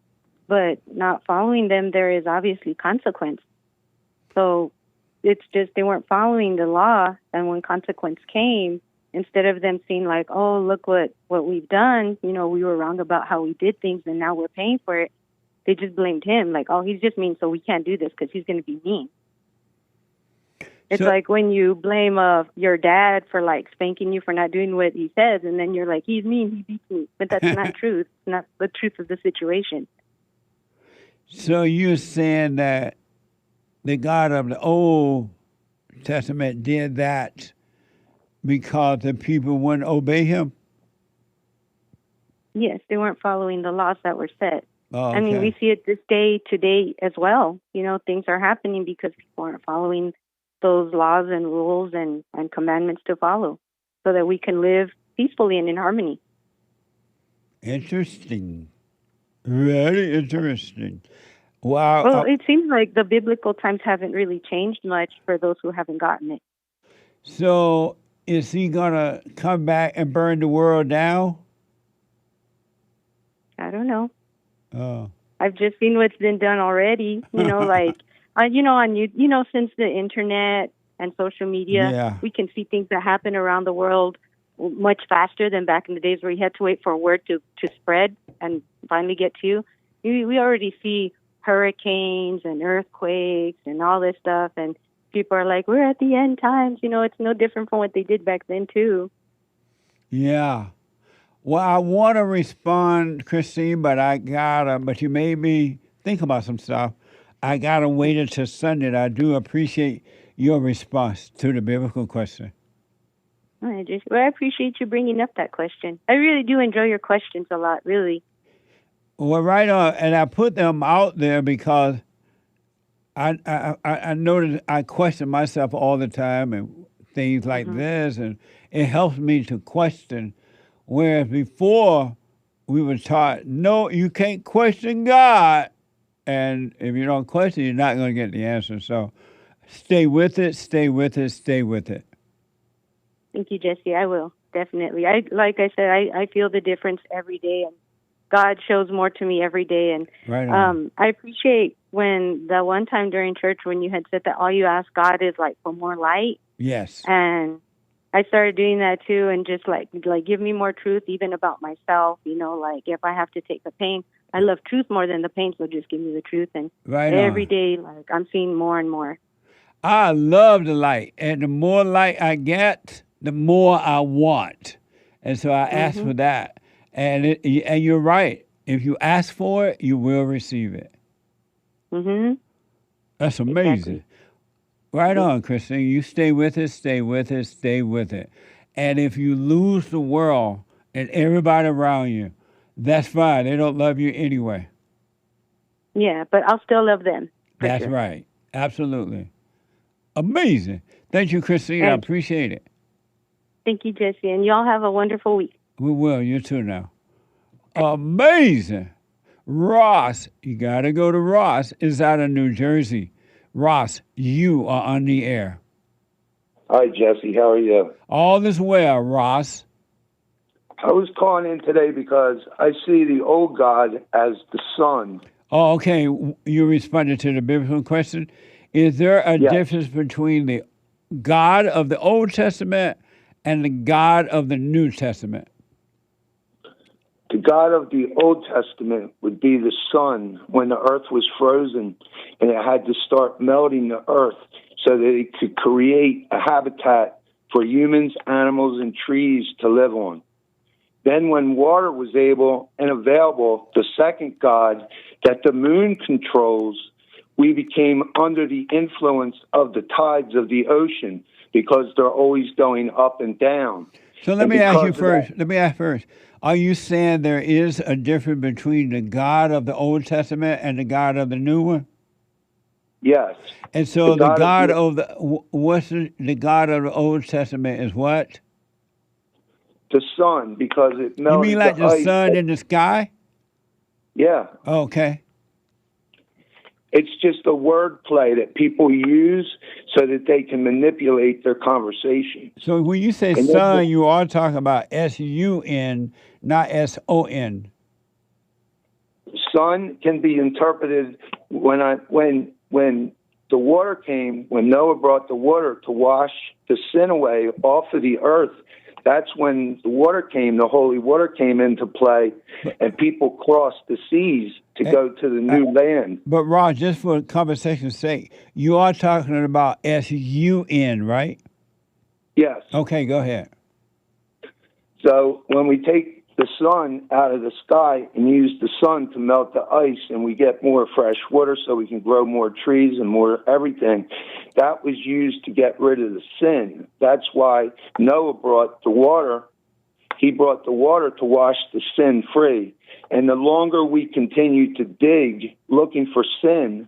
but not following them, there is obviously consequence. So it's just they weren't following the law, and when consequence came, instead of them seeing like, oh, look what we've done, we were wrong about how we did things, and now we're paying for it, they just blamed him, like, oh, he's just mean, so we can't do this because he's going to be mean. It's like when you blame your dad for like spanking you for not doing what he says, and then you're like, he's mean, he beats me. But that's not true. It's not the truth of the situation. So you're saying that the God of the Old Testament did that because the people wouldn't obey him? Yes, they weren't following the laws that were set. Oh, okay. I mean, we see it this day today as well. Things are happening because people aren't following those laws and rules and commandments to follow so that we can live peacefully and in harmony. Interesting. Very interesting. Wow. Well, it seems like the biblical times haven't really changed much for those who haven't gotten it. So is he going to come back and burn the world down? I don't know. Oh. I've just seen what's been done already, like, since the internet and social media, we can see things that happen around the world much faster than back in the days where you had to wait for a word to spread and finally get to you. We already see hurricanes and earthquakes and all this stuff, and people are like, we're at the end times. It's no different from what they did back then, too. Yeah. Well, I want to respond, Christine, but you made me think about some stuff. I got to wait until Sunday. I do appreciate your response to the biblical question. I appreciate you bringing up that question. I really do enjoy your questions a lot, really. Well, right on. And I put them out there because I noticed I question myself all the time and things like this, and it helps me to question. Whereas before, we were taught, no, you can't question God. And if you don't question, you're not going to get the answer. So stay with it, stay with it, stay with it. Thank you, Jesse. I will, definitely. Like I said, I feel the difference every day, and God shows more to me every day. And I appreciate when the one time during church when you had said that all you ask God is like for more light. Yes. And I started doing that too, and just like give me more truth, even about myself. Like if I have to take the pain, I love truth more than the pain, so just give me the truth. And every day, like I'm seeing more and more. I love the light, and the more light I get, the more I want, and so I ask for that. And you're right. If you ask for it, you will receive it. That's amazing. Exactly. Right on, Christine. You stay with it, stay with it, stay with it. And if you lose the world and everybody around you, that's fine. They don't love you anyway. Yeah, but I'll still love them. That's right. Absolutely. Amazing. Thank you, Christine. I appreciate it. Thank you, Jesse. And y'all have a wonderful week. We will. You too now. Amazing. Ross, you got to go to Ross, is out of New Jersey. Ross, you are on the air. Hi, Jesse. How are you? All is well, Ross. I was calling in today because I see the old God as the Son. Oh, okay. You responded to the biblical question. Is there a difference between the God of the Old Testament and the God of the New Testament? God of the Old Testament would be the sun when the earth was frozen and it had to start melting the earth so that it could create a habitat for humans, animals, and trees to live on. Then when water was able and available, the second God that the moon controls, we became under the influence of the tides of the ocean because they're always going up and down. So let me ask you first. Let me ask first. Are you saying there is a difference between the God of the Old Testament and the God of the New one? Yes. And so the God of the what's the God of the Old Testament is what? The sun, because it melted. You mean like the sun in the sky? Yeah. Okay. It's just a word play that people use so that they can manipulate their conversation. So when you say sun, you are talking about S-U-N, not S-O-N. Sun can be interpreted when the water came, when Noah brought the water to wash the sin away off of the earth. That's when the water came, the holy water came into play, and people crossed the seas to go to the new land. But, Rod, just for conversation's sake, you are talking about S-U-N, right? Yes. Okay, go ahead. So when we take the sun out of the sky and use the sun to melt the ice and we get more fresh water so we can grow more trees and more everything, that was used to get rid of the sin. That's why Noah brought the water. He brought the water to wash the sin free. And the longer we continue to dig looking for sin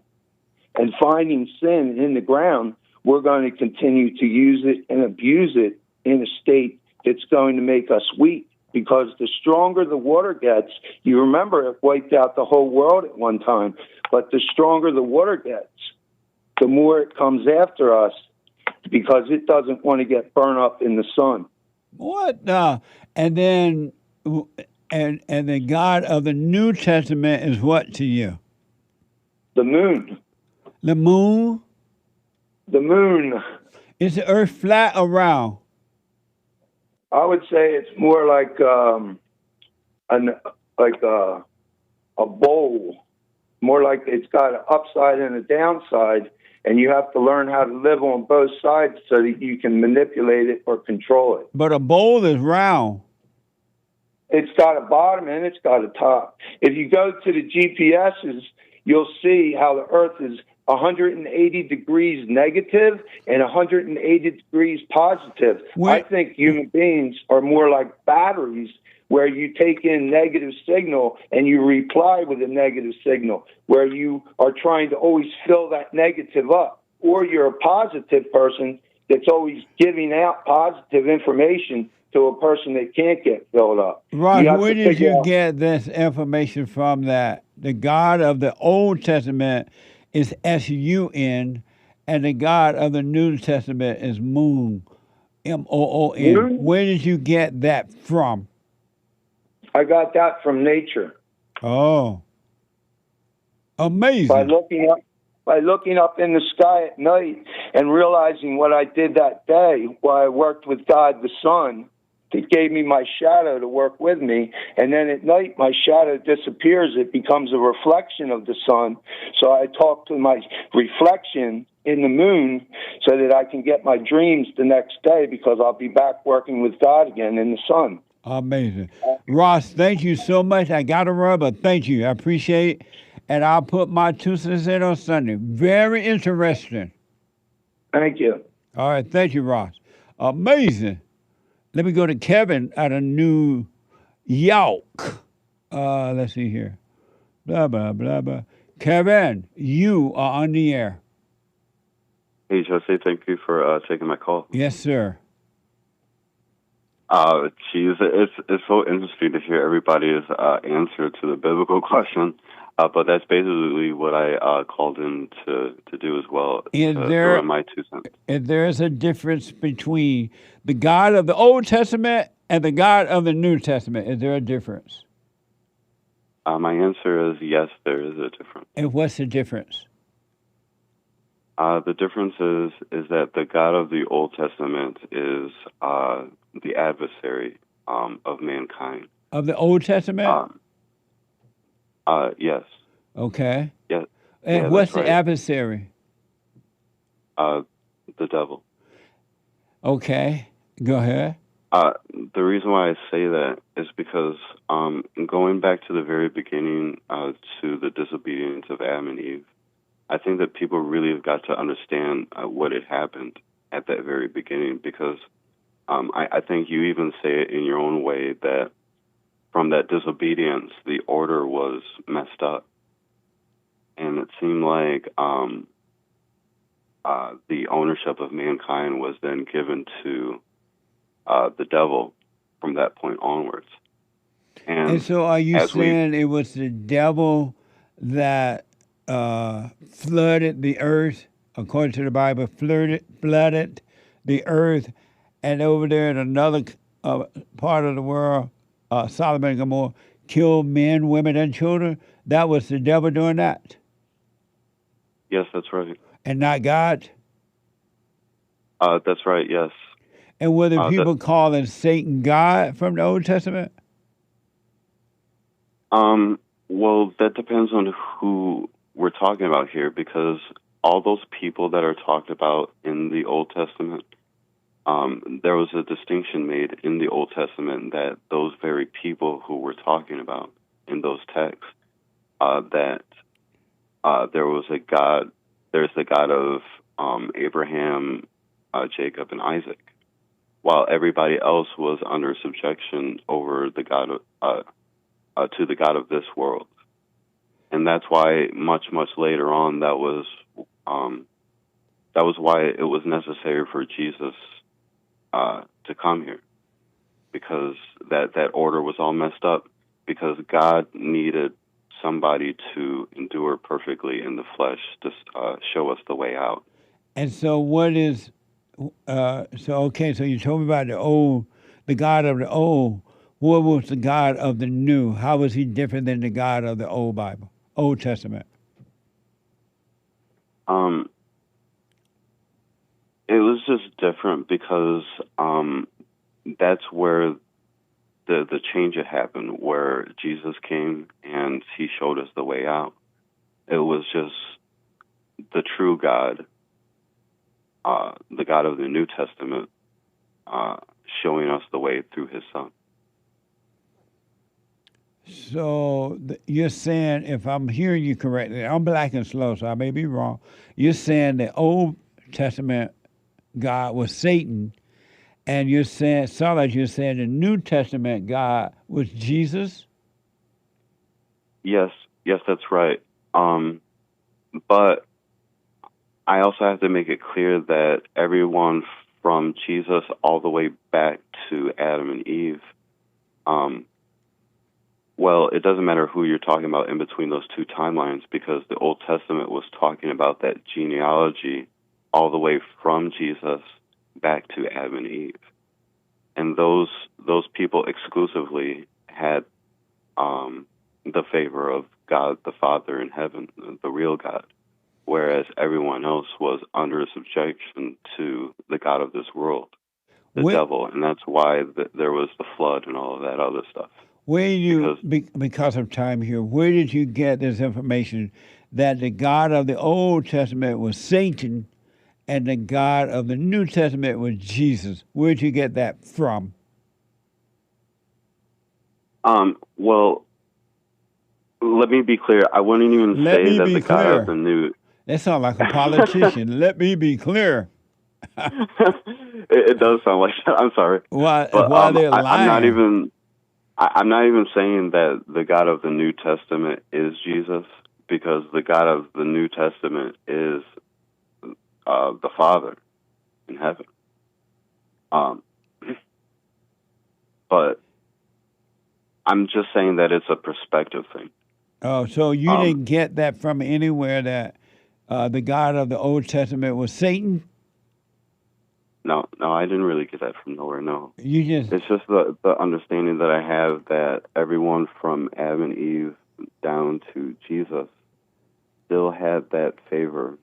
and finding sin in the ground, we're going to continue to use it and abuse it in a state that's going to make us weak. Because the stronger the water gets, you remember it wiped out the whole world at one time, but the stronger the water gets, the more it comes after us because it doesn't want to get burned up in the sun. What? And then, and the God of the New Testament is what to you? The moon. The moon? The moon. Is the earth flat or round? I would say it's more like a bowl, more like it's got an upside and a downside, and you have to learn how to live on both sides so that you can manipulate it or control it. But a bowl is round. It's got a bottom and it's got a top. If you go to the GPSs, you'll see how the Earth is 180 degrees negative and 180 degrees positive. I think human beings are more like batteries where you take in negative signal and you reply with a negative signal, where you are trying to always fill that negative up. Or you're a positive person that's always giving out positive information to a person that can't get filled up. Right, where did you get this information from that the God of the Old Testament is S-U-N, and the God of the New Testament is Moon, M-O-O-N. Where did you get that from? I got that from nature. Oh, amazing! By looking up in the sky at night and realizing what I did that day while I worked with God the Sun. It gave me my shadow to work with me, and then at night my shadow disappears. It becomes a reflection of the sun. So I talk to my reflection in the moon so that I can get my dreams the next day because I'll be back working with God again in the sun. Amazing. Ross, thank you so much. I got to run, but thank you. I appreciate it. And I'll put my 2 cents in on Sunday. Very interesting. Thank you. All right. Thank you, Ross. Amazing. Let me go to Kevin out of New York. Let's see here. Blah, blah, blah, blah. Kevin, you are on the air. Hey, Jose, thank you for taking my call. Yes, sir. It's so interesting to hear everybody's answer to the biblical question, but that's basically what I called in to do as well. Throw in my 2 cents. And there is a difference between the God of the Old Testament and the God of the New Testament. Is there a difference? My answer is yes, there is a difference. And what's the difference? The difference is that the God of the Old Testament is the adversary of mankind. Of the Old Testament? Yes. Okay. Yeah. And yeah, what's that's the right. adversary? The devil. Okay. Go ahead. The reason why I say that is because going back to the very beginning to the disobedience of Adam and Eve, I think that people really have got to understand what had happened at that very beginning, because I think you even say it in your own way that from that disobedience, the order was messed up. And it seemed like the ownership of mankind was then given to the devil from that point onwards. And so are you saying it was the devil that flooded the earth, according to the Bible, flooded the earth, and over there in another part of the world, Sodom and Gomorrah, killed men, women, and children? That was the devil doing that? Yes, that's right. And not God? That's right, yes. And were the people calling Satan God from the Old Testament? Well, that depends on who we're talking about here, because all those people that are talked about in the Old Testament, there was a distinction made in the Old Testament that those very people who we're talking about in those texts, that there was a God, there's the God of Abraham, Jacob, and Isaac, while everybody else was under subjection over the God of to the God of this world. And that's why much later on that was why it was necessary for Jesus to come here, because that order was all messed up, because God needed somebody to endure perfectly in the flesh to show us the way out. And so what is so you told me about the God of the old. What was the God of the new? How was he different than the God of the old Bible, Old Testament? It was just different because that's where the change had happened, where Jesus came and he showed us the way out. It was just the true God, the God of the New Testament, showing us the way through his Son. So you're saying, if I'm hearing you correctly, I'm black and slow, so I may be wrong. You're saying the Old Testament God was Satan, and you're saying, like you're saying the New Testament God was Jesus? Yes, that's right. But I also have to make it clear that everyone from Jesus all the way back to Adam and Eve, well, it doesn't matter who you're talking about in between those two timelines, because the Old Testament was talking about that genealogy all the way from Jesus back to Adam and Eve. And those people exclusively had the favor of God the Father in heaven, the real God, whereas everyone else was under subjection to the God of this world, the devil. And that's why there was the flood and all of that other stuff. Because of time here, where did you get this information that the God of the Old Testament was Satan and the God of the New Testament was Jesus? Where did you get that from? Well, let me be clear. I wouldn't even say that the God of the New... That sounds like a politician. Let me be clear. It does sound like that. I'm sorry. Why they're lying? I'm not even saying that the God of the New Testament is Jesus, because the God of the New Testament is the Father in heaven. But I'm just saying that it's a perspective thing. Oh, so you didn't get that from anywhere, that the God of the Old Testament was Satan? No, I didn't really get that from nowhere, no. It's just the understanding that I have that everyone from Adam and Eve down to Jesus still had that favor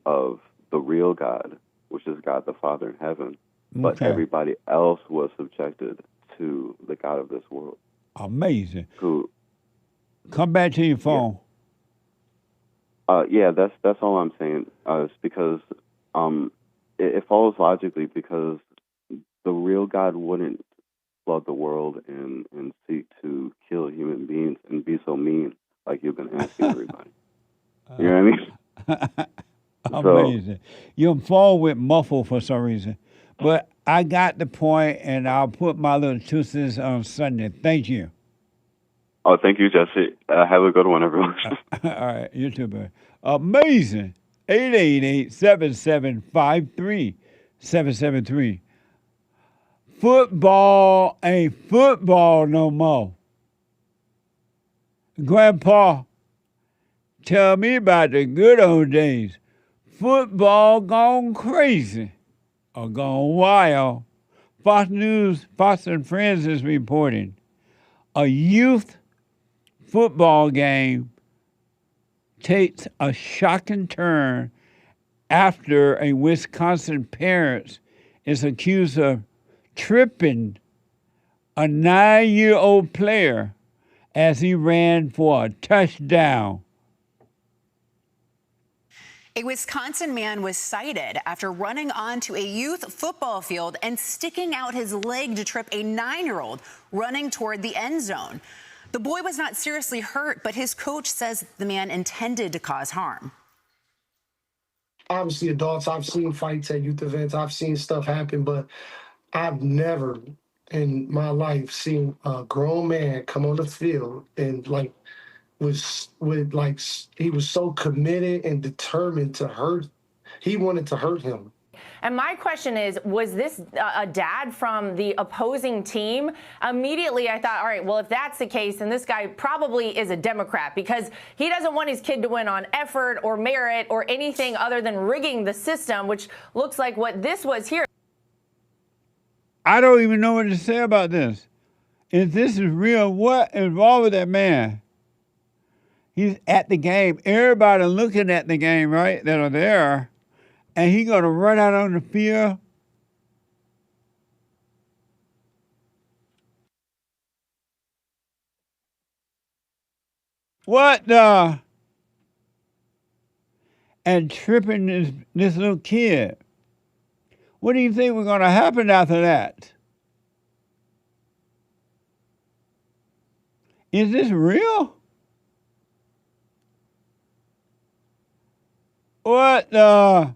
of the real God, which is God the Father in heaven. But everybody else was subjected to the God of this world. Amazing. who, Come back to your phone. yeah, that's all I'm saying. It's because it follows logically because the real God wouldn't flood the world and seek to kill human beings and be so mean like you've been asking everybody. You know what I mean? Amazing. Your phone went muffled for some reason. But I got the point, and I'll put my little 2 cents on Sunday. Thank you. Oh, thank you, Jesse. Have a good one, everyone. All right, you too, man. Amazing. 888-7753-773. Football ain't football no more. Grandpa, tell me about the good old days. Football gone crazy or gone wild. Fox News, Fox and Friends is reporting a youth football game takes a shocking turn after a Wisconsin parent is accused of tripping a 9-year-old player as he ran for a touchdown. A Wisconsin man was cited after running onto a youth football field and sticking out his leg to trip a 9-year-old running toward the end zone. The boy was not seriously hurt, but his coach says the man intended to cause harm. Obviously, adults, I've seen fights at youth events. I've seen stuff happen, but I've never in my life seen a grown man come on the field and he was so committed and determined to hurt. He wanted to hurt him. And my question is, was this a dad from the opposing team? Immediately, I thought, all right, well, if that's the case, then this guy probably is a Democrat because he doesn't want his kid to win on effort or merit or anything other than rigging the system, which looks like what this was here. I don't even know what to say about this. If this is real, what is wrong with that man? He's at the game. Everybody looking at the game, right, that are there. And he going to run out on the field. What the? And tripping this little kid. What do you think was going to happen after that? Is this real? What the?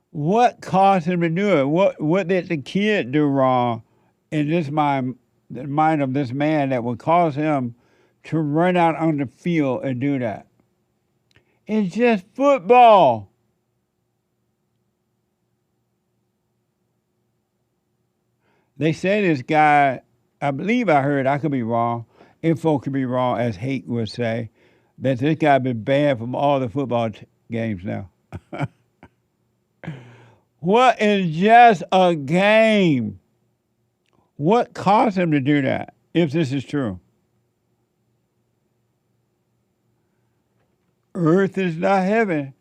What caused him to do it? What did the kid do wrong in the mind of this man that would cause him to run out on the field and do that? It's just football. They say this guy, I believe I heard, I could be wrong, info could be wrong, as Hake would say, that this guy been banned from all the football games now. What is just a game? What caused him to do that, if this is true? Earth is not heaven,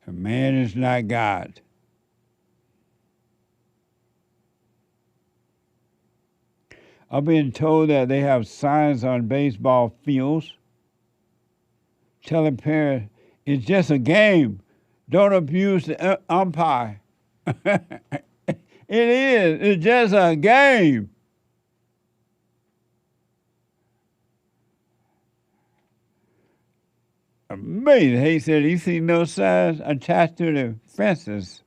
and man is not God. I've been told that they have signs on baseball fields telling parents, it's just a game. Don't abuse the umpire. It is. It's just a game. Amazing. He said he seen no signs attached to the fences.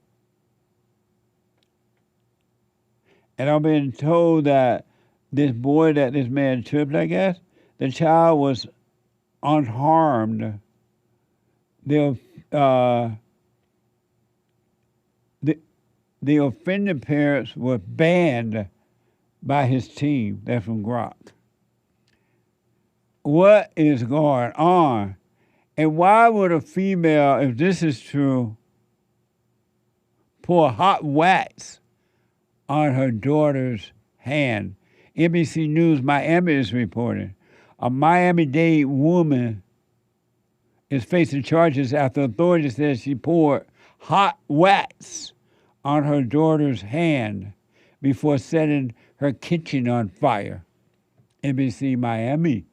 And I've been told that this boy that this man tripped, I guess, the child was unharmed. The offended parents were banned by his team. That's from Grok. What is going on? And why would a female, if this is true, pour hot wax on her daughter's hand? NBC News Miami is reporting. A Miami-Dade woman is facing charges after authorities said she poured hot wax on her daughter's hand before setting her kitchen on fire. NBC Miami.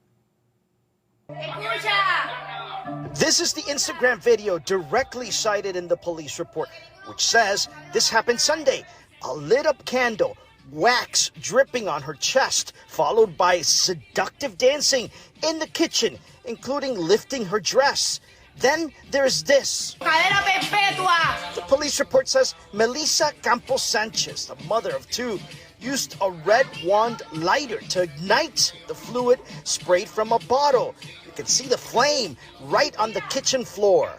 This is the Instagram video directly cited in the police report, which says this happened Sunday. A lit up candle, wax dripping on her chest, followed by seductive dancing in the kitchen, including lifting her dress. Then there's this. The police report says Melissa Campos Sanchez, the mother of two, used a red wand lighter to ignite the fluid sprayed from a bottle. You can see the flame right on the kitchen floor.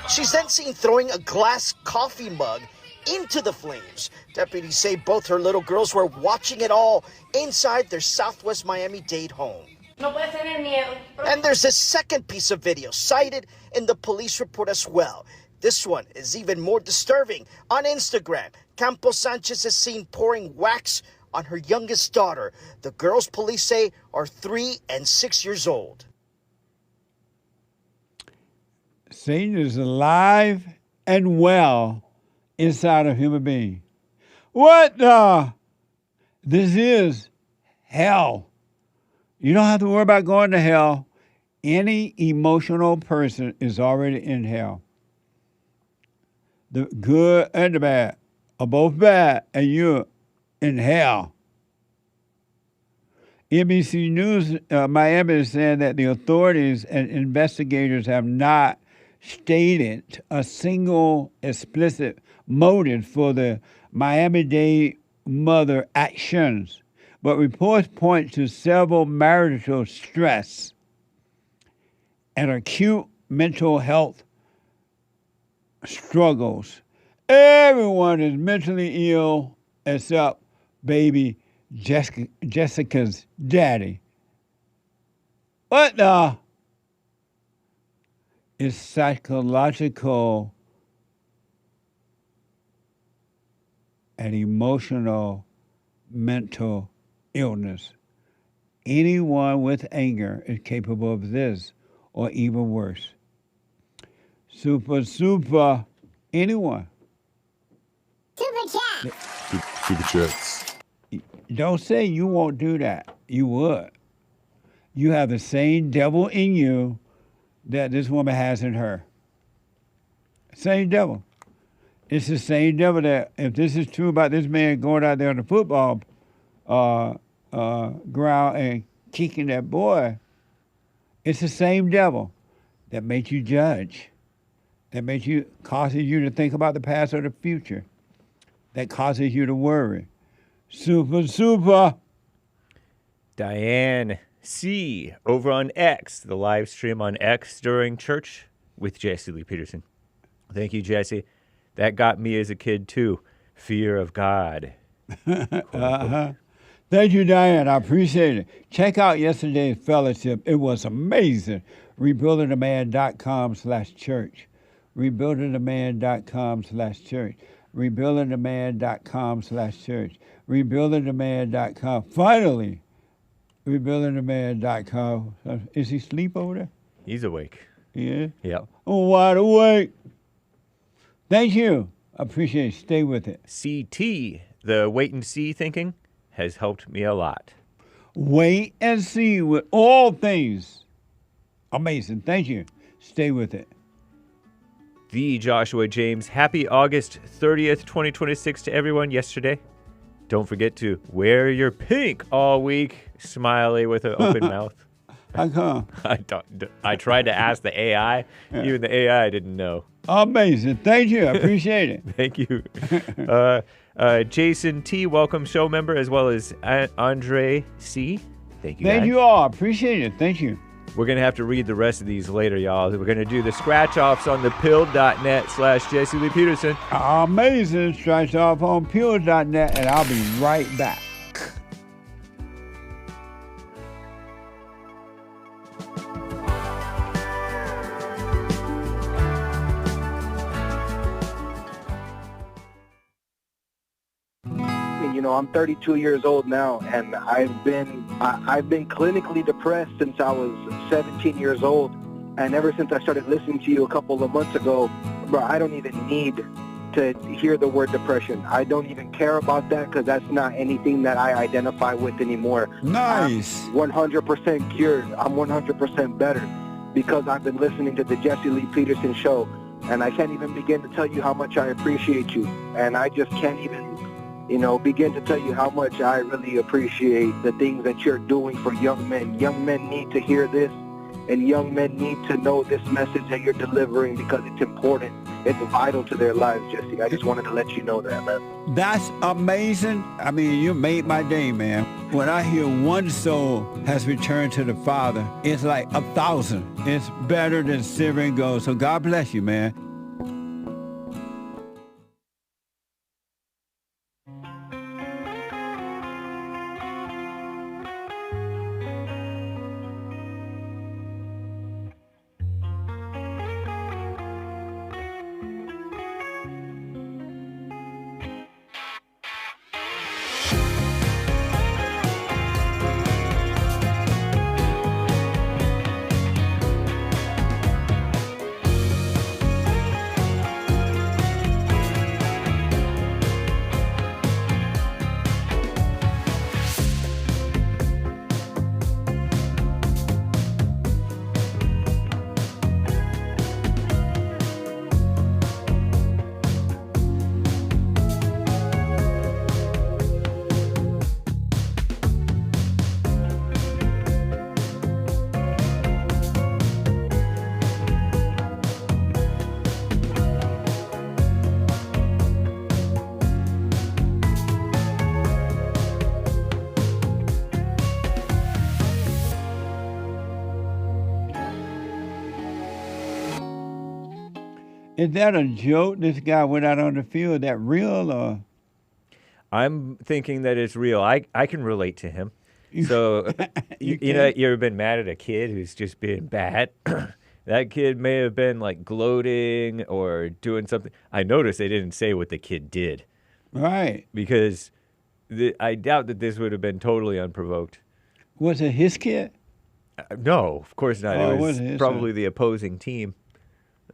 She's then seen throwing a glass coffee mug into the flames. Deputies say both her little girls were watching it all inside their Southwest Miami-Dade home. And there's a second piece of video cited in the police report as well. This one is even more disturbing. On Instagram, Campos Sanchez is seen pouring wax on her youngest daughter. The girls, police say, are 3 and 6 years old. Satan is alive and well inside a human being. What the? This is hell. You don't have to worry about going to hell. Any emotional person is already in hell. The good and the bad are both bad, and you're in hell. NBC News Miami is saying that the authorities and investigators have not stated a single explicit motive for the Miami-Dade mother actions, but reports point to several marital stress and acute mental health struggles. Everyone is mentally ill except baby Jessica's daddy. What the? It's psychological and emotional mental illness. Anyone with anger is capable of this or even worse. Super, anyone. Super chats. Don't say you won't do that. You would. You have the same devil in you that this woman has in her. Same devil. It's the same devil that, if this is true about this man going out there on the football ground and kicking that boy, it's the same devil that makes you judge, that causes you to think about the past or the future, that causes you to worry. Super. Diane C. over on X, the live stream on X during church with Jesse Lee Peterson. Thank you, Jesse. That got me as a kid, too. Fear of God. Thank you, Diane. I appreciate it. Check out yesterday's fellowship. It was amazing. RebuildingTheMan.com/church. RebuildingTheMan.com/church. RebuildingTheMan.com/church. RebuildingTheMan.com. Finally, RebuildingTheMan.com. Is he asleep over there? He's awake. Yeah? Yep. I'm wide awake. Thank you. I appreciate it. Stay with it. CT, the wait and see thinking, has helped me a lot. Wait and see with all things. Amazing. Thank you. Stay with it. The Joshua James, happy August 30th, 2026 to everyone yesterday. Don't forget to wear your pink all week. Smiley with an open mouth. How come? I tried to ask the AI. Yeah. Even the AI didn't know. Amazing. Thank you. I appreciate it. Thank you. Jason T, welcome show member, as well as Andre C. Thank you, Thank guys. you all. Appreciate it. Thank you. We're going to have to read the rest of these later, y'all. We're going to do the scratch-offs on the pill.net/Jesse Lee Peterson. Amazing. Scratch-off on pill.net, and I'll be right back. You know, I'm 32 years old now, and I've been clinically depressed since I was 17 years old, and ever since I started listening to you a couple of months ago, bro, I don't even need to hear the word depression. I don't even care about that because that's not anything that I identify with anymore. Nice. I'm 100% cured. I'm 100% better because I've been listening to the Jesse Lee Peterson show, and I can't even begin to tell you how much I appreciate you. And I just can't even, begin to tell you how much I really appreciate the things that you're doing for young men. Young men need to hear this, and young men need to know this message that you're delivering because it's important. It's vital to their lives, Jesse. I just wanted to let you know that, man. That's amazing. I mean, you made my day, man. When I hear one soul has returned to the Father, it's like 1,000. It's better than silver and gold. So God bless you, man. Is that a joke? This guy went out on the field. That real or? I'm thinking that it's real. I can relate to him. So, you know, you ever been mad at a kid who's just being bad? That kid may have been like gloating or doing something. I noticed they didn't say what the kid did. Right. Because I doubt that this would have been totally unprovoked. Was it his kid? No, of course not. Oh, it was his, probably the opposing team.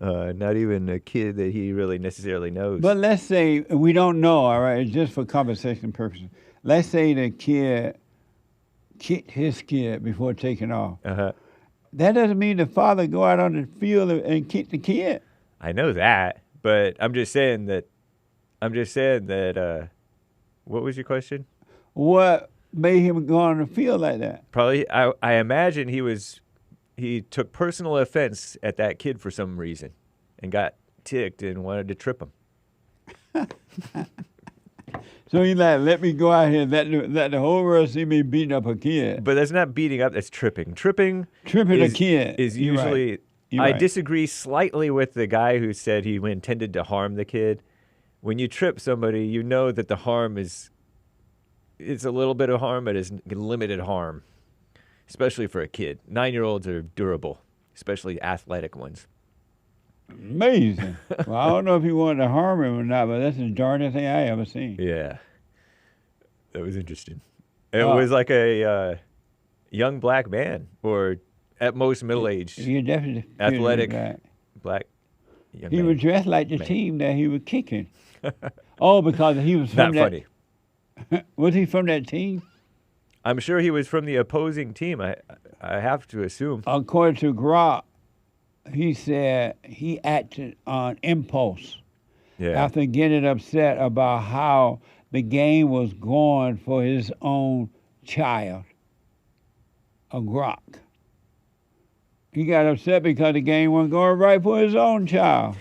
Not even a kid that he really necessarily knows. But let's say, we don't know, all right, just for conversation purposes. Let's say the kid kicked his kid before taking off. Uh-huh. That doesn't mean the father go out on the field and kick the kid. I know that, but I'm just saying that, what was your question? What made him go on the field like that? Probably, I imagine he took personal offense at that kid for some reason and got ticked and wanted to trip him. So he's like, let me go out here and let the whole world see me beating up a kid. But that's not beating up, that's tripping. Tripping a kid is usually, I disagree slightly with the guy who said he intended to harm the kid. When you trip somebody, you know that the harm it's a little bit of harm, but it's limited harm. Especially for a kid. 9-year-olds are durable, especially athletic ones. Amazing. Well, I don't know if he wanted to harm him or not, but that's the darndest thing I ever seen. Yeah. That was interesting. It was like a young black man, or at most middle-aged. He definitely athletic black young man. He was dressed like the team that he was kicking. Oh, because he was from Not funny. Was he from that team? I'm sure he was from the opposing team. I have to assume. According to Grok, he said he acted on impulse after getting upset about how the game was going for his own child, a Grok. He got upset because the game wasn't going right for his own child.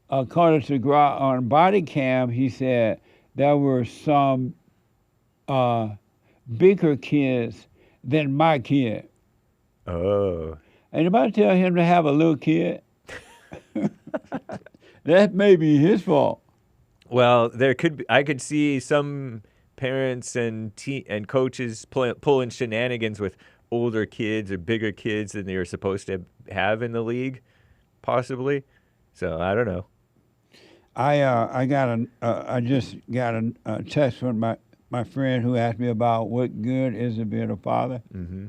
According to Grok, on body cam, he said there were some bigger kids than my kid. Oh. And if I tell him to have a little kid, that may be his fault. Well, I could see some parents and coaches pulling shenanigans with older kids or bigger kids than they were supposed to have in the league, possibly. So I don't know. I just got a text from my friend who asked me about what good is it being a father. Mm-hmm.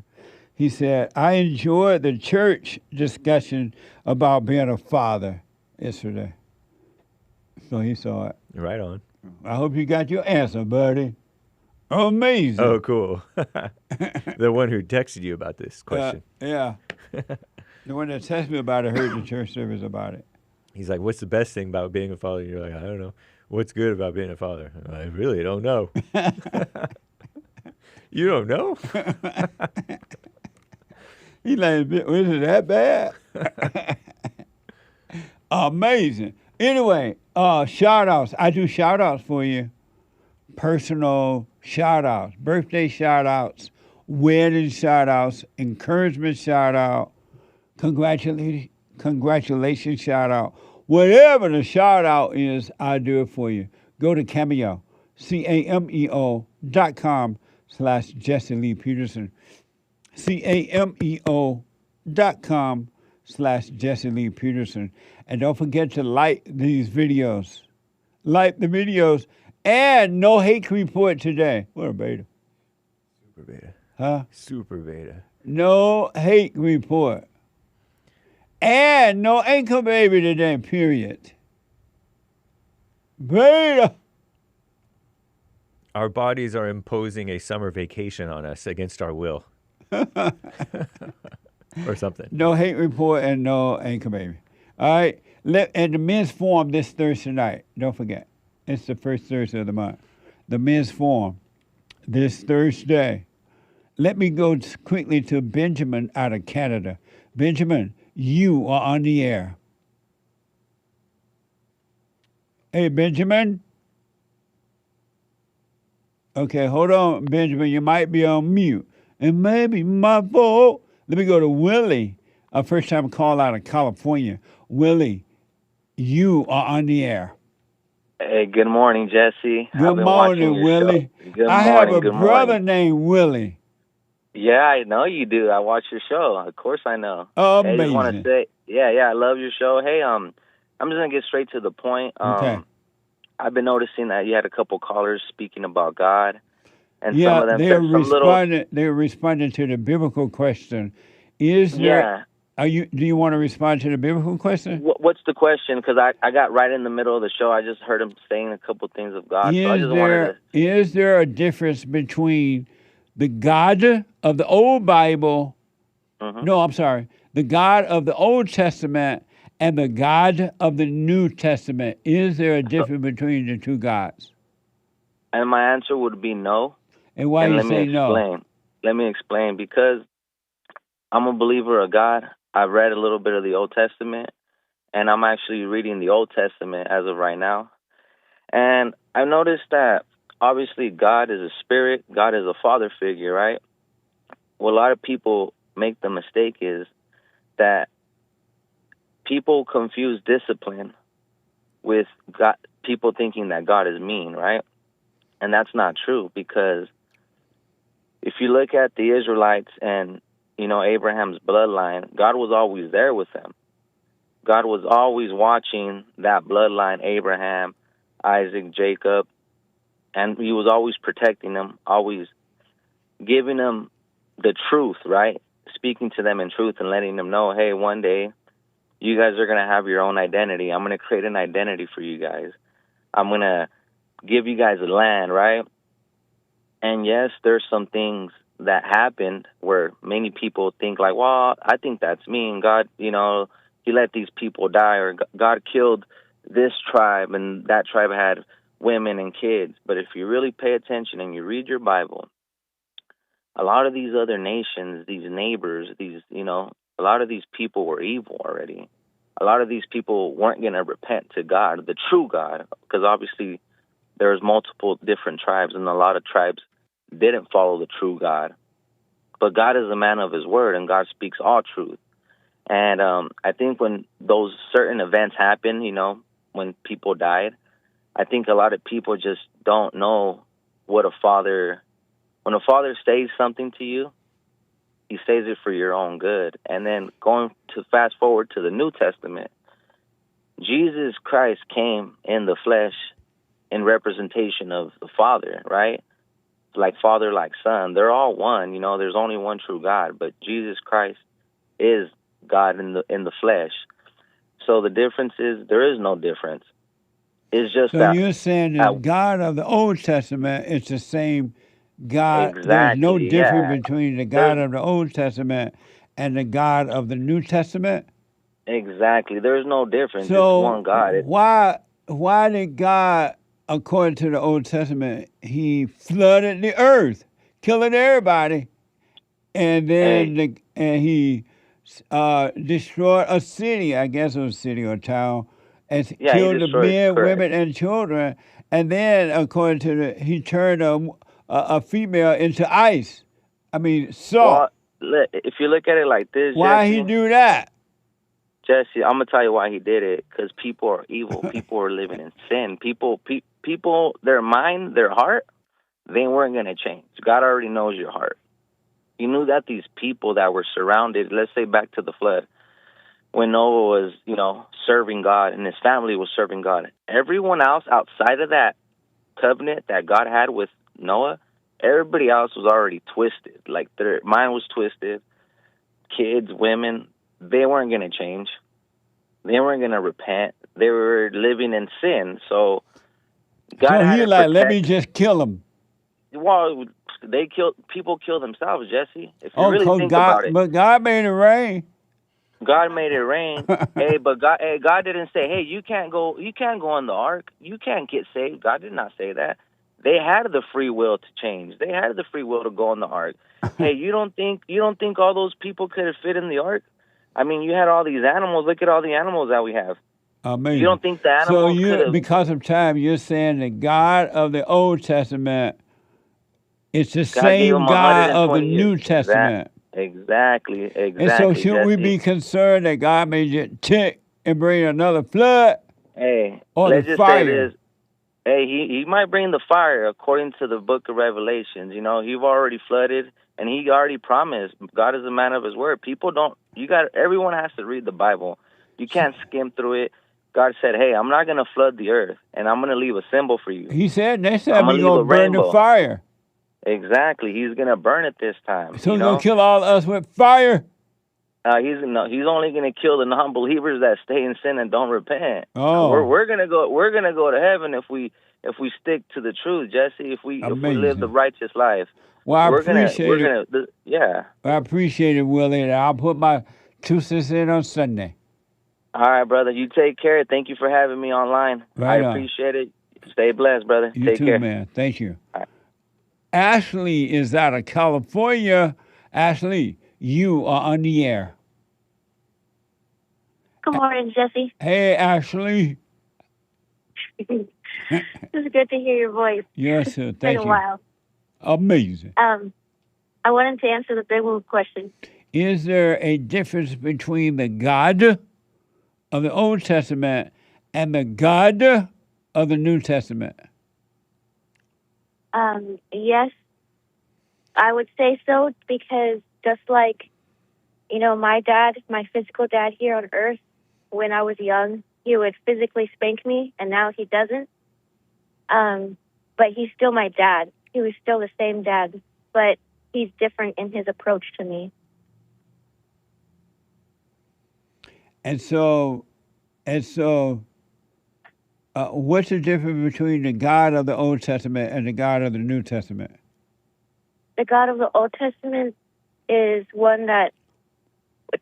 He said, I enjoyed the church discussion about being a father yesterday. So he saw it. Right on. I hope you got your answer, buddy. Amazing. Oh, cool. The one who texted you about this question. Yeah. The one that texted me about it heard the church service about it. He's like, what's the best thing about being a father? And you're like, I don't know. What's good about being a father? I really don't know. You don't know? He's like, was it that bad? Amazing. Anyway, shout-outs. I do shout-outs for you. Personal shout-outs, birthday shout-outs, wedding shout-outs, encouragement shout-out, congratulations shout-out. Whatever the shout-out is, I do it for you. Go to Cameo, cameo.com/Jesse Lee Peterson, cameo.com/Jesse Lee Peterson. And don't forget to like these videos. Like the videos. And no hate report today. What a beta. Super beta. Huh? Super beta. No hate report. And no anchor baby today, period. Beta. Our bodies are imposing a summer vacation on us against our will. Or something. No hate report and no anchor baby. All right. And the men's forum this Thursday night. Don't forget. It's the first Thursday of the month. The men's forum this Thursday. Let me go quickly to Benjamin out of Canada. Benjamin, you are on the air. Hey, Benjamin. Okay, hold on, Benjamin. You might be on mute. It may be my fault. Let me go to Willy, a first-time call out of California. Willy, you are on the air. Hey, good morning, Jesse. Good morning, Willy. I have a brother named Willy. Yeah, I know you do. I watch your show. Of course I know. Oh, hey, amazing. I just want to say, I love your show. Hey, I'm just going to get straight to the point. Okay. I've been noticing that you had a couple callers speaking about God. And yeah, some of them they're responding to the biblical question. Is there... Do you want to respond to the biblical question? What's the question? Because I got right in the middle of the show. I just heard him saying a couple things of God. Is there a difference between the God of the Old Bible? Mm-hmm. No, I'm sorry. The God of the Old Testament and the God of the New Testament. Is there a difference between the two gods? And my answer would be no. And why do you say no? Let me explain. Because I'm a believer of God. I've read a little bit of the Old Testament, and I'm actually reading the Old Testament as of right now. And I've noticed that, obviously, God is a spirit. God is a father figure, right? What a lot of people make the mistake is that people confuse discipline with God, people thinking that God is mean, right? And that's not true, because if you look at the Israelites and Abraham's bloodline, God was always there with them. God was always watching that bloodline, Abraham, Isaac, Jacob, and he was always protecting them, always giving them the truth, right? Speaking to them in truth and letting them know, hey, one day you guys are going to have your own identity. I'm going to create an identity for you guys. I'm going to give you guys a land, right? And yes, there's some things that happened where many people think like, well, I think that's mean. God, he let these people die, or God killed this tribe and that tribe had women and kids. But if you really pay attention and you read your Bible, a lot of these other nations, these neighbors, a lot of these people were evil already. A lot of these people weren't going to repent to God, the true God, because obviously there's multiple different tribes, and a lot of tribes didn't follow the true God. But God is a man of his word, and God speaks all truth. And I think when those certain events happen, when people died, I think a lot of people just don't know what a father... When a father says something to you, he says it for your own good. And then going to fast forward to the New Testament, Jesus Christ came in the flesh in representation of the Father, right? like father, like son. They're all one. You know, there's only one true God, but Jesus Christ is God in the flesh. So the difference is there is no difference. It's just So that you're saying the God of the Old Testament is the same God. There's no exactly, difference yeah. between the God of the Old Testament and the God of the New Testament. Exactly. There's no difference. So It's one God. why did God, according to the Old Testament, he flooded the earth, killing everybody, and then he destroyed a city, I guess it was a city or town, and Yeah, he killed the destroyed, men, correct. women, and children, and then according to he turned a female into ice. I mean salt. Well, if you look at it like this, Why Jesse, he do that? Jesse, I'm gonna tell you why he did it. Because people are evil. People are living in sin. People, their mind, their heart, they weren't gonna change. God already knows your heart. He knew that these people that were surrounded, let's say back to the flood, when Noah was, serving God and his family was serving God, everyone else outside of that covenant that God had with Noah, everybody else was already twisted. Like their mind was twisted. Kids, women, they weren't going to change. They weren't going to repent. They were living in sin. So God had he to like, protect. let me just kill them. Well, people kill themselves, Jesse. If you really think God, about it. But God made it rain. God made it rain. But God didn't say, hey, you can't go in the ark. You can't get saved. God did not say that. They had the free will to change. They had the free will to go in the ark. Hey, you don't think all those people could have fit in the ark? I mean, you had all these animals. Look at all the animals that we have. Amazing. You don't think the animals could have? Because of time, you're saying the God of the Old Testament is the same God of the New Testament. Exactly. And so should we be concerned that God may get ticked and bring another flood? Hey, or let's the just fire? say this. Hey, he might bring the fire according to the book of Revelations. He's already flooded, and he already promised. God is a man of his word. Everyone has to read the Bible. You can't skim through it. God said, hey, I'm not going to flood the earth, and I'm going to leave a symbol for you. He said, they said I'm we're gonna going leave to a burn the rainbow. fire. Exactly. He's going to burn it this time. So he's going to kill all of us with fire? He's only going to kill the non-believers that stay in sin and don't repent. Oh. We're going to go to heaven if we stick to the truth, Jesse. If we live the righteous life. Well, I we're appreciate gonna yeah. I appreciate it, Willie. I'll put my 2 cents in on Sunday. All right, brother. You take care. Thank you for having me online. Right I on. appreciate it. Stay blessed, brother. You take too, care. man. Thank you. All right. Ashley is out of California. Ashley, you are on the air. Good morning, Jesse. Hey, Ashley. It's good to hear your voice. Yes, sir. It's Thank been a you. while. Amazing. I wanted to answer the big one question. Is there a difference between the God of the Old Testament and the God of the New Testament? Yes, I would say so, because just like, my dad, my physical dad here on earth, when I was young, he would physically spank me, and now he doesn't. But he's still my dad. He was still the same dad, but he's different in his approach to me. And so, what's the difference between the God of the Old Testament and the God of the New Testament? The God of the Old Testament is one that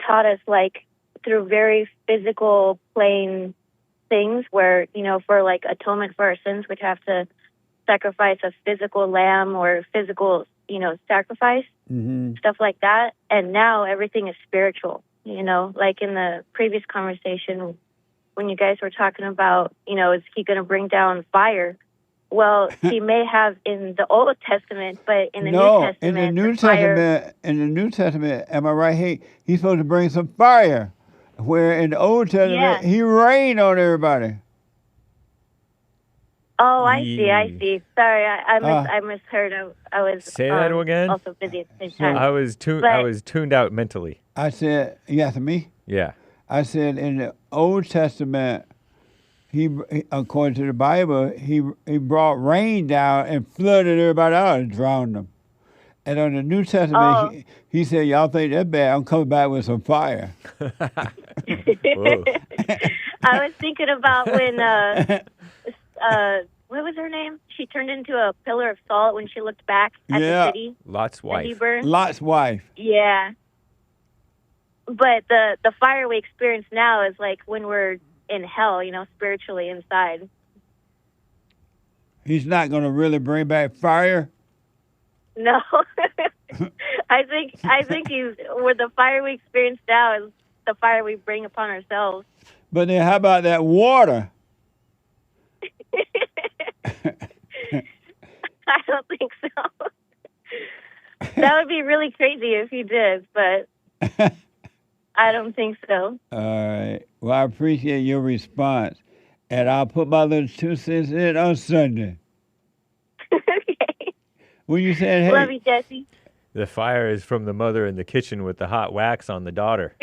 taught us, like, through very physical, plain things where, for, like, atonement for our sins, we'd have to sacrifice a physical lamb or physical, sacrifice, stuff like that. And now everything is spiritual, like in the previous conversation when you guys were talking about, is he going to bring down fire? Well, he may have in the Old Testament, but in the New Testament, in the New Testament, am I right? He's supposed to bring some fire, where in the Old Testament he rained on everybody. Oh, I see. Sorry, I misheard. I was say that again. Also busy at the same time. I was tuned out mentally. I said, you asked me? Yeah. I said in the Old Testament, according to the Bible, he brought rain down and flooded everybody out and drowned them. And on the New Testament, he said, "Y'all think that's bad? I'm coming back with some fire." I was thinking about when what was her name? She turned into a pillar of salt when she looked back at the city. Lot's wife. He burned. Lot's wife. Yeah. But the fire we experience now is like when we're in hell, spiritually inside. He's not going to really bring back fire? No. I think he's where the fire we experience now is the fire we bring upon ourselves. But then how about that water? I don't think so. That would be really crazy if he did, but I don't think so. All right. Well, I appreciate your response. And I'll put my little 2 cents in on Sunday. Okay. When you said, hey. Love you, Jesse. The fire is from the mother in the kitchen with the hot wax on the daughter.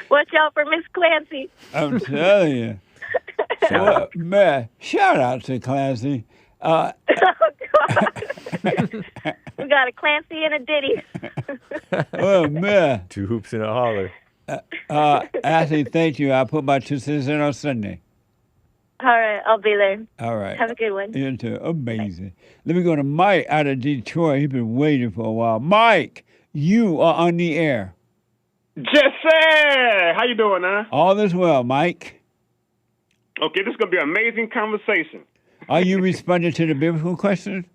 Watch out for Miss Clancy. I'm telling you. Well, man, shout out to Clancy. Oh, God. We got a Clancy and a Diddy. Oh, man. 2 hoops and a holler. Ashley, thank you. I'll put my 2 cents in on Sunday. All right, I'll be there. All right. Have a good one. You too. Amazing. Let me go to Mike out of Detroit. He's been waiting for a while. Mike, you are on the air. Jesse, how you doing, huh? All is well, Mike. Okay, this is going to be an amazing conversation. Are you responding to the biblical question?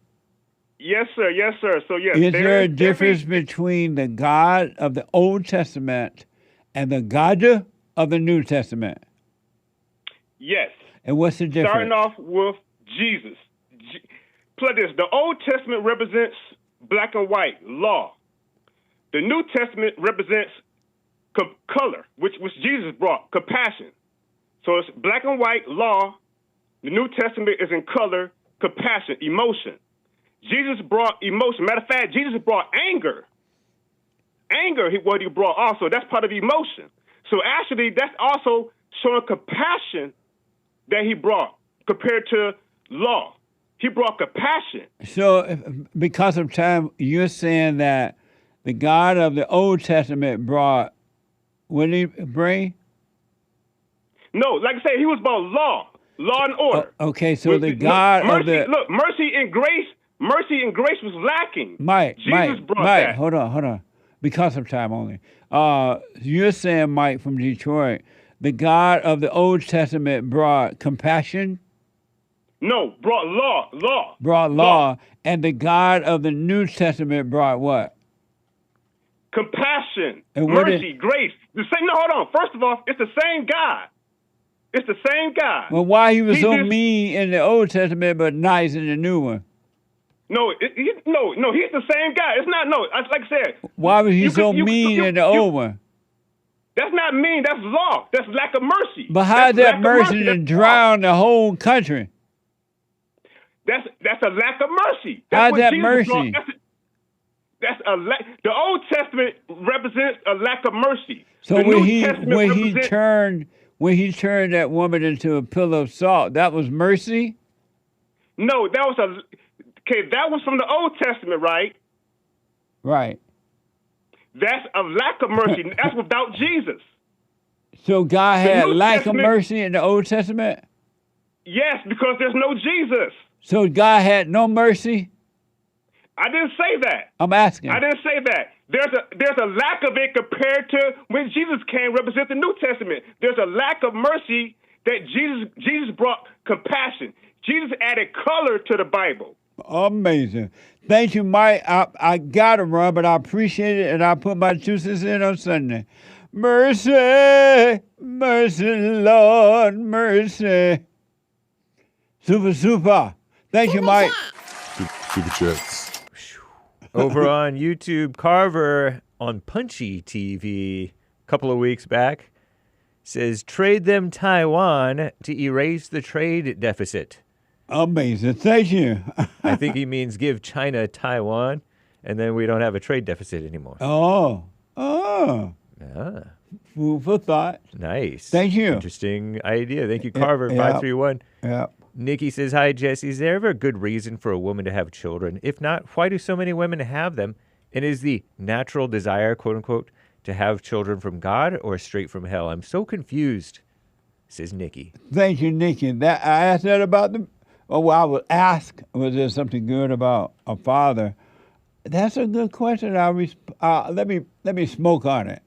Yes, sir. Yes, sir. So, yes. Is there a difference between the God of the Old Testament and the God of the New Testament? Yes. And what's the difference? Starting off with Jesus. Play this. The Old Testament represents black and white, law. The New Testament represents color, which Jesus brought, compassion. So it's black and white, law. The New Testament is in color, compassion, emotion. Jesus brought emotion. Matter of fact, Jesus brought anger. Anger, what he brought also. That's part of emotion. So actually, that's also showing compassion that he brought compared to law. He brought compassion. So because of time, you're saying that the God of the Old Testament brought, what did he bring? No, like I said, he was about law and order. Okay, so the God mercy, of the... Look, mercy and grace was lacking. Mike, brought that. hold on. Because of time only. You're saying, Mike from Detroit, the God of the Old Testament brought compassion? No, brought law. Brought law. And the God of the New Testament brought what? Compassion, and mercy, grace. The same. No, hold on. First of all, it's the same God. It's the same God. Well, why he was so mean in the Old Testament but nice in the new one? No, he's the same guy. It's not, like I said. Why was he so mean in the old one? That's not mean. That's law. That's lack of mercy. But how's that mercy to drown the whole country? That's a lack of mercy. How's that mercy? The Old Testament represents a lack of mercy. So when he turned that woman into a pillar of salt, that was mercy? No, that was from the Old Testament, right? Right. That's a lack of mercy. That's without Jesus. So God had lack of mercy in the Old Testament? Yes, because there's no Jesus. So God had no mercy? I didn't say that. I'm asking. I didn't say that. There's a lack of it compared to when Jesus came represent the New Testament. There's a lack of mercy that Jesus brought compassion. Jesus added color to the Bible. Amazing. Thank you, Mike. I got to run, but I appreciate it, and I'll put my 2 cents in on Sunday. Mercy, mercy, Lord, mercy. Super. Thank you, Mike. Super chats. Over on YouTube, Carver on Punchy TV a couple of weeks back says, trade them Taiwan to erase the trade deficit. Amazing. Thank you. I think he means give China Taiwan, and then we don't have a trade deficit anymore. Oh. Yeah. Food for thought. Nice. Thank you. Interesting idea. Thank you, Carver, Yeah. 531. Yeah. Nikki says, hi, Jesse. Is there ever a good reason for a woman to have children? If not, why do so many women have them? And is the natural desire, quote unquote, to have children from God or straight from hell? I'm so confused, says Nikki. Thank you, Nikki. That I asked that about the. Well, I would ask, was there something good about a father? That's a good question. Let me smoke on it.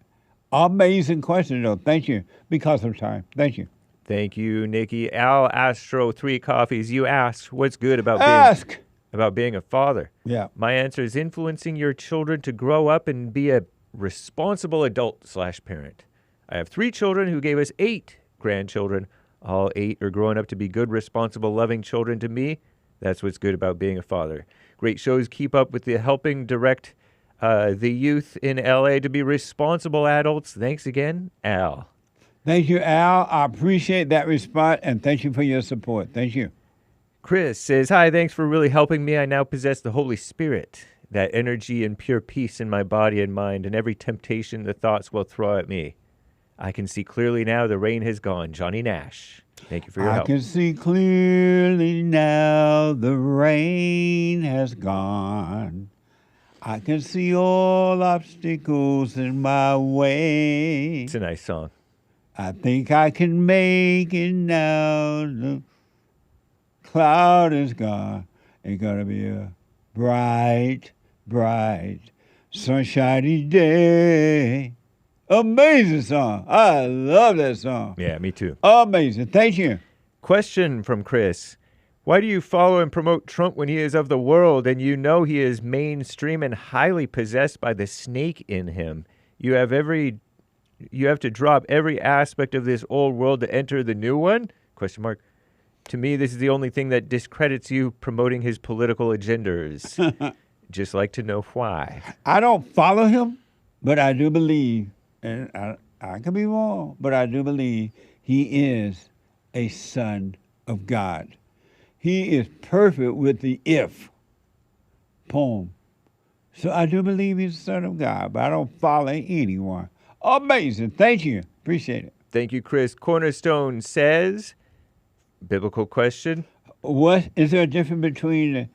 Amazing question, though. Thank you. Because of time. Thank you. Thank you, Nikki. Al Astro, 3 coffees. You asked, what's good about being a father? Yeah. My answer is influencing your children to grow up and be a responsible adult/parent. I have 3 children who gave us 8 grandchildren. All 8 are growing up to be good, responsible, loving children to me. That's what's good about being a father. Great shows. Keep up with the helping direct the youth in L.A. to be responsible adults. Thanks again, Al. Thank you, Al. I appreciate that response, and thank you for your support. Thank you. Chris says, hi, thanks for really helping me. I now possess the Holy Spirit, that energy and pure peace in my body and mind, and every temptation the thoughts will throw at me. I can see clearly now the rain has gone. Johnny Nash. Thank you for your help. I can see clearly now the rain has gone. I can see all obstacles in my way. It's a nice song. I think I can make it now. The cloud is gone. It's going to be a bright, bright, sunshiny day. Amazing song. I love that song. Yeah, me too. Amazing. Thank you. Question from Chris. Why do you follow and promote Trump when he is of the world and you know he is mainstream and highly possessed by the snake in him? You have to drop every aspect of this old world to enter the new one? ? To me, this is the only thing that discredits you promoting his political agendas. Just like to know why. I don't follow him, but I do believe, and I could be wrong, but I do believe he is a son of God. He is perfect with the if poem. So I do believe he's the son of God, but I don't follow anyone. Amazing. Thank you. Appreciate it. Thank you, Chris. Cornerstone says, biblical question. What is there a difference between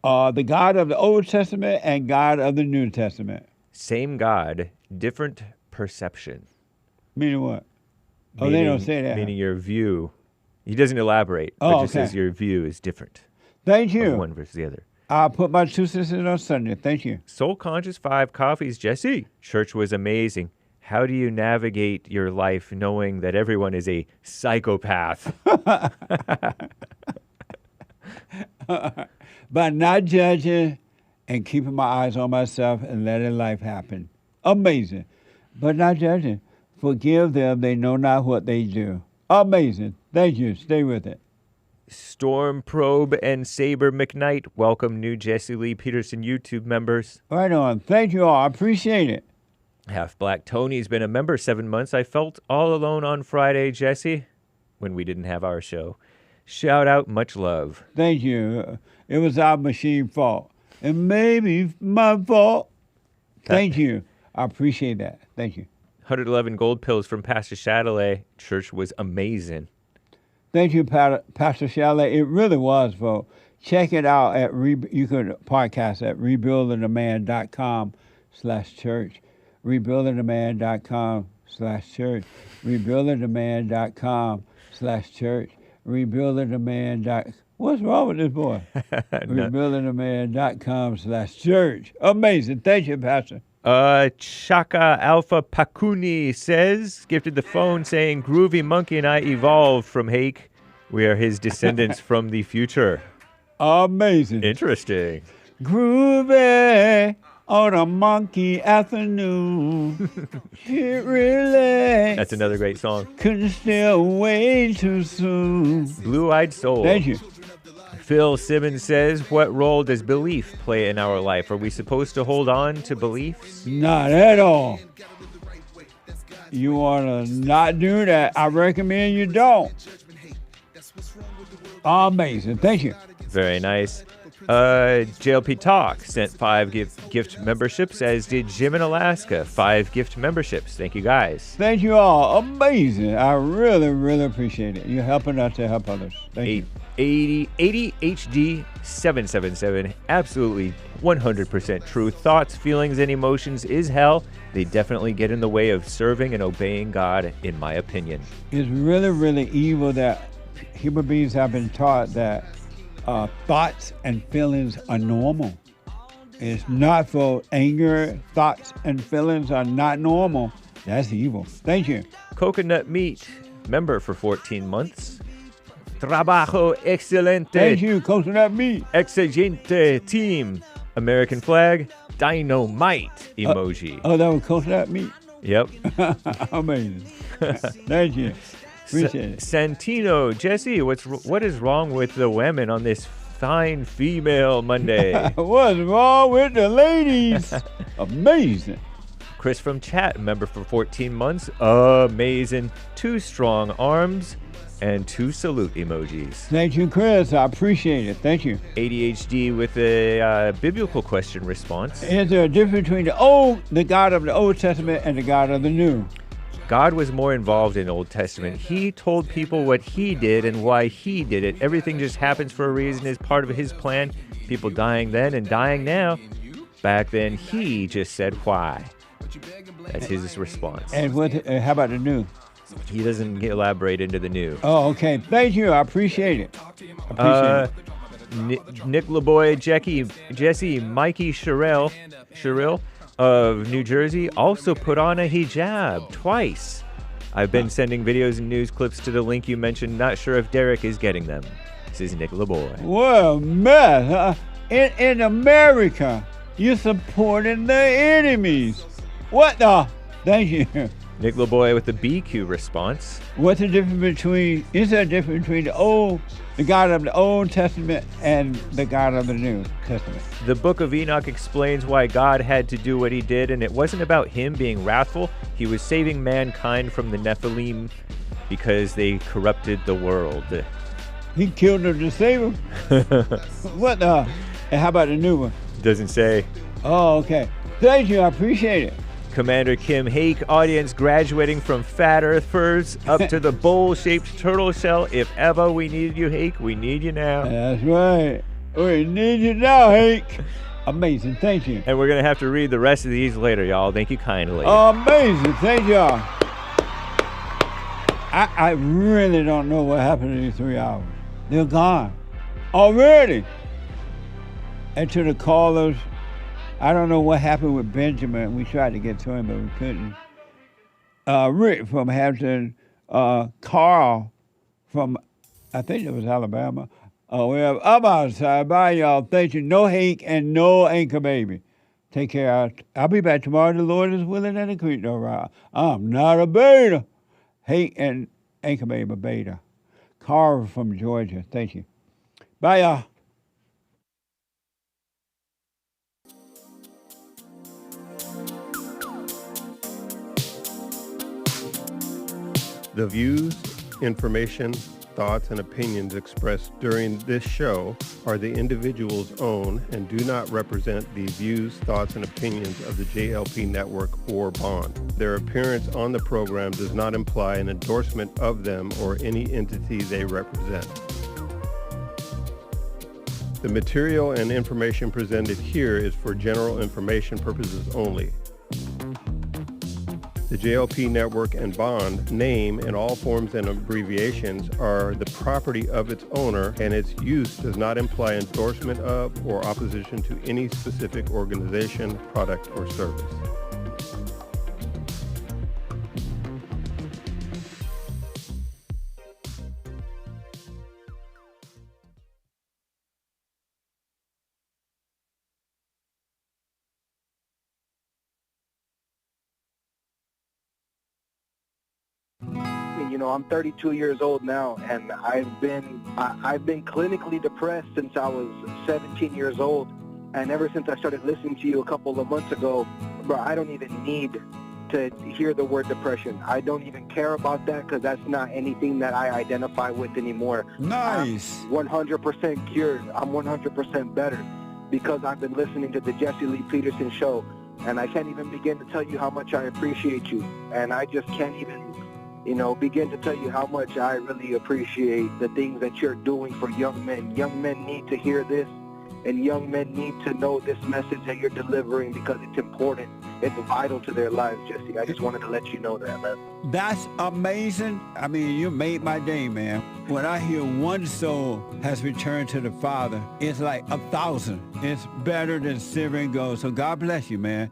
the God of the Old Testament and God of the New Testament? Same God, different perception. Meaning what? They don't say that. Meaning your view. He doesn't elaborate, but just says your view is different. Thank you. One versus the other. I'll put my 2 cents in on Sunday. Thank you. Soul Conscious 5 coffees. Jesse, church was amazing. How do you navigate your life knowing that everyone is a psychopath? By not judging and keeping my eyes on myself and letting life happen. Amazing. But not judging. Forgive them. They know not what they do. Amazing. Thank you. Stay with it. Storm Probe and Saber McKnight. Welcome, new Jesse Lee Peterson YouTube members. Right on. Thank you all. I appreciate it. Half Black Tony's been a member 7 months. I felt all alone on Friday, Jesse, when we didn't have our show. Shout out, much love. Thank you. It was our machine fault. And maybe my fault. Thank you. I appreciate that. Thank you. 111 gold pills from Pastor Chatelet. Church was amazing. Thank you, Pastor Chalet. It really was, folks. Check it out at you could podcast at rebuildingtheman.com/church. Rebuildingtheman.com/church. Rebuildingtheman.com/church. Rebuildingtheman. What's wrong with this boy? Rebuildingtheman.com/church. Amazing. Thank you, Pastor. Chaka Alpha Pakuni says, gifted the phone saying, Groovy Monkey and I evolved from Hake. We are his descendants from the future. Amazing. Interesting. Groovy on a monkey afternoon. It really. That's another great song. Couldn't stay away too soon. Blue-Eyed Soul. Thank you. Phil Simmons says, what role does belief play in our life? Are we supposed to hold on to beliefs? Not at all. You want to not do that. I recommend you don't. Amazing. Thank you. Very nice. JLP Talk sent 5 gift memberships, as did Jim in Alaska, 5 gift memberships. Thank you, guys. Thank you all. Amazing. I really, really appreciate it. You're helping us to help others. Thank you. 80 HD 777. Absolutely 100% true. Thoughts, feelings, and emotions is hell. They definitely get in the way of serving and obeying God, in my opinion. It's really, really evil that human beings have been taught that thoughts and feelings are normal. It's not for anger. Thoughts and feelings are not normal. That's evil. Thank you. Coconut Meat, member for 14 months. Trabajo excelente. Thank you, Coconut Meat. Excelente team. American flag, dynamite emoji. Oh, that was Coconut Meat? Yep. Amazing. Thank you. Appreciate it. Santino, Jesse, what is wrong with the women on this fine female Monday? What's wrong with the ladies? Amazing. Chris from chat, member for 14 months. Amazing. 2 strong arms and 2 salute emojis. Thank you, Chris. I appreciate it. Thank you. ADHD with a biblical question response. Is there a difference between the God of the Old Testament and the God of the New? God was more involved in the Old Testament. He told people what he did and why he did it. Everything just happens for a reason, is part of his plan. People dying then and dying now. Back then, he just said why. That's his response. And how about the New? He doesn't elaborate into the New. Oh, okay. Thank you. I appreciate it. Nick LeBoy, Jesse, Mikey Sherrill of New Jersey also put on a hijab twice. I've been sending videos and news clips to the link you mentioned. Not sure if Derek is getting them. This is Nick LeBoy. Well, mess. In America, you're supporting the enemies. What the? Thank you. Nick LeBoy with the BQ response. What's the difference between, is there a difference between the God of the Old Testament and the God of the New Testament? The book of Enoch explains why God had to do what he did, and it wasn't about him being wrathful. He was saving mankind from the Nephilim because they corrupted the world. He killed them to save them? What the? And how about the new one? Doesn't say. Oh, okay. Thank you. I appreciate it. Commander Kim Hake, audience graduating from fat earthers up to the bowl-shaped turtle shell. If ever we needed you, Hake, we need you now. That's right. We need you now, Hake. Amazing. Thank you. And we're going to have to read the rest of these later, y'all. Thank you kindly. Amazing. Thank y'all. I really don't know what happened in these 3 hours. They're gone already. And to the callers, I don't know what happened with Benjamin. We tried to get to him, but we couldn't. Rick from Hampton, Carl from, I think it was Alabama. I'm outside. Bye, y'all. Thank you. No hate and no anchor baby. Take care. I'll be back tomorrow. The Lord is willing and the creek no ride. I'm not a beta. Hate and anchor baby beta. Carl from Georgia. Thank you. Bye, y'all. The views, information, thoughts, and opinions expressed during this show are the individual's own and do not represent the views, thoughts, and opinions of the JLP Network or Bond. Their appearance on the program does not imply an endorsement of them or any entity they represent. The material and information presented here is for general information purposes only. The JLP Network and Bond name and all forms and abbreviations are the property of its owner, and its use does not imply endorsement of or opposition to any specific organization, product, or service. You know, I'm 32 years old now, and I've been clinically depressed since I was 17 years old, and ever since I started listening to you a couple of months ago, bro, I don't even need to hear the word depression. I don't even care about that because that's not anything that I identify with anymore. Nice. I'm 100% cured. I'm 100% better because I've been listening to the Jesse Lee Peterson show, and I can't even begin to tell you how much I appreciate you. And I just can't even, begin to tell you how much I really appreciate the things that you're doing for young men. Young men need to hear this, and young men need to know this message that you're delivering because it's important. It's vital to their lives, Jesse. I just wanted to let you know that, man. That's amazing. I mean, you made my day, man. When I hear one soul has returned to the Father, it's like 1,000. It's better than silver and gold. So God bless you, man.